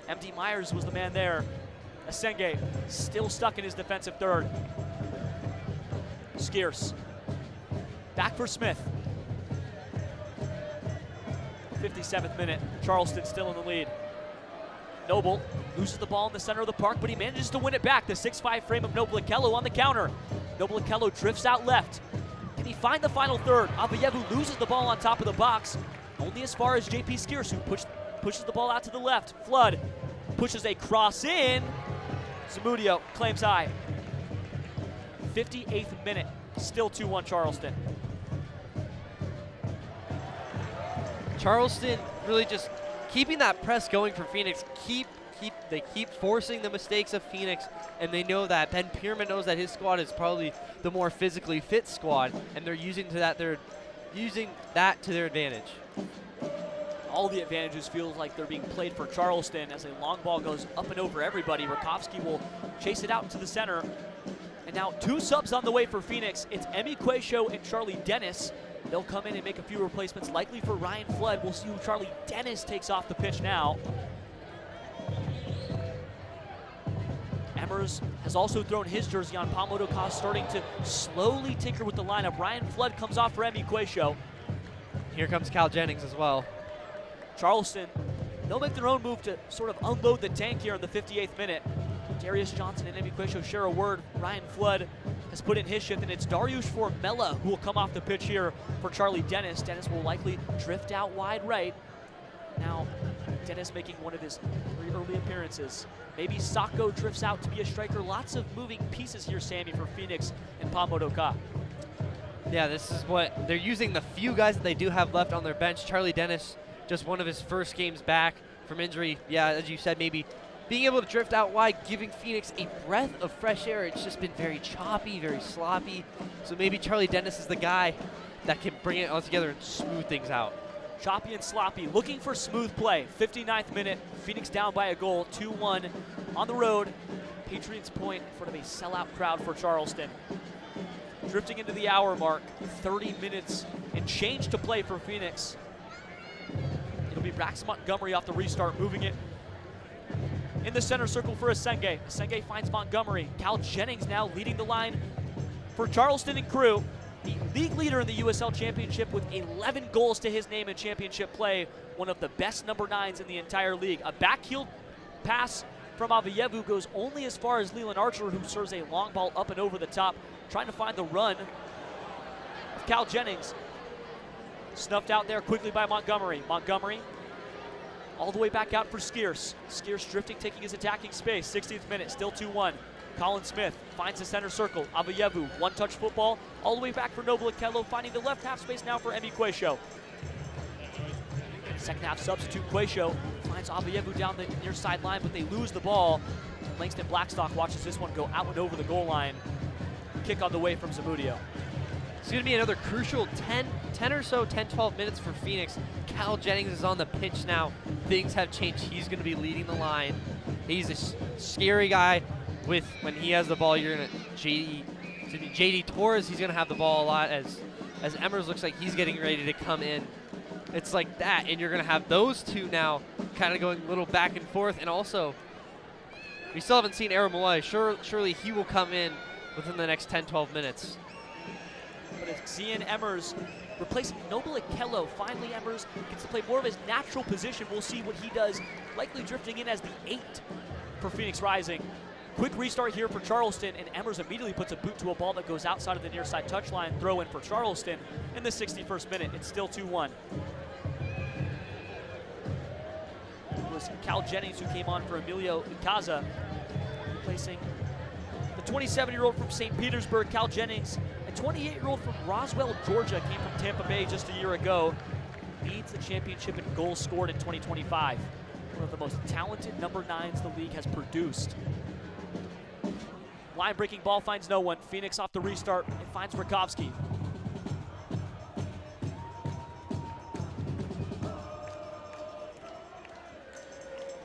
MD Myers was the man there. Asenge still stuck in his defensive third. Skeers. Back for Smith. 57th minute. Charleston still in the lead. Noble loses the ball in the center of the park, but he manages to win it back. The 6'5" frame of Noble Akello on the counter. Noble Akello drifts out left. Can he find the final third? Avievu loses the ball on top of the box. Only as far as J.P. Skeers, who pushes the ball out to the left. Flood pushes a cross in. Zamudio claims high. 58th minute, still 2-1 Charleston.
Charleston really just keeping that press going for Phoenix. They keep forcing the mistakes of Phoenix, and they know that Ben Pierman knows that his squad is probably the more physically fit squad, and they're using that to their advantage.
All the advantages feel like they're being played for Charleston as a long ball goes up and over everybody. Rakowski will chase it out into the center. And now 2 subs on the way for Phoenix. It's Emi Quayshow and Charlie Dennis. They'll come in and make a few replacements, likely for Ryan Flood. We'll see who Charlie Dennis takes off the pitch now. Emmers has also thrown his jersey on. Palmo Doka starting to slowly tinker with the lineup. Ryan Flood comes off for Emi Quayshow.
Here comes Cal Jennings as well.
Charleston, they'll make their own move to sort of unload the tank here in the 58th minute. Darius Johnson and Emi Quayshow share a word. Ryan Flood has put in his shift, and it's Dariush Formella who will come off the pitch here for Charlie Dennis. Dennis will likely drift out wide right. Now, Dennis making one of his very early appearances. Maybe Sacco drifts out to be a striker. Lots of moving pieces here, Sammy, for Phoenix and Palmo Doka.
Yeah, this is what they're using, the few guys that they do have left on their bench. Charlie Dennis, just one of his first games back from injury. Yeah, as you said, maybe being able to drift out wide, giving Phoenix a breath of fresh air. It's just been very choppy, very sloppy. So maybe Charlie Dennis is the guy that can bring it all together and smooth things out.
Choppy and sloppy, looking for smooth play. 59th minute, Phoenix down by a goal, 2-1 on the road. Patriots Point in front of a sellout crowd for Charleston. Drifting into the hour mark, 30 minutes and change to play for Phoenix. It'll be Braxton Montgomery off the restart, moving it in the center circle for Asenge. Asenge finds Montgomery. Cal Jennings now leading the line for Charleston and crew. The league leader in the USL Championship with 11 goals to his name in championship play. One of the best number 9s in the entire league. A backheel pass from Avievu goes only as far as Leland Archer, who serves a long ball up and over the top, trying to find the run of Cal Jennings. Snuffed out there quickly by Montgomery. Montgomery all the way back out for Skeers. Skeers drifting, taking his attacking space. 60th minute, still 2-1. Colin Smith finds the center circle. Avayevu, one-touch football, all the way back for Nobile Okello, finding the left half space now for Emi Quayshow. Second half substitute, Quayshow finds Avayevu down the near sideline, but they lose the ball. Langston Blackstock watches this one go out and over the goal line. Kick on the way from Zamudio.
It's going to be another crucial 10 or so, 10, 12 minutes for Phoenix. Cal Jennings is on the pitch now. Things have changed. He's going to be leading the line. He's a scary guy. When he has the ball, you're going to JD Torres, he's going to have the ball a lot as Emmers looks like he's getting ready to come in. It's like that, and you're going to have those two now kind of going a little back and forth. And also, we still haven't seen Aaron Malloy. Surely he will come in within the next 10, 12 minutes.
But it's Zian Emmers replacing Nobile Okello. Finally, Emmers gets to play more of his natural position. We'll see what he does, likely drifting in as the 8 for Phoenix Rising. Quick restart here for Charleston, and Emmers immediately puts a boot to a ball that goes outside of the near side touchline. Throw in for Charleston in the 61st minute. It's still 2-1. It was Cal Jennings who came on for Emilio Icaza, replacing the 27-year-old from St. Petersburg, Cal Jennings. A 28-year-old from Roswell, Georgia, came from Tampa Bay just a year ago. Leads the championship in goals scored in 2025. One of the most talented number 9s the league has produced. Line-breaking ball finds no one. Phoenix off the restart. It finds Rakovsky.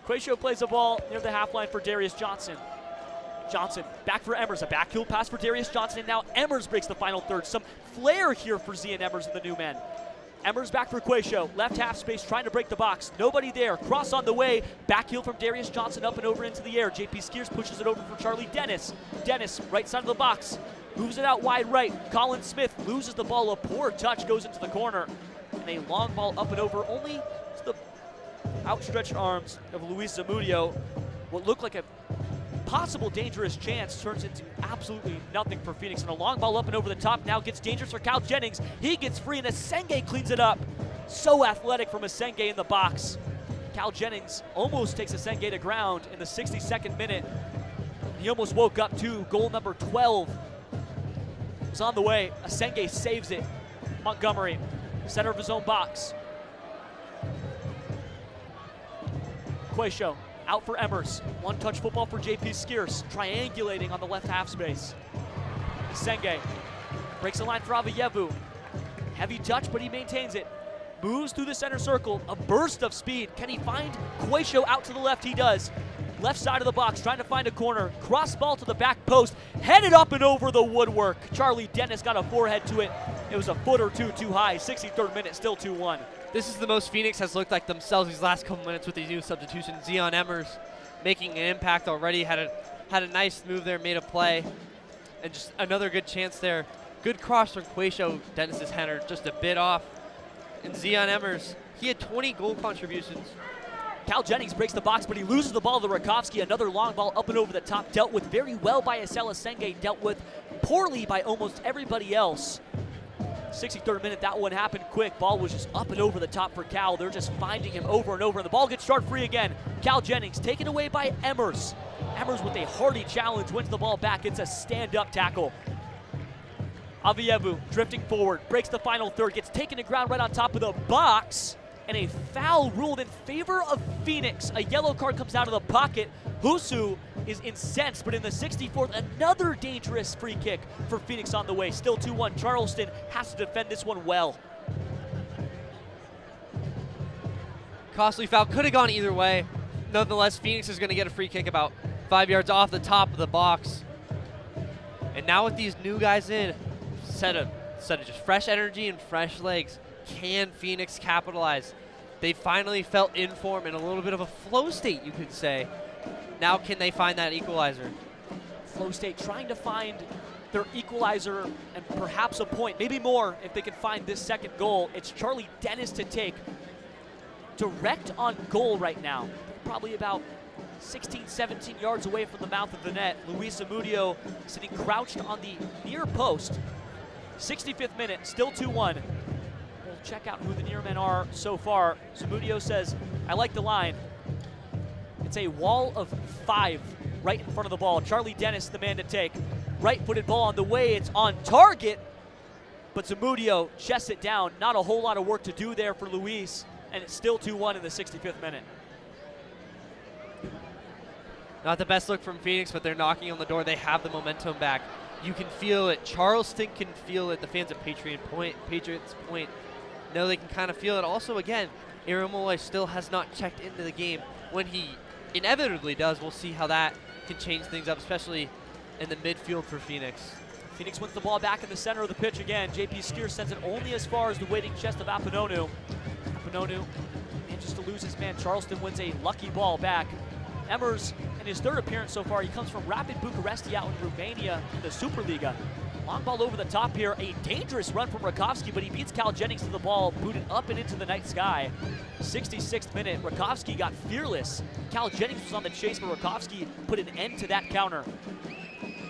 Quayshow plays the ball near the half line for Darius Johnson. Johnson back for Emmers. A backheel pass for Darius Johnson, and now Emmers breaks the final third. Some flair here for Zian Emmers and the new man. Emmers back for Quayshow. Left half space trying to break the box. Nobody there. Cross on the way. Back heel from Darius Johnson up and over into the air. JP Skiers pushes it over for Charlie Dennis. Dennis, right side of the box. Moves it out wide right. Colin Smith loses the ball. A poor touch goes into the corner. And a long ball up and over only to the outstretched arms of Luis Zamudio. What looked like a possible dangerous chance turns into absolutely nothing for Phoenix. And a long ball up and over the top now gets dangerous for Cal Jennings. He gets free and Asenge cleans it up. So athletic from Asenge in the box. Cal Jennings almost takes Asenge to ground in the 62nd minute. He almost woke up too. Goal number 12 is on the way. Asenge saves it. Montgomery, center of his own box. Quayshow out for Emmers. One-touch football for JP Skiers, triangulating on the left half space. Asenge breaks the line for Avayevu. Heavy touch, but he maintains it. Moves through the center circle, a burst of speed. Can he find Quayshow out to the left? He does. Left side of the box, trying to find a corner. Cross ball to the back post, headed up and over the woodwork. Charlie Dennis got a forehead to it. It was a foot or two too high. 63rd minute, still 2-1.
This is the most Phoenix has looked like themselves these last couple minutes with these new substitutions. Zian Emmers making an impact already. Had a nice move there, made a play. And just another good chance there. Good cross from Quayshow. Dennis's header just a bit off. And Zian Emmers, he had 20 goal contributions.
Cal Jennings breaks the box, but he loses the ball to Rakovsky. Another long ball up and over the top, dealt with very well by Asela Senge, dealt with poorly by almost everybody else. 63rd minute, that one happened quick. Ball was just up and over the top for Cal. They're just finding him over and over, and the ball gets short free again. Cal Jennings taken away by Emmers. Emmers with a hearty challenge, wins the ball back. It's a stand-up tackle. Avayevu drifting forward, breaks the final third, gets taken to ground right on top of the box, and a foul ruled in favor of Phoenix. A yellow card comes out of the pocket. Husu is incensed, but in the 64th, another dangerous free kick for Phoenix on the way. Still 2-1. Charleston has to defend this one well.
Costly foul, could have gone either way. Nonetheless, Phoenix is going to get a free kick about 5 yards off the top of the box. And now with these new guys in, set of just fresh energy and fresh legs, can Phoenix capitalize? They finally felt in form in a little bit of a flow state, you could say. Now can they find that equalizer?
Flow state trying to find their equalizer and perhaps a point, maybe more if they can find this second goal. It's Charlie Dennis to take. Direct on goal right now. Probably about 16, 17 yards away from the mouth of the net. Luis Zamudio sitting crouched on the near post. 65th minute, still 2-1. We'll check out who the near men are so far. Zamudio says, I like the line. It's a wall of 5 right in front of the ball. Charlie Dennis, the man to take. Right-footed ball on the way. It's on target, but Zamudio chests it down. Not a whole lot of work to do there for Luis, and it's still 2-1 in the 65th minute.
Not the best look from Phoenix, but they're knocking on the door. They have the momentum back. You can feel it. Charleston can feel it. The fans of Patriots Point know they can kind of feel it. Also, again, Aaron Molloy still has not checked into the game. When he inevitably does, we'll see how that can change things up, especially in the midfield for Phoenix.
Phoenix wins the ball back in the center of the pitch again. JP Skier sends it only as far as the waiting chest of Apononu. Apononu manages to lose his man. Charleston wins a lucky ball back. Emmers, in his third appearance so far, he comes from Rapid Bucharesti out in Romania in the Superliga. Long ball over the top here. A dangerous run from Rakovsky, but he beats Cal Jennings to the ball, booted up and into the night sky. 66th minute, Rakovsky got fearless. Cal Jennings was on the chase, but Rakovsky put an end to that counter.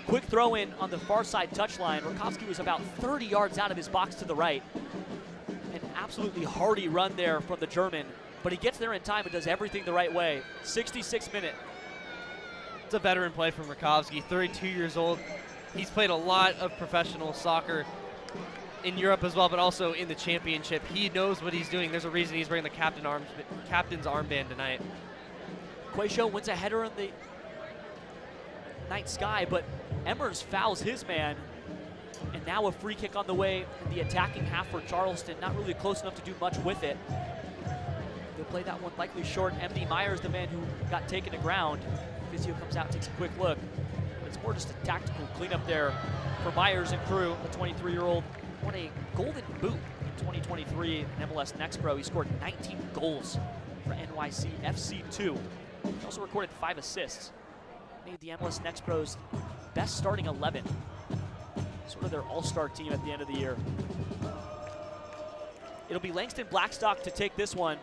Quick throw in on the far side touchline. Rakovsky was about 30 yards out of his box to the right. An absolutely hardy run there from the German, but he gets there in time and does everything the right way. 66th minute.
It's a veteran play from Rakovsky, 32 years old. He's played a lot of professional soccer in Europe as well, but also in the championship. He knows what he's doing. There's a reason he's wearing the captain's armband tonight.
Quayshow wins a header in the night sky, but Emmers fouls his man. And now a free kick on the way in the attacking half for Charleston. Not really close enough to do much with it. They'll play that one likely short. MD Myers, the man who got taken to ground. Vizio comes out, takes a quick look. It's more just a tactical cleanup there for Myers and crew. The 23-year-old won a Golden Boot in 2023 in MLS Next Pro. He scored 19 goals for NYC FC2. He also recorded 5 assists. Made the MLS Next Pro's best starting 11. Sort of their all-star team at the end of the year. It'll be Langston Blackstock to take this one.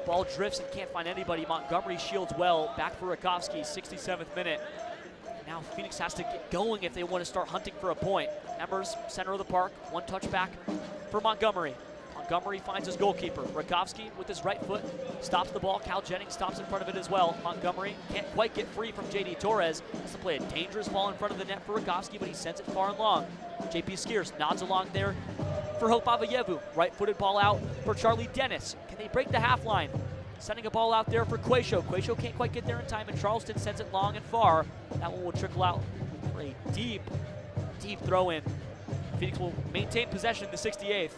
Ball drifts and can't find anybody. Montgomery shields well. Back for Rakovsky, 67th minute. Now Phoenix has to get going if they want to start hunting for a point. Emmers, center of the park, one touch back for Montgomery. Montgomery finds his goalkeeper. Rakovsky with his right foot stops the ball. Cal Jennings stops in front of it as well. Montgomery can't quite get free from JD Torres. Has to play a dangerous ball in front of the net for Rakovsky, but he sends it far and long. JP Skiers nods along there for Hope Avayevu. Right-footed ball out for Charlie Dennis. Can they break the half line? Sending a ball out there for Quayshow. Quayshow can't quite get there in time, and Charleston sends it long and far. That one will trickle out for a deep, deep throw in. Phoenix will maintain possession in the 68th.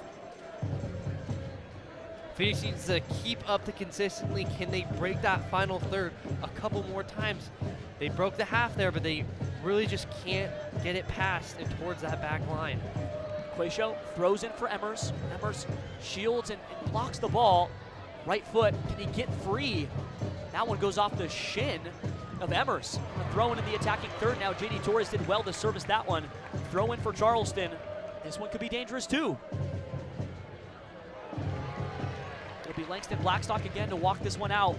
Phoenix needs to keep up the consistency. Can they break that final third a couple more times? They broke the half there, but they really just can't get it past and towards that back line.
Quayshow throws in for Emmers. Emmers shields and blocks the ball. Right foot, can he get free? That one goes off the shin of Emmers. A throw in the attacking third now. JD Torres did well to service that one. Throw in for Charleston. This one could be dangerous too. It'll be Langston Blackstock again to walk this one out.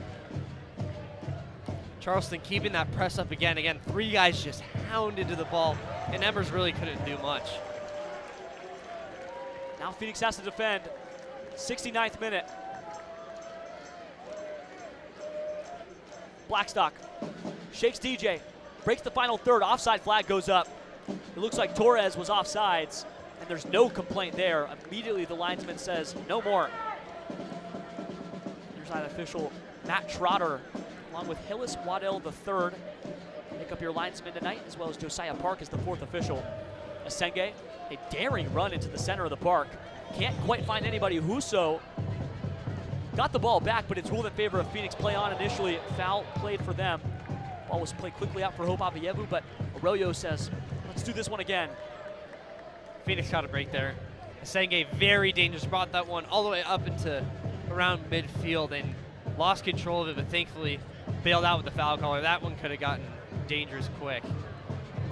Charleston keeping that press up again. Again, 3 guys just hounded to the ball, and Emmers really couldn't do much.
Now Phoenix has to defend. 69th minute. Blackstock shakes DJ, breaks the final third. Offside flag goes up. It looks like Torres was offsides, and there's no complaint there. Immediately the linesman says no more. Nearside official Matt Trotter, along with Hillis Waddell III, pick up your linesman tonight, as well as Josiah Park as the 4th official. Asenge, a daring run into the center of the park. Can't quite find anybody. Huso got the ball back, but it's ruled in favor of Phoenix. Play on initially. Foul played for them. Ball was played quickly out for Hope Avayevu, but Arroyo says, let's do this one again.
Phoenix got a break there. Asenge very dangerous. Brought that one all the way up into around midfield and lost control of it, but thankfully bailed out with the foul caller. That one could have gotten dangerous quick.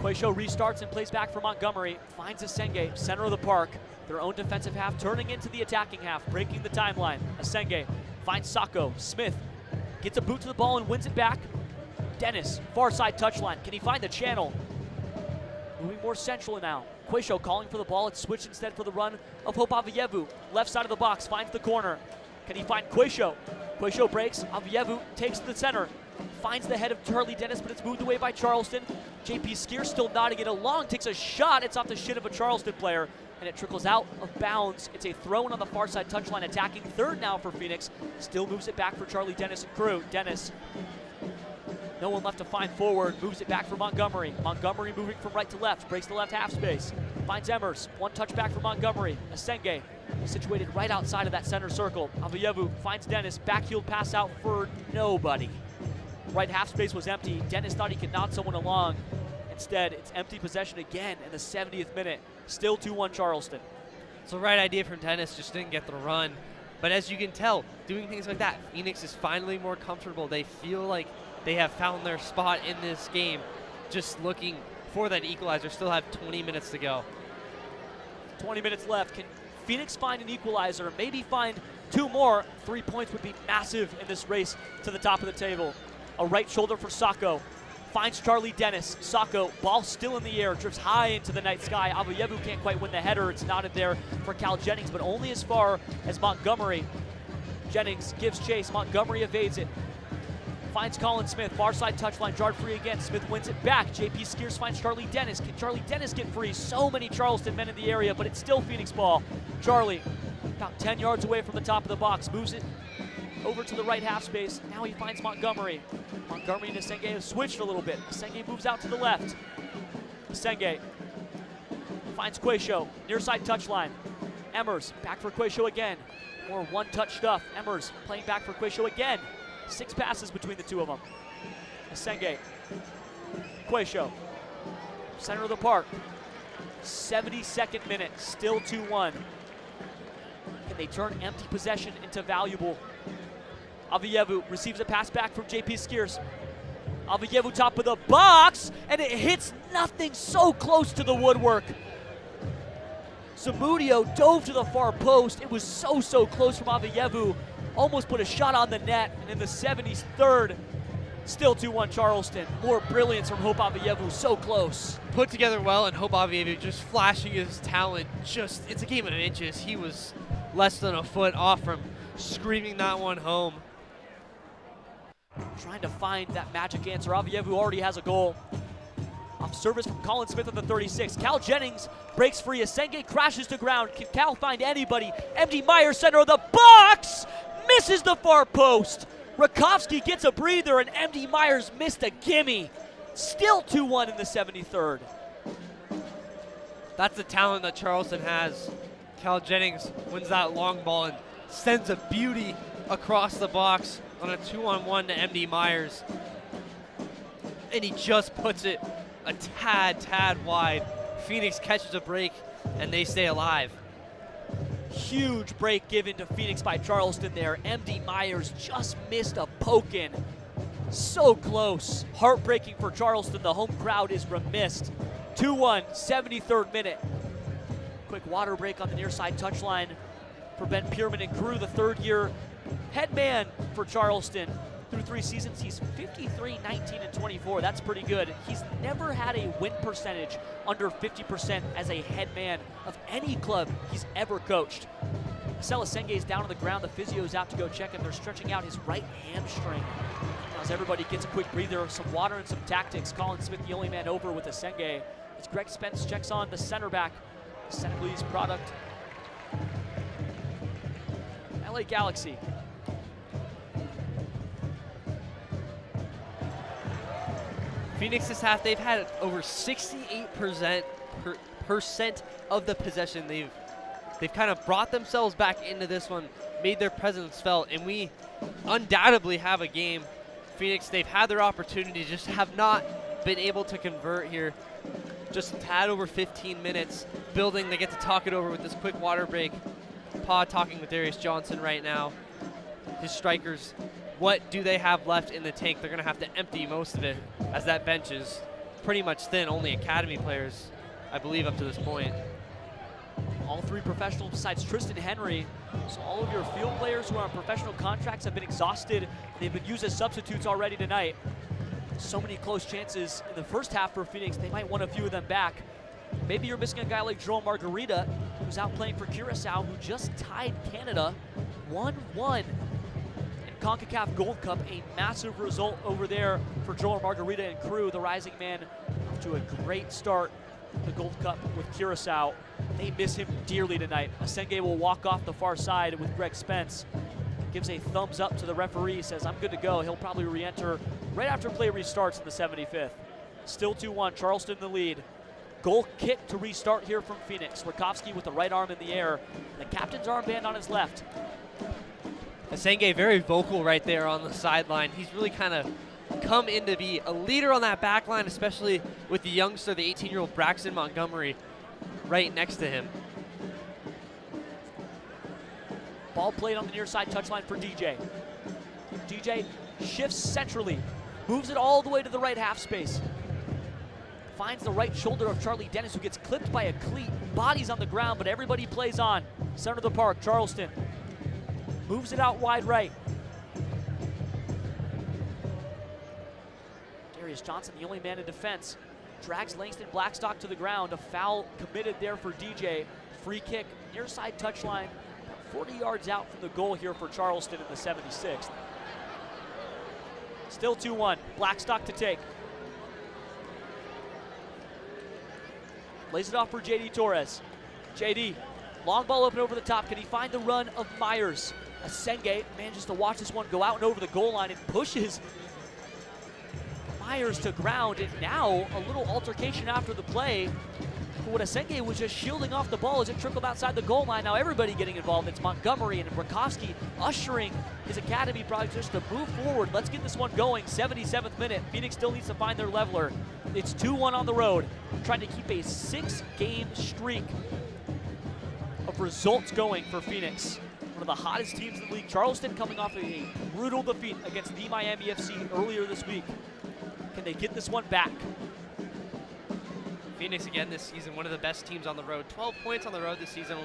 Quayshow restarts and plays back for Montgomery. Finds Asenge, center of the park. Their own defensive half turning into the attacking half, breaking the timeline. Asenge finds Sacco. Smith gets a boot to the ball and wins it back. Dennis, far side touchline. Can he find the channel? Moving more central now. Quayshow calling for the ball. It's switched instead for the run of Hope Avayevu. Left side of the box, finds the corner. Can he find Quayshow? Quayshow breaks. Avayevu takes the center. finds the head of Charlie Dennis, but it's moved away by Charleston. JP Skier still nodding it along, takes a shot. It's off the shin of a Charleston player, and it trickles out of bounds. It's a throw-in on the far side touchline, attacking third now for Phoenix. Still moves it back for Charlie Dennis and crew. Dennis, no one left to find forward, moves it back for Montgomery. Montgomery moving from right to left, breaks the left half space, finds Emmers. One touch back for Montgomery. Asenge situated right outside of that center circle. Avayevu finds Dennis, backheeled pass out for nobody. Right half space was empty. Dennis thought he could nod someone along. Instead, it's empty possession again in the 70th minute. Still 2-1 Charleston.
It's the right idea from Dennis, just didn't get the run. But as you can tell, doing things like that, Phoenix is finally more comfortable. They feel like they have found their spot in this game, just looking for that equalizer. Still have 20 minutes to go.
20 minutes left. Can Phoenix find an equalizer? Maybe find 2 more. 3 points would be massive in this race to the top of the table. A right shoulder for Sacco. Finds Charlie Dennis. Sacco, ball still in the air, drifts high into the night sky. Avayevu can't quite win the header. It's knotted there for Cal Jennings, but only as far as Montgomery. Jennings gives chase. Montgomery evades it. Finds Colin Smith. Far side touchline, jarred free again. Smith wins it back. JP Skiers finds Charlie Dennis. Can Charlie Dennis get free? So many Charleston men in the area, but it's still Phoenix ball. Charlie, about 10 yards away from the top of the box, moves it over to the right half space. Now he finds Montgomery. Montgomery and Asenge have switched a little bit. Asenge moves out to the left. Asenge finds Quayshow, near side touchline. Emmers back for Quayshow again. More one-touch stuff. Emmers playing back for Quayshow again. 6 passes between the two of them. Asenge, Quayshow, center of the park. 72nd minute, still 2-1. Can they turn empty possession into valuable? Avayevu receives a pass back from JP Skiers. Avayevu top of the box, and it hits nothing, so close to the woodwork. Zamudio dove to the far post. It was so close from Avayevu. Almost put a shot on the net, and in the 73rd, still 2-1 Charleston. More brilliance from Hope Avayevu, so close.
Put together well, and Hope Avayevu just flashing his talent. It's a game of inches. He was less than a foot off from screaming that one home.
Trying to find that magic answer. Avayevu already has a goal. Off service from Colin Smith on the 36. Cal Jennings breaks free. Asenge crashes to ground. Can Cal find anybody? MD Myers, center of the box, misses the far post. Rakowski gets a breather, and MD Myers missed a gimme. Still 2-1 in the 73rd.
That's the talent that Charleston has. Cal Jennings wins that long ball and sends a beauty across the box on a 2-on-1 to MD Myers. And he just puts it a tad wide. Phoenix catches a break, and they stay alive.
Huge break given to Phoenix by Charleston there. MD Myers just missed a poke in. So close. Heartbreaking for Charleston. The home crowd is remiss. 2-1, 73rd minute. Quick water break on the near side touchline for Ben Pierman and crew, the third-year head man for Charleston. Through 3 seasons, he's 53, 19, and 24. That's pretty good. He's never had a win percentage under 50% as a head man of any club he's ever coached. Marcel Asenge is down on the ground. The physio's out to go check him. They're stretching out his right hamstring. As everybody gets a quick breather, some water and some tactics. Colin Smith, the only man over with Asenge. As Greg Spence checks on the center back, Senegalese product. LA Galaxy.
Phoenix this half, they've had over 68% of the possession. They've kind of brought themselves back into this one, made their presence felt, and we undoubtedly have a game. Phoenix, they've had their opportunity, just have not been able to convert here. Just a tad over 15 minutes building. They get to talk it over with this quick water break. Pa talking with Darius Johnson right now. His strikers, what do they have left in the tank? They're going to have to empty most of it, as that bench is pretty much thin. Only academy players, I believe, up to this point.
All 3 professionals besides Tristan Henry. So all of your field players who are on professional contracts have been exhausted. They've been used as substitutes already tonight. So many close chances in the first half for Phoenix. They might want a few of them back. Maybe you're missing a guy like Joel who's out playing for Curacao, who just tied Canada 1-1. And CONCACAF Gold Cup, a massive result over there for Joel Margarita and crew. The Rising Man off to a great start. The Gold Cup with Curacao. They miss him dearly tonight. Asenge will walk off the far side with Greg Spence. Gives a thumbs up to the referee, says, I'm good to go. He'll probably re-enter right after play restarts in the 75th. Still 2-1, Charleston in the lead. Goal kick to restart here from Phoenix. Rakowski with the right arm in the air. The captain's armband on his left.
Asenge very vocal right there on the sideline. He's really kind of come in to be a leader on that back line, especially with the youngster, the 18-year-old Braxton Montgomery, right next to him.
Ball played on the near side touchline for DJ. DJ shifts centrally, moves it all the way to the right half space. Finds the right shoulder of Charlie Dennis, who gets clipped by a cleat. Body's on the ground, but everybody plays on. Center of the park, Charleston. Moves it out wide right. Darius Johnson, the only man in defense, drags Langston Blackstock to the ground. A foul committed there for DJ. Free kick, near side touchline, 40 yards out from the goal here for Charleston in the 76th. Still 2-1, Blackstock to take. Lays it off for JD Torres. JD, long ball open over the top. Can he find the run of Myers? Asenge manages to watch this one go out and over the goal line and pushes Myers to ground. And now a little altercation after the play. For what Asenge was just shielding off the ball as it trickled outside the goal line. Now everybody getting involved. It's Montgomery and Rakowski ushering his academy project just to move forward. Let's get this one going. 77th minute. Phoenix still needs to find their leveler. It's 2-1 on the road, trying to keep a 6-game streak of results going for Phoenix. One of the hottest teams in the league. Charleston coming off a brutal defeat against the Miami FC earlier this week. Can they get this one back?
Phoenix again this season, one of the best teams on the road. 12 points on the road this season,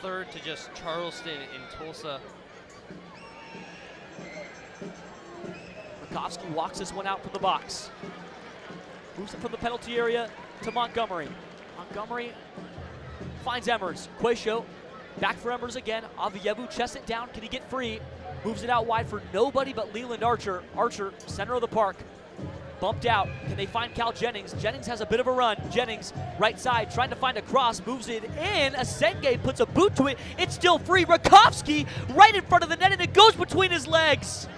third to just Charleston and Tulsa.
Rakowski walks this one out from the box. Moves it from the penalty area to Montgomery. Montgomery finds Emmers. Quayshow back for Emmers again. Avievu chests it down. Can he get free? Moves it out wide for nobody but Leland Archer. Archer, center of the park. Bumped out. Can they find Cal Jennings? Jennings has a bit of a run. Jennings, right side, trying to find a cross. Moves it in. Asenge puts a boot to it. It's still free. Rakowski right in front of the net, and it goes between his legs.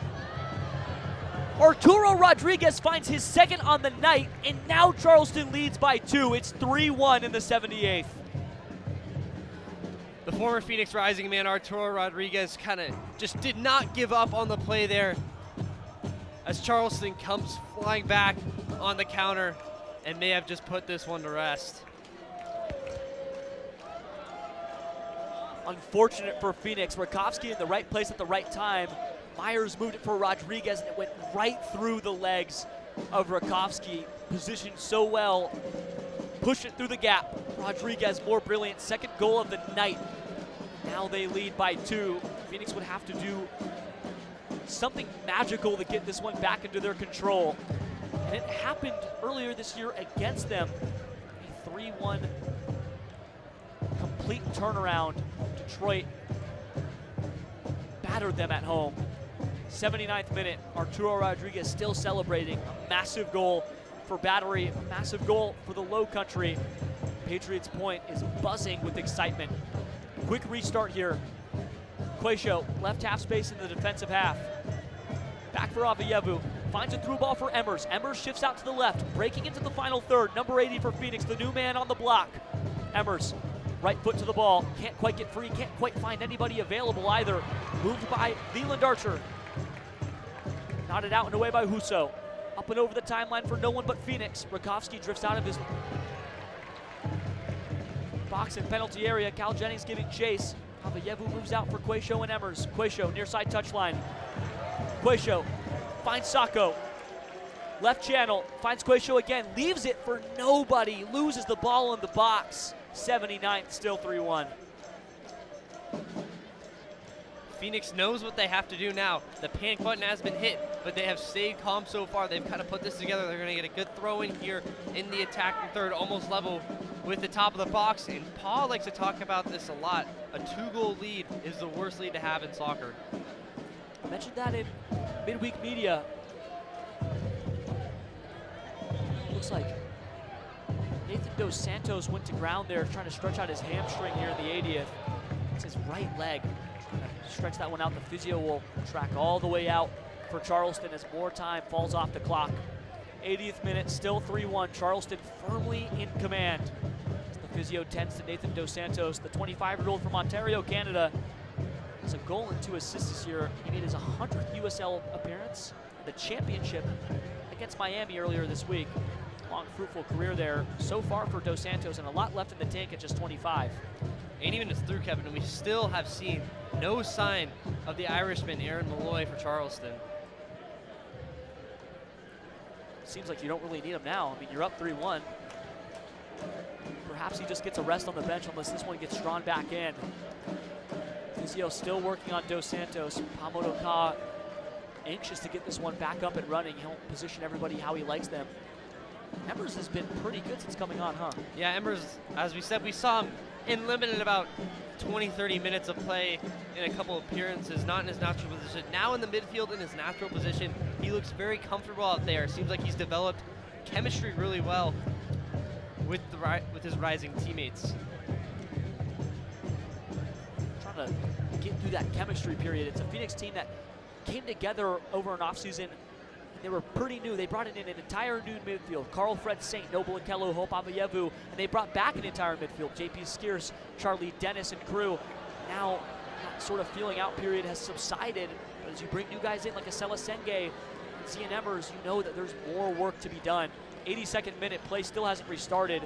Arturo Rodriguez finds his second on the night, and now Charleston leads by 2. It's 3-1 in the 78th.
The former Phoenix Rising man, Arturo Rodriguez, kind of just did not give up on the play there as Charleston comes flying back on the counter and may have just put this one to rest.
Unfortunate for Phoenix. Rakowski in the right place at the right time. Myers moved it for Rodriguez, and it went right through the legs of Rakowski. Positioned so well. Push it through the gap. Rodriguez more brilliant. Second goal of the night. Now they lead by 2. Phoenix would have to do something magical to get this one back into their control. And it happened earlier this year against them. A 3-1 complete turnaround. Detroit battered them at home. 79th minute, Arturo Rodriguez still celebrating a massive goal for Battery, a massive goal for the Low Country. Patriots Point is buzzing with excitement. Quick restart here. Quayshow, left half space in the defensive half. Back for Avievu, finds a through ball for Emmers. Emmers shifts out to the left, breaking into the final third. Number 80 for Phoenix, the new man on the block. Emmers, right foot to the ball, can't quite get free, can't quite find anybody available either. Moved by Leland Archer. Knotted out and away by Huso. Up and over the timeline for no one but Phoenix. Rakowski drifts out of his box and penalty area. Cal Jennings giving chase. Avievu moves out for Quayshow and Emmers. Quayshow near side touchline. Quayshow finds Sacco. Left channel, finds Quayshow again. Leaves it for nobody. Loses the ball in the box. 79th, still 3-1.
Phoenix knows what they have to do now. The panic button has been hit, but they have stayed calm so far. They've kind of put this together. They're going to get a good throw in here in the attacking third, almost level with the top of the box. And Paul likes to talk about this a lot. A 2-goal lead is the worst lead to have in soccer.
Mentioned that in midweek media. Looks like Nathan Dos Santos went to ground there trying to stretch out his hamstring here in the 80th. It's his right leg. Trying to stretch that one out. The physio will track all the way out for Charleston as more time falls off the clock. 80th minute, still 3-1. Charleston firmly in command. As the physio tends to Nathan Dos Santos, the 25-year-old from Ontario, Canada, has a goal and 2 assists this year. He made his 100th USL appearance in the championship against Miami earlier this week. Long, fruitful career there so far for Dos Santos, and a lot left in the tank at just 25.
80 minutes through, Kevin, and we still have seen no sign of the Irishman, Aaron Malloy, for Charleston.
Seems like you don't really need him now. I mean, you're up 3-1. Perhaps he just gets a rest on the bench unless this one gets drawn back in. Physio still working on Dos Santos. Pamodoka anxious to get this one back up and running. He'll position everybody how he likes them. Embers has been pretty good since coming on, huh?
Yeah, Embers, as we said, we saw him in limited about 20-30 minutes of play in a couple appearances, not in his natural position. Now in the midfield in his natural position, he looks very comfortable out there. Seems like he's developed chemistry really well with his rising teammates.
Trying to get through that chemistry period. It's a Phoenix team that came together over an offseason. They were pretty new. They brought in an entire new midfield. Carl Fred Saint, Noble Okello, Hope Avayevu, and they brought back an entire midfield. JP Skierce, Charlie Dennis, and crew. Now, that sort of feeling out period has subsided. But as you bring new guys in like Acela Senge and Zian Embers, you know that there's more work to be done. 82nd minute, play still hasn't restarted.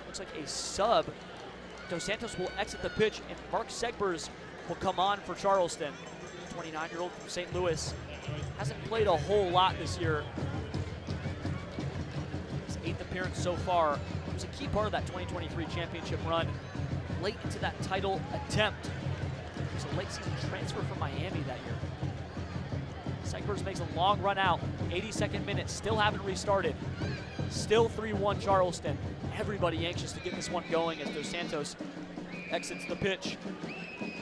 Looks like a sub. Dos Santos will exit the pitch, and Mark Segbers will come on for Charleston. 29-year-old from St. Louis. Hasn't played a whole lot this year. His 8th appearance so far. He was a key part of that 2023 championship run. Late into that title attempt. It was a late season transfer from Miami that year. Segbers makes a long run out. 82nd minute, still haven't restarted. Still 3-1 Charleston. Everybody anxious to get this one going as Dos Santos exits the pitch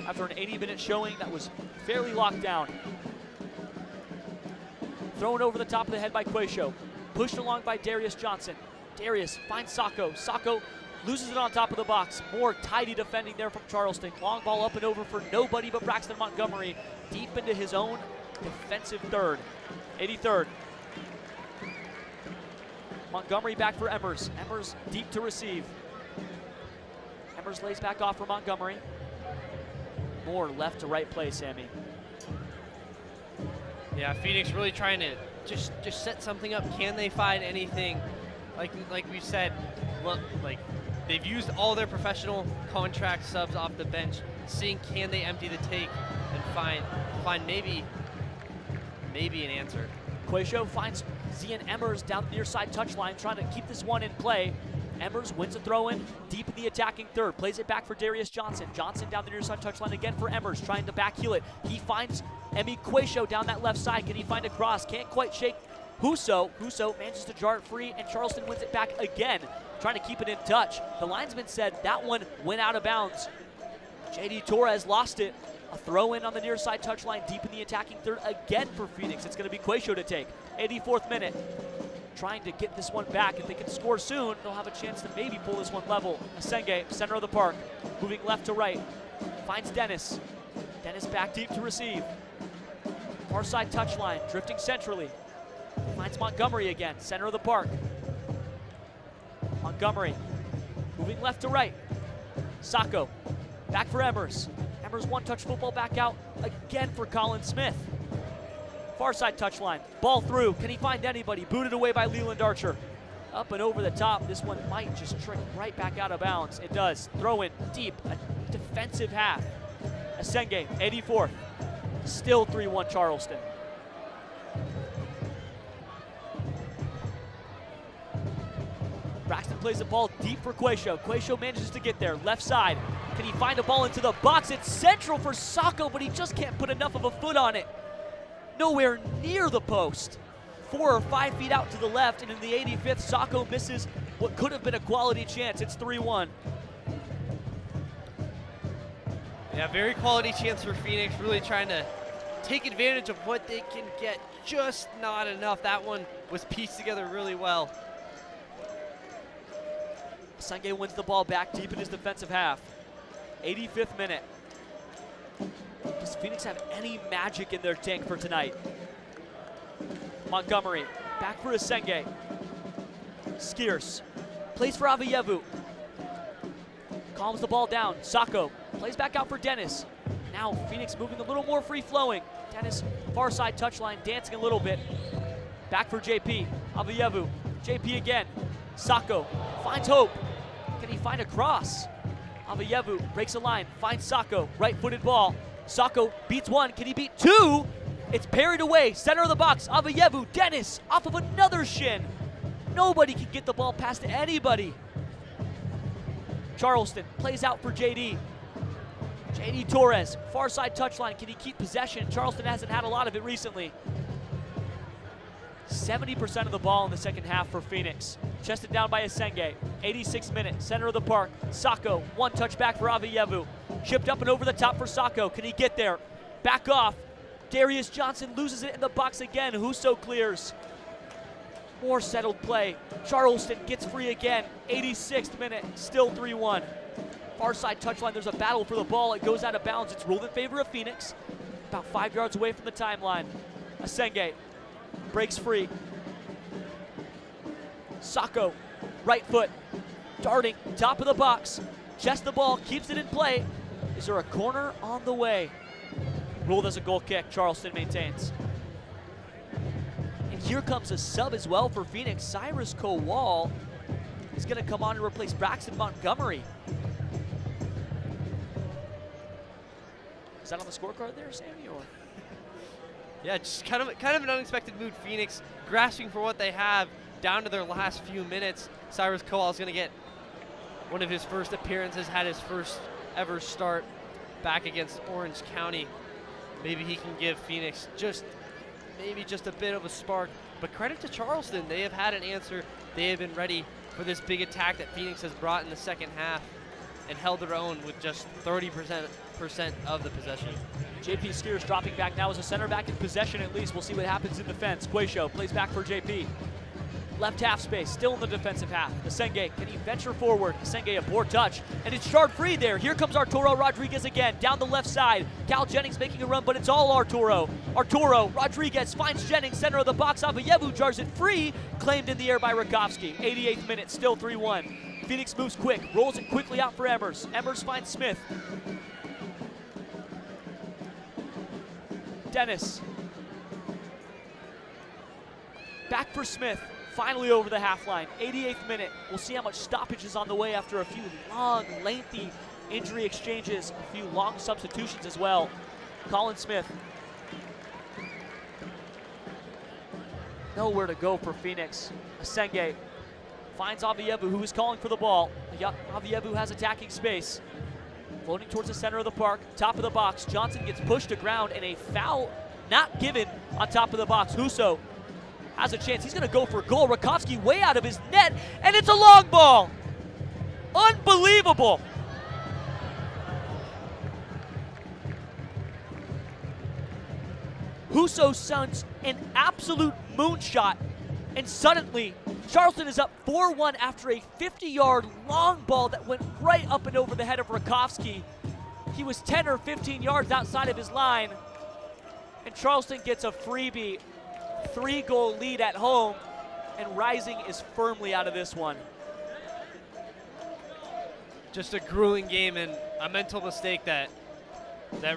after an 80-minute showing that was fairly locked down. Thrown over the top of the head by Quayshow. Pushed along by Darius Johnson. Darius finds Sacco. Sacco loses it on top of the box. More tidy defending there from Charleston. Long ball up and over for nobody but Braxton Montgomery. Deep into his own defensive third. 83rd. Montgomery back for Embers. Embers deep to receive. Embers lays back off for Montgomery. More left to right play, Sammy.
Yeah, Phoenix really trying to just set something up. Can they find anything? Like we said, look, like they've used all their professional contract subs off the bench. Seeing can they empty the take and find maybe an answer.
Quayshow finds Zian Embers down the near side touchline, trying to keep this one in play. Embers wins a throw in deep in the attacking third, plays it back for Darius Johnson. Johnson down the near side touchline again for Embers, trying to back heel it. He finds Emi Quayshow down that left side. Can he find a cross? Can't quite shake Huso. Huso manages to jar it free, and Charleston wins it back again, trying to keep it in touch. The linesman said that one went out of bounds. JD Torres lost it. A throw in on the near side touchline, deep in the attacking third again for Phoenix. It's going to be Quayshow to take. 84th minute. Trying to get this one back. If they can score soon, they'll have a chance to maybe pull this one level. Asenge, center of the park, moving left to right. Finds Dennis. Dennis back deep to receive. Far side touchline, drifting centrally. Finds Montgomery again, center of the park. Montgomery, moving left to right. Sacco, back for Embers. Embers one-touch football back out again for Colin Smith. Far side touchline, ball through. Can he find anybody? Booted away by Leland Archer. Up and over the top. This one might just trick right back out of bounds. It does. Throw in deep, a defensive half. Asenge, 84th. Still 3-1 Charleston. Braxton plays the ball deep for Quayshow. Quayshow manages to get there, left side. Can he find a ball into the box? It's central for Sacco, but he just can't put enough of a foot on it. Nowhere near the post. 4 or 5 feet out to the left, and in the 85th, Sacco misses what could have been a quality chance. It's 3-1.
Yeah, very quality chance for Phoenix, really trying to take advantage of what they can get. Just not enough. That one was pieced together really well.
Senge wins the ball back deep in his defensive half. 85th minute. Does Phoenix have any magic in their tank for tonight? Montgomery, back for Asenge. Skiers, plays for Avayevu. Calms the ball down. Sacco plays back out for Dennis. Now Phoenix moving a little more free-flowing. Dennis, far side touchline, dancing a little bit. Back for JP. Avayevu. JP again. Sacco finds hope. Can he find a cross? Avayevu breaks a line, finds Sacco. Right-footed ball. Sacco beats one. Can he beat two? It's parried away. Center of the box. Avayevu. Dennis off of another shin. Nobody can get the ball past anybody. Charleston plays out for JD. JD Torres, far side touchline. Can he keep possession? Charleston hasn't had a lot of it recently. 70% of the ball in the second half for Phoenix. Chested down by Asenge. 86 minutes, center of the park. Sacco, one touch back for Avayevu. Chipped up and over the top for Sacco. Can he get there? Back off. Darius Johnson loses it in the box again. Huso clears. More settled play. Charleston gets free again. 86th minute, still 3-1. Far side touchline, there's a battle for the ball. It goes out of bounds. It's ruled in favor of Phoenix. About 5 yards away from the timeline. Asenge breaks free. Sacco, right foot, darting, top of the box. Chests the ball, keeps it in play. Is there a corner on the way? Ruled as a goal kick, Charleston maintains. And here comes a sub as well for Phoenix. Cyrus Kowal is going to come on to replace Braxton Montgomery. Is that on the scorecard there, Sammy? Or?
Yeah, just kind of an unexpected mood. Phoenix grasping for what they have down to their last few minutes. Cyrus Kowal is going to get one of his first appearances, had his first ever start back against Orange County. Maybe he can give Phoenix maybe just a bit of a spark. But credit to Charleston, they have had an answer. They have been ready for this big attack that Phoenix has brought in the second half and held their own with just 30% of the possession.
JP Skiers dropping back now as a center back in possession at least. We'll see what happens in defense. Quayshow plays back for JP. Left half space, still in the defensive half. Asenge, can he venture forward? Asenge, a poor touch, and it's shard free there. Here comes Arturo Rodriguez again, down the left side. Cal Jennings making a run, but it's all Arturo. Arturo Rodriguez finds Jennings, center of the box. Avayevu jars it free, claimed in the air by Rakowski. 88th minute, still 3-1. Phoenix moves quick, rolls it quickly out for Emmers. Emmers finds Smith. Dennis. Back for Smith. Finally over the half line. 88th minute. We'll see how much stoppage is on the way after a few long, lengthy injury exchanges, a few long substitutions as well. Colin Smith. Nowhere to go for Phoenix. Asenge finds Avayevu, who is calling for the ball. Avayevu has attacking space. Floating towards the center of the park, top of the box. Johnson gets pushed to ground, and a foul not given on top of the box. Huso has a chance. He's going to go for a goal. Rakowski way out of his net, and it's a long ball. Unbelievable. Huso sends an absolute moonshot, and suddenly Charleston is up 4-1 after a 50-yard long ball that went right up and over the head of Rakowski. He was 10 or 15 yards outside of his line, and Charleston gets a freebie. 3-goal lead at home, and Rising is firmly out of this one.
Just a grueling game and a mental mistake that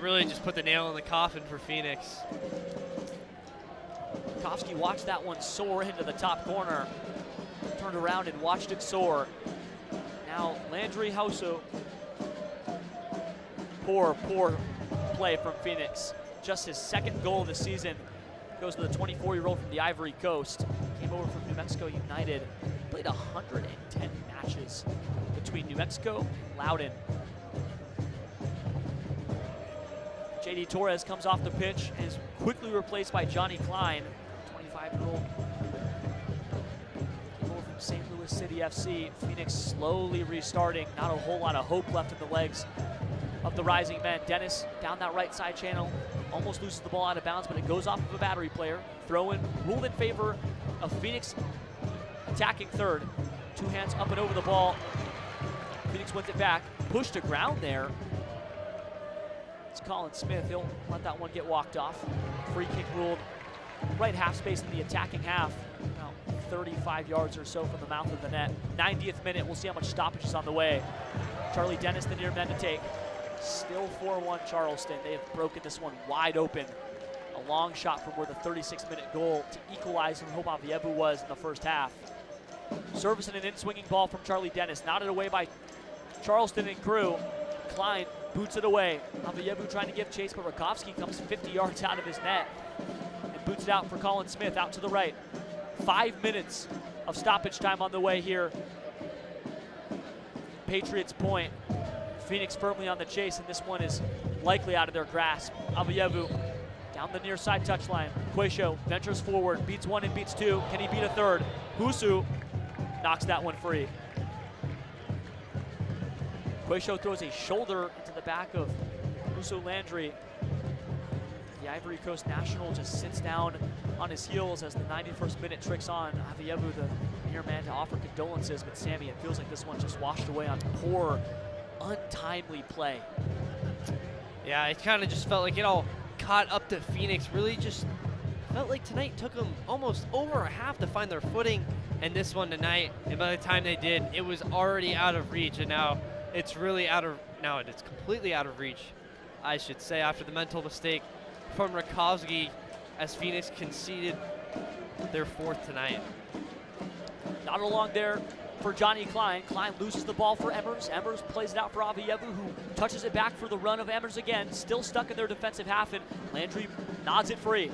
really just put the nail in the coffin for Phoenix.
Rakowski watched that one soar into the top corner, turned around and watched it soar. Now Landry Huso. Poor play from Phoenix. Just his second goal of the season. Goes to the 24-year-old from the Ivory Coast. Came over from New Mexico United. Played 110 matches between New Mexico and Loudoun. JD Torres comes off the pitch and is quickly replaced by Johnny Klein, 25-year-old. Came over from St. Louis City FC. Phoenix slowly restarting. Not a whole lot of hope left in the legs of the Rising men. Dennis down that right side channel. almost loses the ball out of bounds, but it goes off of a battery player. Throw in, ruled in favor of Phoenix attacking third. Two hands up and over the ball. Phoenix wins it back. Push to ground there. It's Colin Smith. He'll let that one get walked off. Free kick ruled right half space in the attacking half. About 35 yards or so from the mouth of the net. 90th minute, we'll see how much stoppage is on the way. Charlie Dennis, the near man to take. Still 4-1 Charleston. They have broken this one wide open. A long shot from where the 36-minute goal to equalize from Hope Avievu was in the first half. Service and an in-swinging ball from Charlie Dennis. Knotted away by Charleston and crew. Klein boots it away. Avievu trying to give chase, but Rakovsky comes 50 yards out of his net and boots it out for Colin Smith out to the right. 5 minutes of stoppage time on the way here. Patriots point. Phoenix firmly on the chase, and this one is likely out of their grasp. Avievu down the near side touchline. Quayshow ventures forward, beats one and beats two. Can he beat a third? Husu knocks that one free. Quayshow throws a shoulder into the back of Husu Landry. The Ivory Coast national just sits down on his heels as the 91st minute tricks on. Avievu, the near man, to offer condolences, but Sammy, it feels like this one just washed away on poor, untimely play.
Yeah, it kind of just felt like it all caught up to Phoenix. Really just felt like tonight took them almost over a half to find their footing, and this one tonight, and by the time they did, it was already out of reach, and now it's really it's completely out of reach, I should say, after the mental mistake from Rakovsky as Phoenix conceded their fourth tonight.
Not along there for Johnny Klein. Klein loses the ball for Emmers. Emmers plays it out for Avievu, who touches it back for the run of Emmers again. Still stuck in their defensive half, and Landry nods it free.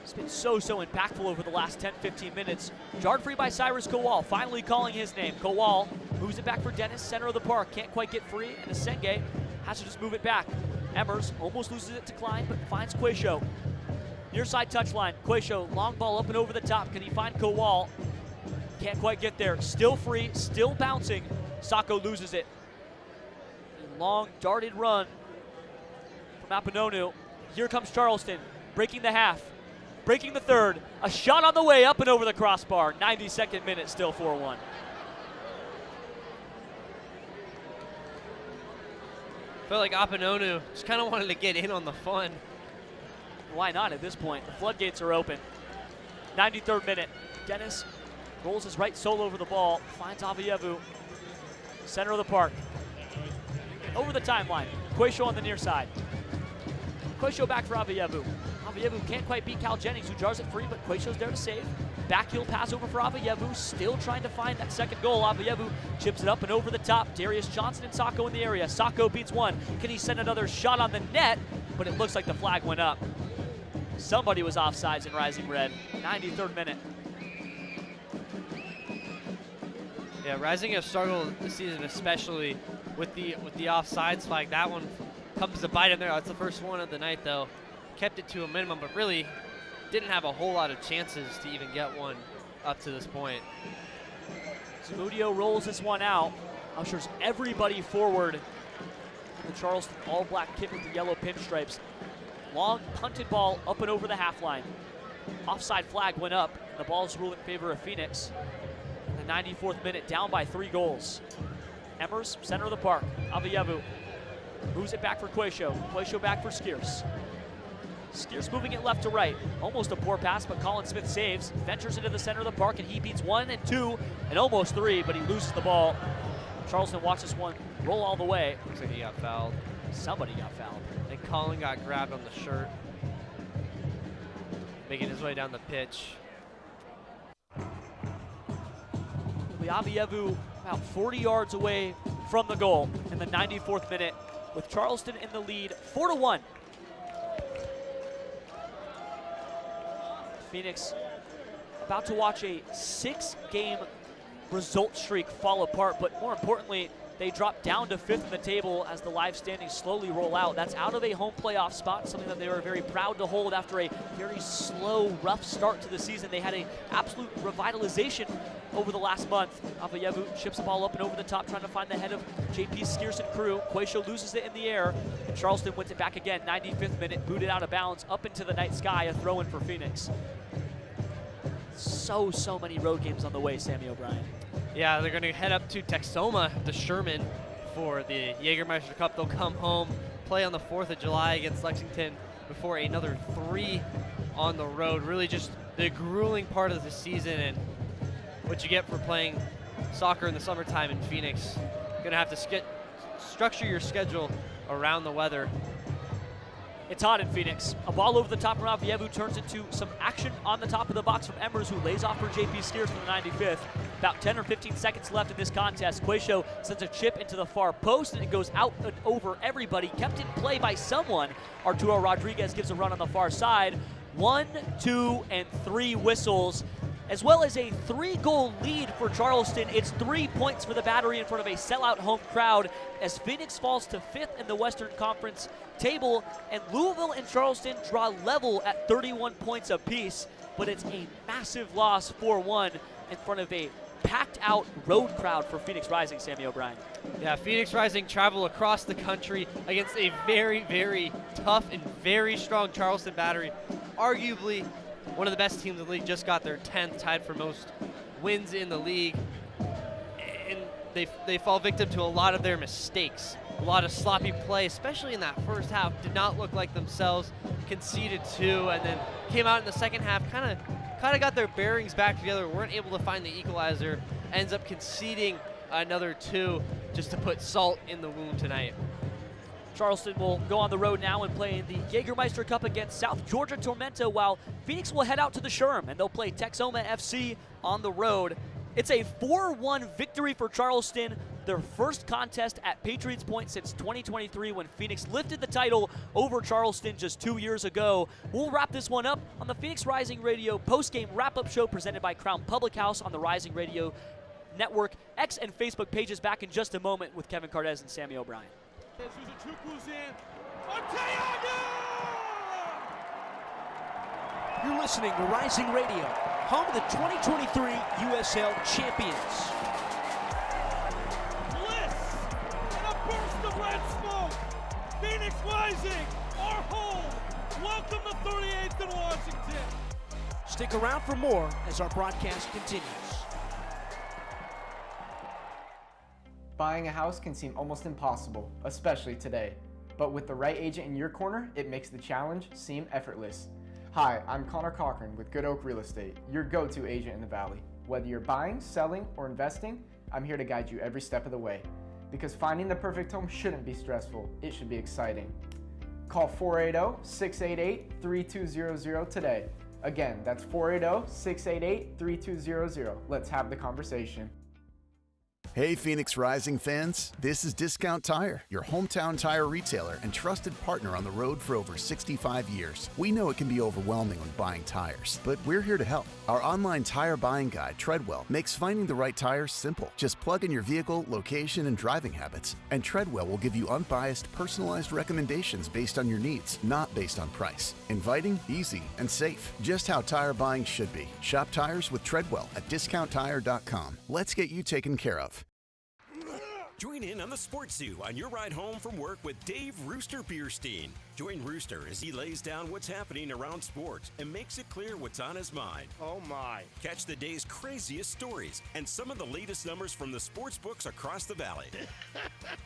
It's been so impactful over the last 10-15 minutes. Jarred free by Cyrus Kowal, finally calling his name. Kowal moves it back for Dennis, center of the park. Can't quite get free, and Asenge has to just move it back. Emmers almost loses it to Klein, but finds Quayshow. Near side touchline. Quayshow, long ball up and over the top. Can he find Kowal? Can't quite get there. Still free, still bouncing. Sacco loses it. A long darted run from Apononu. Here comes Charleston, breaking the half, breaking the third. A shot on the way, up and over the crossbar. 92nd minute, still 4-1.
Felt like Apononu just kind of wanted to get in on the fun.
Why not at this point? The floodgates are open. 93rd minute. Dennis rolls his right sole over the ball, finds Avievu, center of the park. Over the timeline. Quayshow on the near side. Quayshow back for Avievu. Avievu can't quite beat Cal Jennings, who jars it free, but Quayshow's there to save. Back heel pass over for Avievu, still trying to find that second goal. Avievu chips it up and over the top. Darius Johnson and Sacco in the area. Sacco beats one. Can he send another shot on the net? But it looks like the flag went up. Somebody was offsides in Rising Red. 93rd minute.
Yeah, Rising have struggled this season, especially with the offsides flag. That one comes to bite in there. That's the first one of the night, though. Kept it to a minimum, but really didn't have a whole lot of chances to even get one up to this point.
Zamudio rolls this one out. Ushers everybody forward. The Charleston all-black kit with the yellow pinstripes. Long punted ball up and over the half line. Offside flag went up. The ball's ruled in favor of Phoenix. In the 94th minute, down by 3 goals. Emmers, center of the park. Avievu moves it back for Quayshow. Quayshow back for Skierce. Skierce moving it left to right. Almost a poor pass, but Colin Smith saves. Ventures into the center of the park, and he beats 1 and 2 and almost 3, but he loses the ball. Charleston watches this one roll all the way.
Looks like he got fouled.
Somebody got fouled.
And Colin got grabbed on the shirt, making his way down the pitch.
Avievu about 40 yards away from the goal in the 94th minute, with Charleston in the lead 4-1. Phoenix about to watch a 6-game result streak fall apart, but more importantly, they drop down to 5th in the table as the live standings slowly roll out. That's out of a home playoff spot, something that they were very proud to hold after a very slow, rough start to the season. They had an absolute revitalization over the last month. Avayevu chips the ball up and over the top, trying to find the head of JP Skierson crew. Quayshow loses it in the air, and Charleston wins it back again. 95th minute, booted out of bounds, up into the night sky, a throw-in for Phoenix. So many road games on the way, Sammy O'Brien.
Yeah, they're going to head up to Texoma, to Sherman, for the Jägermeister Cup. They'll come home, play on the 4th of July against Lexington before another 3 on the road. Really just the grueling part of the season and what you get for playing soccer in the summertime in Phoenix. Going to have to structure your schedule around the weather.
It's hot in Phoenix. A ball over the top from Avayevu turns into some action on the top of the box from Embers, who lays off for JP Skierson in the 95th. About 10 or 15 seconds left in this contest. Quayshow sends a chip into the far post, and it goes out and over everybody. Kept in play by someone. Arturo Rodriguez gives a run on the far side. 1, 2, and 3 whistles, as well as a 3-goal lead for Charleston. It's 3 points for the Battery in front of a sellout home crowd as Phoenix falls to 5th in the Western Conference table, and Louisville and Charleston draw level at 31 points apiece, but it's a massive loss, 4-1, in front of a packed-out road crowd for Phoenix Rising, Sammy O'Brien.
Yeah, Phoenix Rising travel across the country against a very, very tough and very strong Charleston Battery. Arguably one of the best teams in the league, just got their 10th, tied for most wins in the league. And they fall victim to a lot of their mistakes. A lot of sloppy play, especially in that first half. Did not look like themselves, conceded 2, and then came out in the second half, kind of got their bearings back together, weren't able to find the equalizer, ends up conceding another 2 just to put salt in the wound tonight.
Charleston will go on the road now and play in the Jägermeister Cup against South Georgia Tormenta, while Phoenix will head out to the Sherm, and they'll play Texoma FC on the road. It's a 4-1 victory for Charleston, their first contest at Patriots Point since 2023, when Phoenix lifted the title over Charleston just 2 years ago. We'll wrap this one up on the Phoenix Rising Radio post-game wrap-up show presented by Crown Public House on the Rising Radio Network, X and Facebook pages, back in just a moment with Kevin Cardez and Sammy O'Brien.
You're listening to Rising Radio, home of the 2023 USL champions.
Bliss and a burst of red smoke. Phoenix Rising, our home. Welcome to 38th and Washington.
Stick around for more as our broadcast continues.
Buying a house can seem almost impossible, especially today. But with the right agent in your corner, it makes the challenge seem effortless. Hi, I'm Connor Cochran with Good Oak Real Estate, your go-to agent in the Valley. Whether you're buying, selling, or investing, I'm here to guide you every step of the way. Because finding the perfect home shouldn't be stressful, it should be exciting. Call 480-688-3200 today. Again, that's 480-688-3200. Let's have the conversation.
Hey Phoenix Rising fans, this is Discount Tire, your hometown tire retailer and trusted partner on the road for over 65 years. We know it can be overwhelming when buying tires, but we're here to help. Our online tire buying guide, Treadwell, makes finding the right tire simple. Just plug in your vehicle, location, and driving habits, and Treadwell will give you unbiased, personalized recommendations based on your needs, not based on price. Inviting, easy, and safe. Just how tire buying should be. Shop tires with Treadwell at discounttire.com. Let's get you taken care of.
Join in on the Sports Zoo on your ride home from work with Dave Rooster Bierstein. Join Rooster as he lays down what's happening around sports and makes it clear what's on his mind.
Oh my.
Catch the day's craziest stories and some of the latest numbers from the sports books across the valley.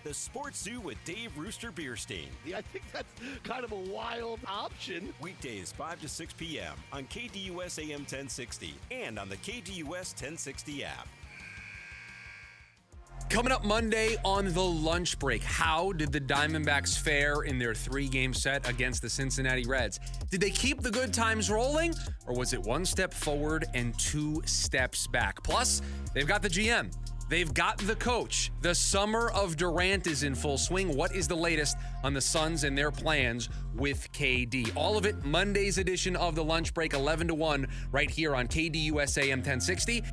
The Sports Zoo with Dave Rooster Bierstein.
Yeah, I think that's kind of a wild option.
Weekdays 5 to 6 p.m. on KDUS AM 1060 and on the KDUS 1060 app.
Coming up Monday on The Lunch Break, how did the Diamondbacks fare in their 3-game set against the Cincinnati Reds? Did they keep the good times rolling, or was it 1 step forward and 2 steps back? Plus, they've got the GM. They've got the coach. The summer of Durant is in full swing. What is the latest on the Suns and their plans with KD? All of it, Monday's edition of The Lunch Break, 11 to 1, right here on KDUS AM 1060.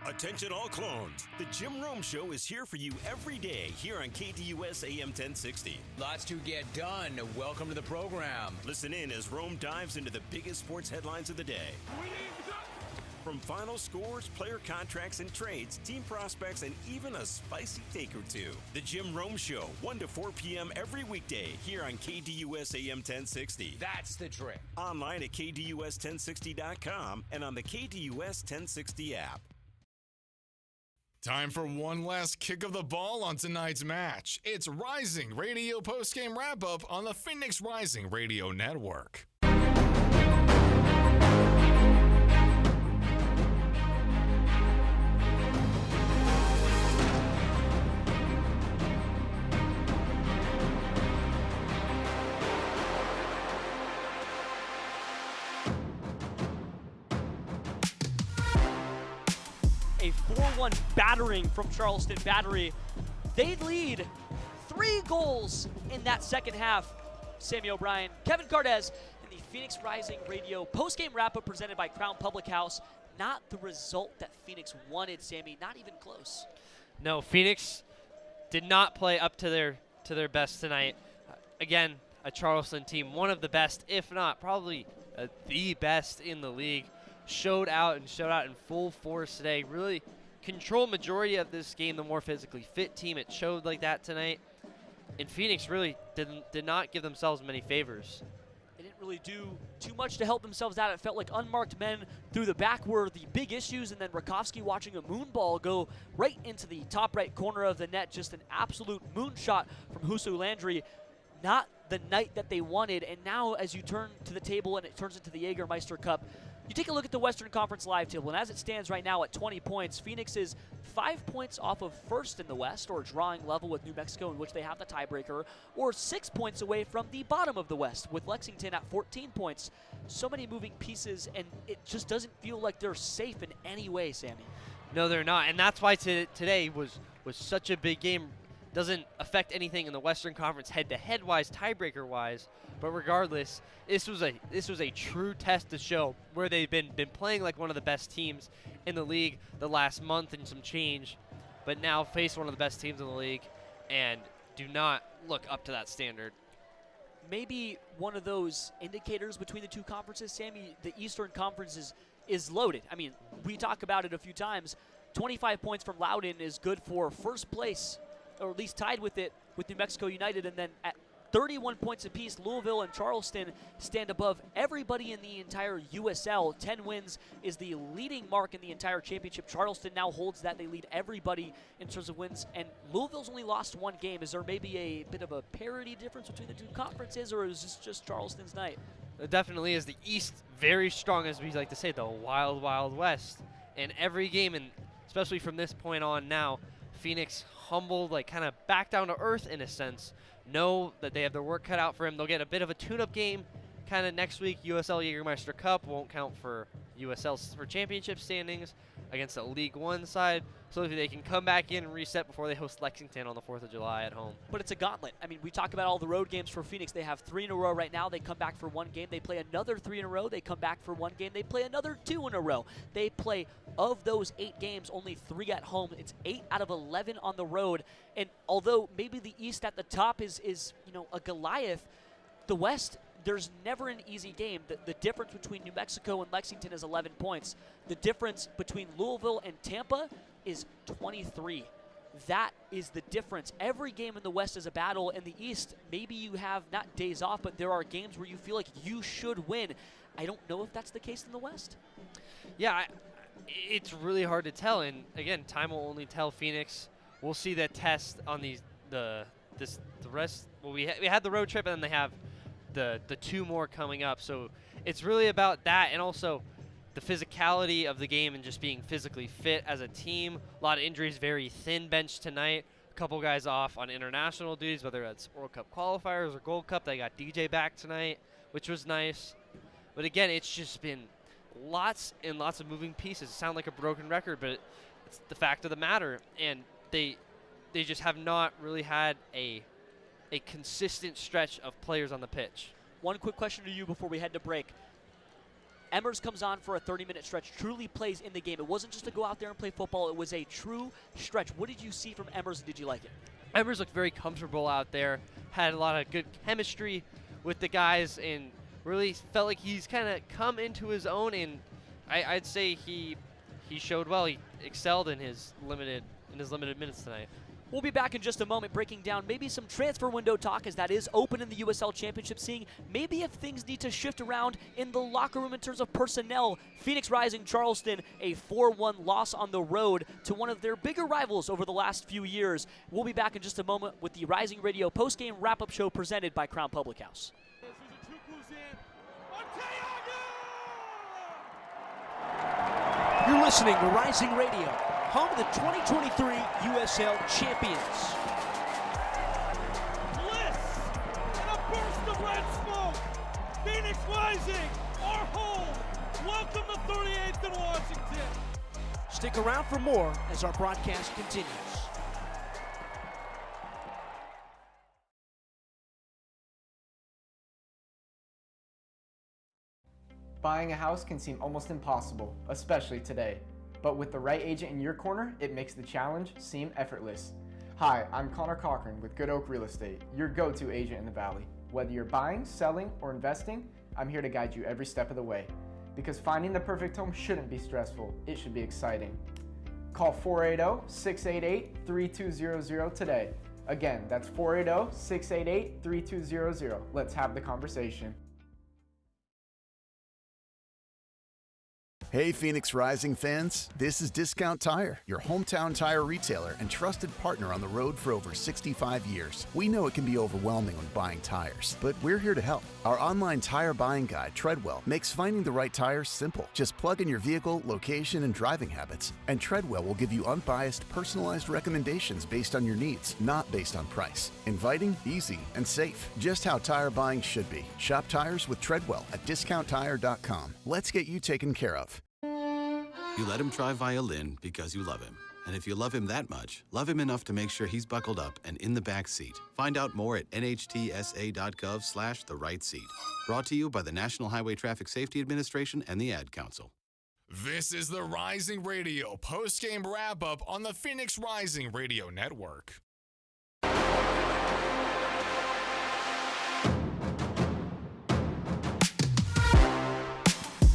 Attention all clones. The Jim Rome Show is here for you every day here on KDUS AM 1060.
Lots to get done. Welcome to the program.
Listen in as Rome dives into the biggest sports headlines of the day. From final scores, player contracts and trades, team prospects, and even a spicy take or two. The Jim Rome Show, 1 to 4 p.m. every weekday here on KDUS AM 1060.
That's the trick.
Online at KDUS1060.com and on the KDUS 1060 app.
Time for one last kick of the ball on tonight's match. It's Rising Radio postgame wrap-up on the Phoenix Rising Radio Network.
A 4-1 battering from Charleston Battery. They lead 3 goals in that second half. Sammy O'Brien, Kevin Cardez, and the Phoenix Rising Radio postgame wrap-up presented by Crown Public House. Not the result that Phoenix wanted, Sammy. Not even close.
No, Phoenix did not play up to their best tonight. Again, a Charleston team, one of the best, if not probably the best in the league. Showed out in full force today. Really controlled majority of this game, the more physically fit team. It showed like that tonight. And Phoenix really did not give themselves many favors.
They didn't really do too much to help themselves out. It felt like unmarked men through the back were the big issues, and then Rakowski watching a moon ball go right into the top right corner of the net. Just an absolute moonshot from Husu Landry. Not the night that they wanted, and now as you turn to the table and it turns into the Jägermeister Cup, you take a look at the Western Conference live table, and as it stands right now at 20 points, Phoenix is 5 points off of first in the West, or drawing level with New Mexico, in which they have the tiebreaker, or 6 points away from the bottom of the West, with Lexington at 14 points. So many moving pieces, and it just doesn't feel like they're safe in any way, Sammy.
No, they're not, and that's why today was such a big game. Doesn't affect anything in the Western Conference head-to-head wise, tiebreaker wise, but regardless, this was a true test to show where they've been playing like one of the best teams in the league the last month and some change, but now face one of the best teams in the league and do not look up to that standard.
Maybe one of those indicators between the two conferences, Sammy, the Eastern Conference is loaded. I mean, we talk about it a few times. 25 points from Loudoun is good for first place, or at least tied with it with New Mexico United, and then at 31 points apiece, Louisville and Charleston stand above everybody in the entire USL. 10 wins is the leading mark in the entire championship. Charleston now holds that. They lead everybody in terms of wins, and Louisville's only lost 1 game. Is there maybe a bit of a parity difference between the two conferences, or is this just Charleston's night?
It definitely is. The East very strong, as we like to say, the wild, wild West. And every game, and especially from this point on now, Phoenix humbled, like kind of back down to earth in a sense. Know that they have their work cut out for him. They'll get a bit of a tune-up game kind of next week. USL Jägermeister Cup won't count for USL for championship standings against the League One side. So they can come back in and reset before they host Lexington on the 4th of July at home.
But it's a gauntlet. I mean, we talk about all the road games for Phoenix. They have 3 in a row right now. They come back for 1 game. They play another 3 in a row. They come back for 1 game. They play another 2 in a row. They play, of those 8 games, only 3 at home. It's 8 out of 11 on the road. And although maybe the East at the top is a Goliath, the West, there's never an easy game. The difference between New Mexico and Lexington is 11 points. The difference between Louisville and Tampa is 23. That is the difference. Every game in the West is a battle. In the East, maybe you have not days off, but there are games where you feel like you should win. I don't know if that's the case in the West.
Yeah, it's really hard to tell. And again, time will only tell. Phoenix, we'll see that test on the rest. Well, we had the road trip, and then they have the 2 more coming up. So it's really about that, and also the physicality of the game and just being physically fit as a team. A lot of injuries, very thin bench tonight. A couple guys off on international duties, whether that's World Cup qualifiers or Gold Cup. They got DJ back tonight, which was nice. But again, it's just been lots and lots of moving pieces. It sounds like a broken record, but it's the fact of the matter. And they just have not really had a consistent stretch of players on the pitch.
One quick question to you before we head to break. Emmers comes on for a 30-minute stretch, truly plays in the game. It wasn't just to go out there and play football. It was a true stretch. What did you see from Emmers, and did you like it?
Emmers looked very comfortable out there, had a lot of good chemistry with the guys, and really felt like he's kind of come into his own, and I'd say he showed well. He excelled in his limited minutes tonight.
We'll be back in just a moment breaking down maybe some transfer window talk, as that is open in the USL Championship, seeing maybe if things need to shift around in the locker room in terms of personnel. Phoenix Rising Charleston, a 4-1 loss on the road to one of their bigger rivals over the last few years. We'll be back in just a moment with the Rising Radio postgame wrap-up show presented by Crown Public House.
You're listening to Rising Radio, home of the 2023 USL Champions.
Bliss and a burst of red smoke. Phoenix Rising, our home. Welcome to 38th and Washington.
Stick around for more as our broadcast continues.
Buying a house can seem almost impossible, especially today. But with the right agent in your corner, it makes the challenge seem effortless. Hi, I'm Connor Cochran with Good Oak Real Estate, your go-to agent in the Valley. Whether you're buying, selling, or investing, I'm here to guide you every step of the way. Because finding the perfect home shouldn't be stressful, it should be exciting. Call 480-688-3200 today. Again, that's 480-688-3200. Let's have the conversation.
Hey Phoenix Rising fans, this is Discount Tire, your hometown tire retailer and trusted partner on the road for over 65 years. We know it can be overwhelming when buying tires, but we're here to help. Our online tire buying guide, Treadwell, makes finding the right tire simple. Just plug in your vehicle, location, and driving habits, and Treadwell will give you unbiased, personalized recommendations based on your needs, not based on price. Inviting, easy, and safe. Just how tire buying should be. Shop tires with Treadwell at discounttire.com. Let's get you taken care of.
You let him try violin because you love him. And if you love him that much, love him enough to make sure he's buckled up and in the back seat. Find out more at nhtsa.gov/the-right-seat. Brought to you by the National Highway Traffic Safety Administration and the Ad Council.
This is the Rising Radio post-game wrap-up on the Phoenix Rising Radio Network.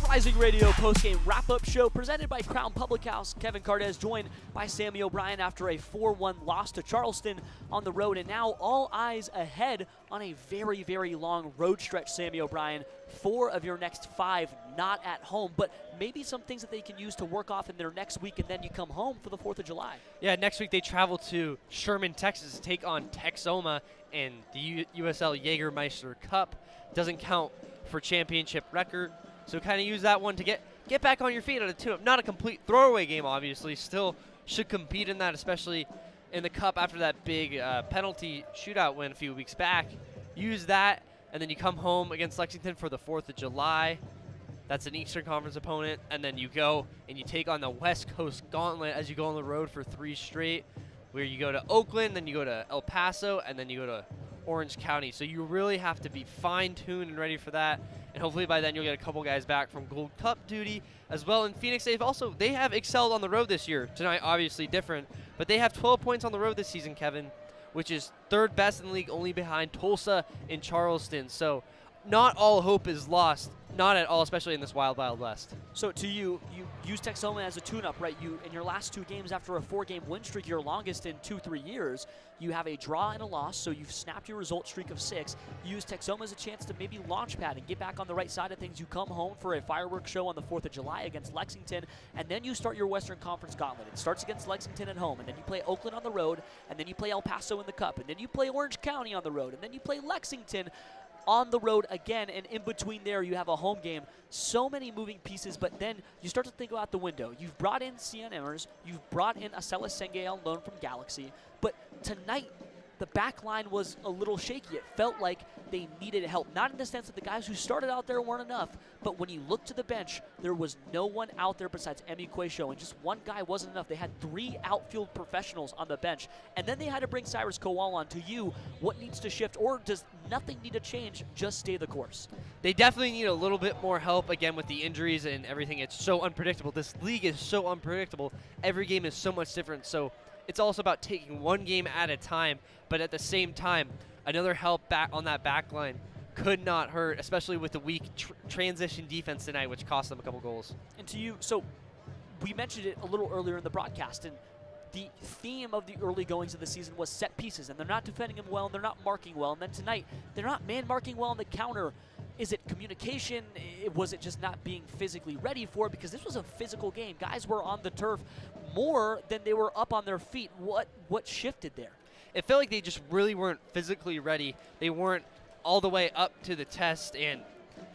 Rising Radio postgame wrap-up show presented by Crown Public House. Kevin Cardez joined by Sammy O'Brien after a 4-1 loss to Charleston on the road, and now all eyes ahead on a very, very long road stretch, Sammy O'Brien. 4 of your next 5 not at home, but maybe some things that they can use to work off in their next week, and then you come home for the 4th of July.
Yeah, next week they travel to Sherman, Texas to take on Texoma in the USL Jägermeister Cup. Doesn't count for championship record. So kind of use that one to get back on your feet at a 2-up. Not a complete throwaway game, obviously. Still should compete in that, especially in the Cup after that big penalty shootout win a few weeks back. Use that, and then you come home against Lexington for the 4th of July. That's an Eastern Conference opponent. And then you go and you take on the West Coast Gauntlet as you go on the road for 3 straight, where you go to Oakland, then you go to El Paso, and then you go to Orange County. So you really have to be fine-tuned and ready for that. And hopefully by then you'll get a couple guys back from Gold Cup duty as well. In Phoenix, they have excelled on the road this year. Tonight, obviously different, but they have 12 points on the road this season, Kevin, which is 3rd best in the league, only behind Tulsa and Charleston. So not all hope is lost, not at all, especially in this wild, wild west.
So to you use Texoma as a tune-up, right? You in your last 2 games after a 4-game win streak, your longest in 2-3 years, you have a draw and a loss, so you've snapped your result streak of 6. You use Texoma as a chance to maybe launch pad and get back on the right side of things. You come home for a fireworks show on the 4th of July against Lexington, and then you start your Western Conference Gauntlet. It starts against Lexington at home, and then you play Oakland on the road, and then you play El Paso in the Cup, and then you play Orange County on the road, and then you play Lexington on the road again, and in between there you have a home game. So many moving pieces, but then you start to think about the window. You've brought in Cian Emmers, you've brought in Acela Senge on loan from Galaxy, but tonight the back line was a little shaky. It felt like they needed help. Not in the sense that the guys who started out there weren't enough, but when you look to the bench, there was no one out there besides Emi Quayshow, and just one guy wasn't enough. They had 3 outfield professionals on the bench, and then they had to bring Cyrus Kowal on. To you, what needs to shift, or does nothing need to change, just stay the course?
They definitely need a little bit more help, again, with the injuries and everything. It's so unpredictable. This league is so unpredictable. Every game is so much different, so it's also about taking one game at a time, but at the same time, another help back on that back line could not hurt, especially with the weak transition defense tonight, which cost them a couple goals.
And to you, so we mentioned it a little earlier in the broadcast, and the theme of the early goings of the season was set pieces, and they're not defending them well, and they're not marking well. And then tonight, they're not man-marking well on the counter. Is it communication? Was it just not being physically ready for it? Because this was a physical game. Guys were on the turf more than they were up on their feet. What shifted there?
It felt like they just really weren't physically ready. They weren't all the way up to the test, and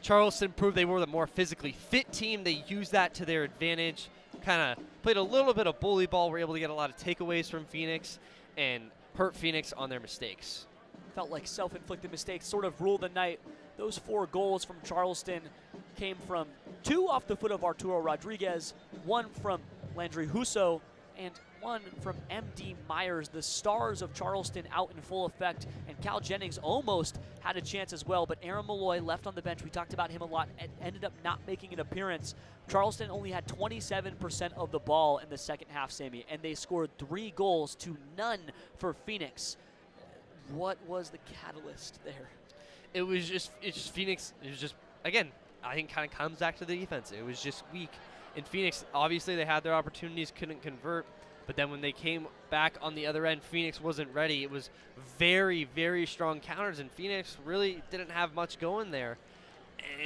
Charleston proved they were the more physically fit team. They used that to their advantage, kind of played a little bit of bully ball, were able to get a lot of takeaways from Phoenix and hurt Phoenix on their mistakes.
Felt like self-inflicted mistakes sort of ruled the night. Those 4 goals from Charleston came from 2 off the foot of Arturo Rodriguez, 1 from Landry Husso, and 1 from M.D. Myers. The stars of Charleston out in full effect, and Cal Jennings almost had a chance as well, but Aaron Malloy left on the bench. We talked about him a lot and ended up not making an appearance. Charleston only had 27% of the ball in the second half, Sammy, and they scored 3 goals to none for Phoenix. What was the catalyst there?
It's just Phoenix. It was just, again, I think kind of comes back to the defense. It was just weak. In Phoenix, obviously they had their opportunities, couldn't convert. But then when they came back on the other end, Phoenix wasn't ready. It was very, very strong counters, and Phoenix really didn't have much going there.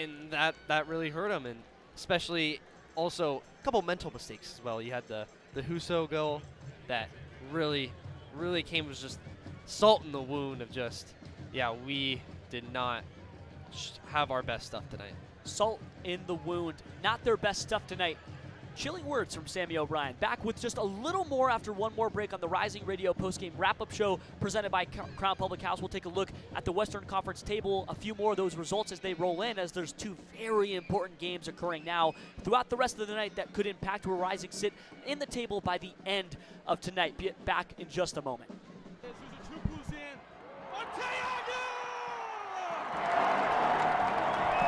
And that really hurt them, and especially also a couple mental mistakes as well. You had the Husso goal that really, really came was just salt in the wound of just, yeah, we did not have our best stuff tonight.
Salt in the wound. Not their best stuff tonight. Chilling words from Sammy O'Brien. Back with just a little more after one more break on the Rising Radio postgame wrap-up show presented by Crown Public House. We'll take a look at the Western Conference table, a few more of those results as they roll in, as there's 2 very important games occurring now throughout the rest of the night that could impact where Rising sit in the table by the end of tonight. Be back in just a moment.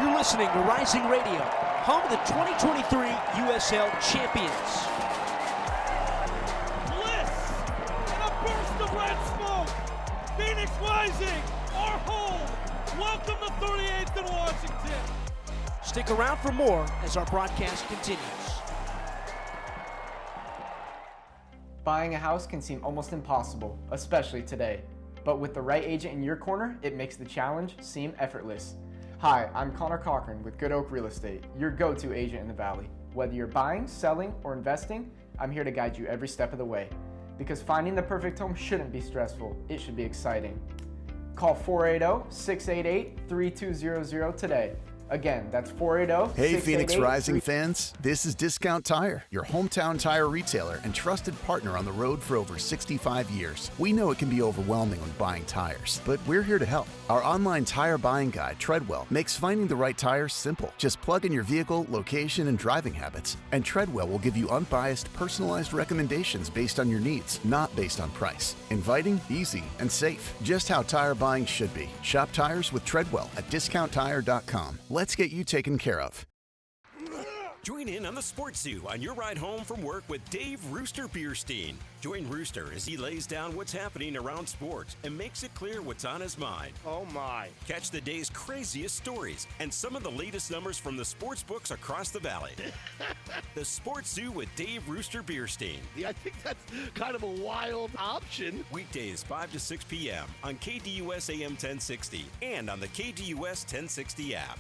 You're listening to Rising Radio, home of the 2023 USL champions.
Bliss and a burst of red smoke. Phoenix Rising, our home. Welcome to 38th and Washington.
Stick around for more as our broadcast continues.
Buying a house can seem almost impossible, especially today. But with the right agent in your corner, it makes the challenge seem effortless. Hi, I'm Connor Cochran with Good Oak Real Estate, your go-to agent in the Valley. Whether you're buying, selling, or investing, I'm here to guide you every step of the way. Because finding the perfect home shouldn't be stressful, it should be exciting. Call 480-688-3200 today. Again, that's 480-688.
Hey, Phoenix Rising fans. This is Discount Tire, your hometown tire retailer and trusted partner on the road for over 65 years. We know it can be overwhelming when buying tires, but we're here to help. Our online tire buying guide, Treadwell, makes finding the right tire simple. Just plug in your vehicle, location, and driving habits, and Treadwell will give you unbiased, personalized recommendations based on your needs, not based on price. Inviting, easy, and safe. Just how tire buying should be. Shop tires with Treadwell at discounttire.com. Let's get you taken care of.
Join in on the Sports Zoo on your ride home from work with Dave Rooster Bierstein. Join Rooster as he lays down what's happening around sports and makes it clear what's on his mind.
Oh my.
Catch the day's craziest stories and some of the latest numbers from the sports books across the valley. The Sports Zoo with Dave Rooster Bierstein.
Yeah, I think that's kind of a wild option.
Weekdays 5 to 6 p.m. on KDUS AM 1060 and on the KDUS 1060 app.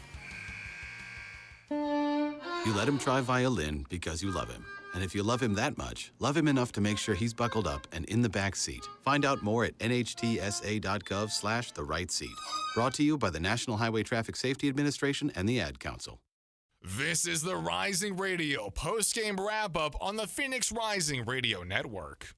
You let him try violin because you love him. And if you love him that much, love him enough to make sure he's buckled up and in the back seat. Find out more at nhtsa.gov/the-right-seat. Brought to you by the National Highway Traffic Safety Administration and the Ad Council.
This is the Rising Radio post-game wrap-up on the Phoenix Rising Radio Network.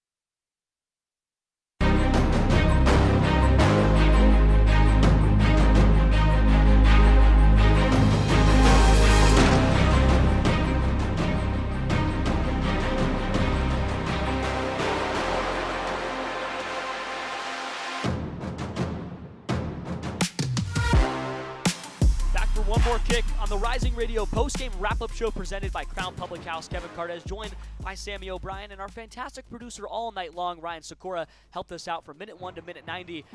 One more kick on the Rising Radio post-game wrap-up show presented by Crown Public House. Kevin Cardez joined by Sammy O'Brien, and our fantastic producer all night long, Ryan Sikora, helped us out from minute 1 to minute 90.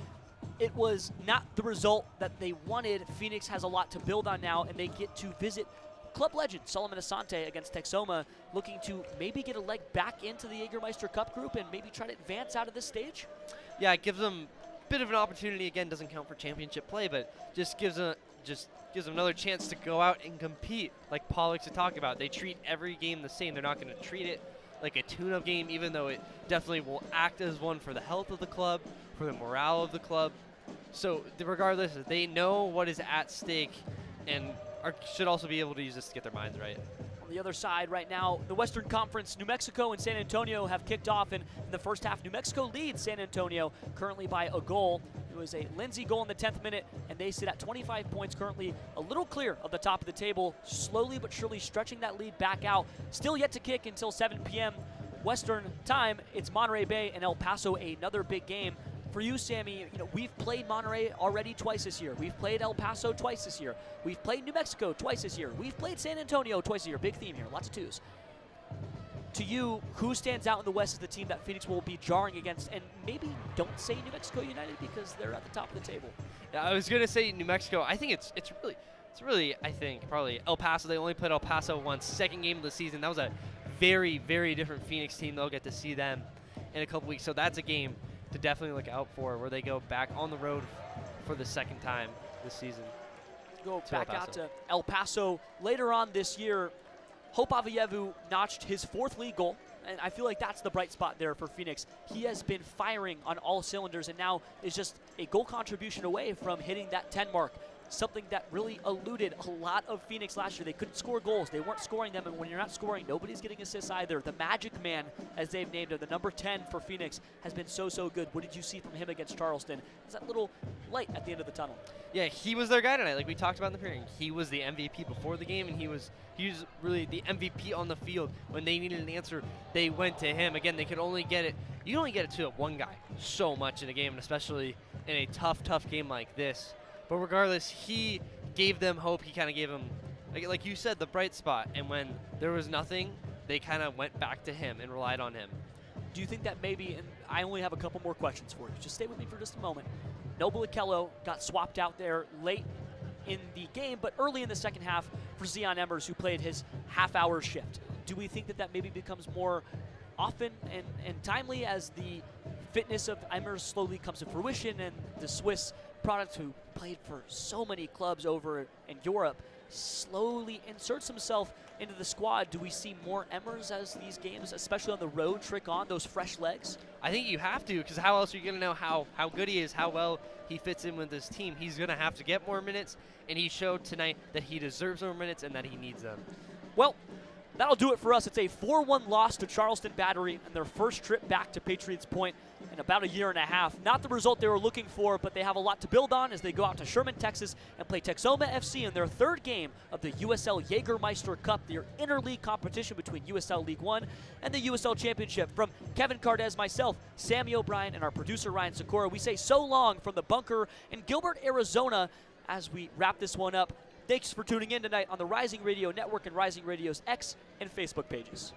It was not the result that they wanted. Phoenix has a lot to build on now, and they get to visit club legend Solomon Asante against Texoma, looking to maybe get a leg back into the Jägermeister Cup group and maybe try to advance out of this stage.
Yeah, it gives them a bit of an opportunity. Again, doesn't count for championship play, but just gives them another chance to go out and compete, like Paul likes to talk about. They treat every game the same. They're not going to treat it like a tune-up game, even though it definitely will act as one for the health of the club, for the morale of the club. So regardless, they know what is at stake and should also be able to use this to get their minds right.
On the other side right now, the Western Conference, New Mexico and San Antonio have kicked off, and in the first half, New Mexico leads San Antonio currently by a goal. It was a Lindsay goal in the 10th minute, and they sit at 25 points, currently a little clear of the top of the table, slowly but surely stretching that lead back out. Still yet to kick until 7 p.m. Western time. It's Monterey Bay and El Paso, another big game. For you, Sammy, we've played Monterey already twice this year. We've played El Paso twice this year. We've played New Mexico twice this year. We've played San Antonio twice this year. Big theme here, lots of twos. To you, who stands out in the West as the team that Phoenix will be jarring against? And maybe don't say New Mexico United because they're at the top of the table.
Yeah, I was going to say New Mexico. I think it's really, I think, probably El Paso. They only played El Paso once, second game of the season. That was a very, very different Phoenix team. They'll get to see them in a couple weeks. So that's a game to definitely look out for, where they go back on the road for the second time this season.
Go back out to El Paso later on this year. Hope Avayevu notched his 4th league goal, and I feel like that's the bright spot there for Phoenix. He has been firing on all cylinders and now is just a goal contribution away from hitting that 10 mark. Something that really eluded a lot of Phoenix last year. They couldn't score goals. They weren't scoring them, and when you're not scoring, nobody's getting assists either. The Magic Man, as they've named him, the number 10 for Phoenix, has been so good. What did you see from him against Charleston? Is that little light at the end of the tunnel?
Yeah, he was their guy tonight, like we talked about in the pairing. He was the MVP before the game, and he was really the MVP on the field. When they needed an answer, they went to him. Again, they could only get it. You can only get it to one guy so much in a game, and especially in a tough game like this. But regardless, he gave them hope. He kind of gave them, like you said, the bright spot. And when there was nothing, they kind of went back to him and relied on him.
Do you think that maybe, and I only have a couple more questions for you, just stay with me for just a moment. Noble Okello got swapped out there late in the game, but early in the second half for Zion Emmers, who played his half-hour shift. Do we think that maybe becomes more often and timely as the fitness of Emmers slowly comes to fruition, and the Swiss product, who played for so many clubs over in Europe, slowly inserts himself into the squad? Do we see more Emmers as these games, especially on the road, trick on those fresh legs?
I think you have to, because how else are you going to know how good he is, how well he fits in with this team? He's going to have to get more minutes, and he showed tonight that he deserves more minutes and that he needs them.
Well, that'll do it for us. It's a 4-1 loss to Charleston Battery and their first trip back to Patriots Point in about a year and a half. Not the result they were looking for, but they have a lot to build on as they go out to Sherman, Texas, and play Texoma FC in their 3rd game of the USL Jägermeister Cup, their interleague competition between USL League One and the USL Championship. From Kevin Cardez, myself, Sammy O'Brien, and our producer Ryan Sikora, we say so long from the bunker in Gilbert, Arizona, as we wrap this one up. Thanks for tuning in tonight on the Rising Radio Network and Rising Radio's X and Facebook pages.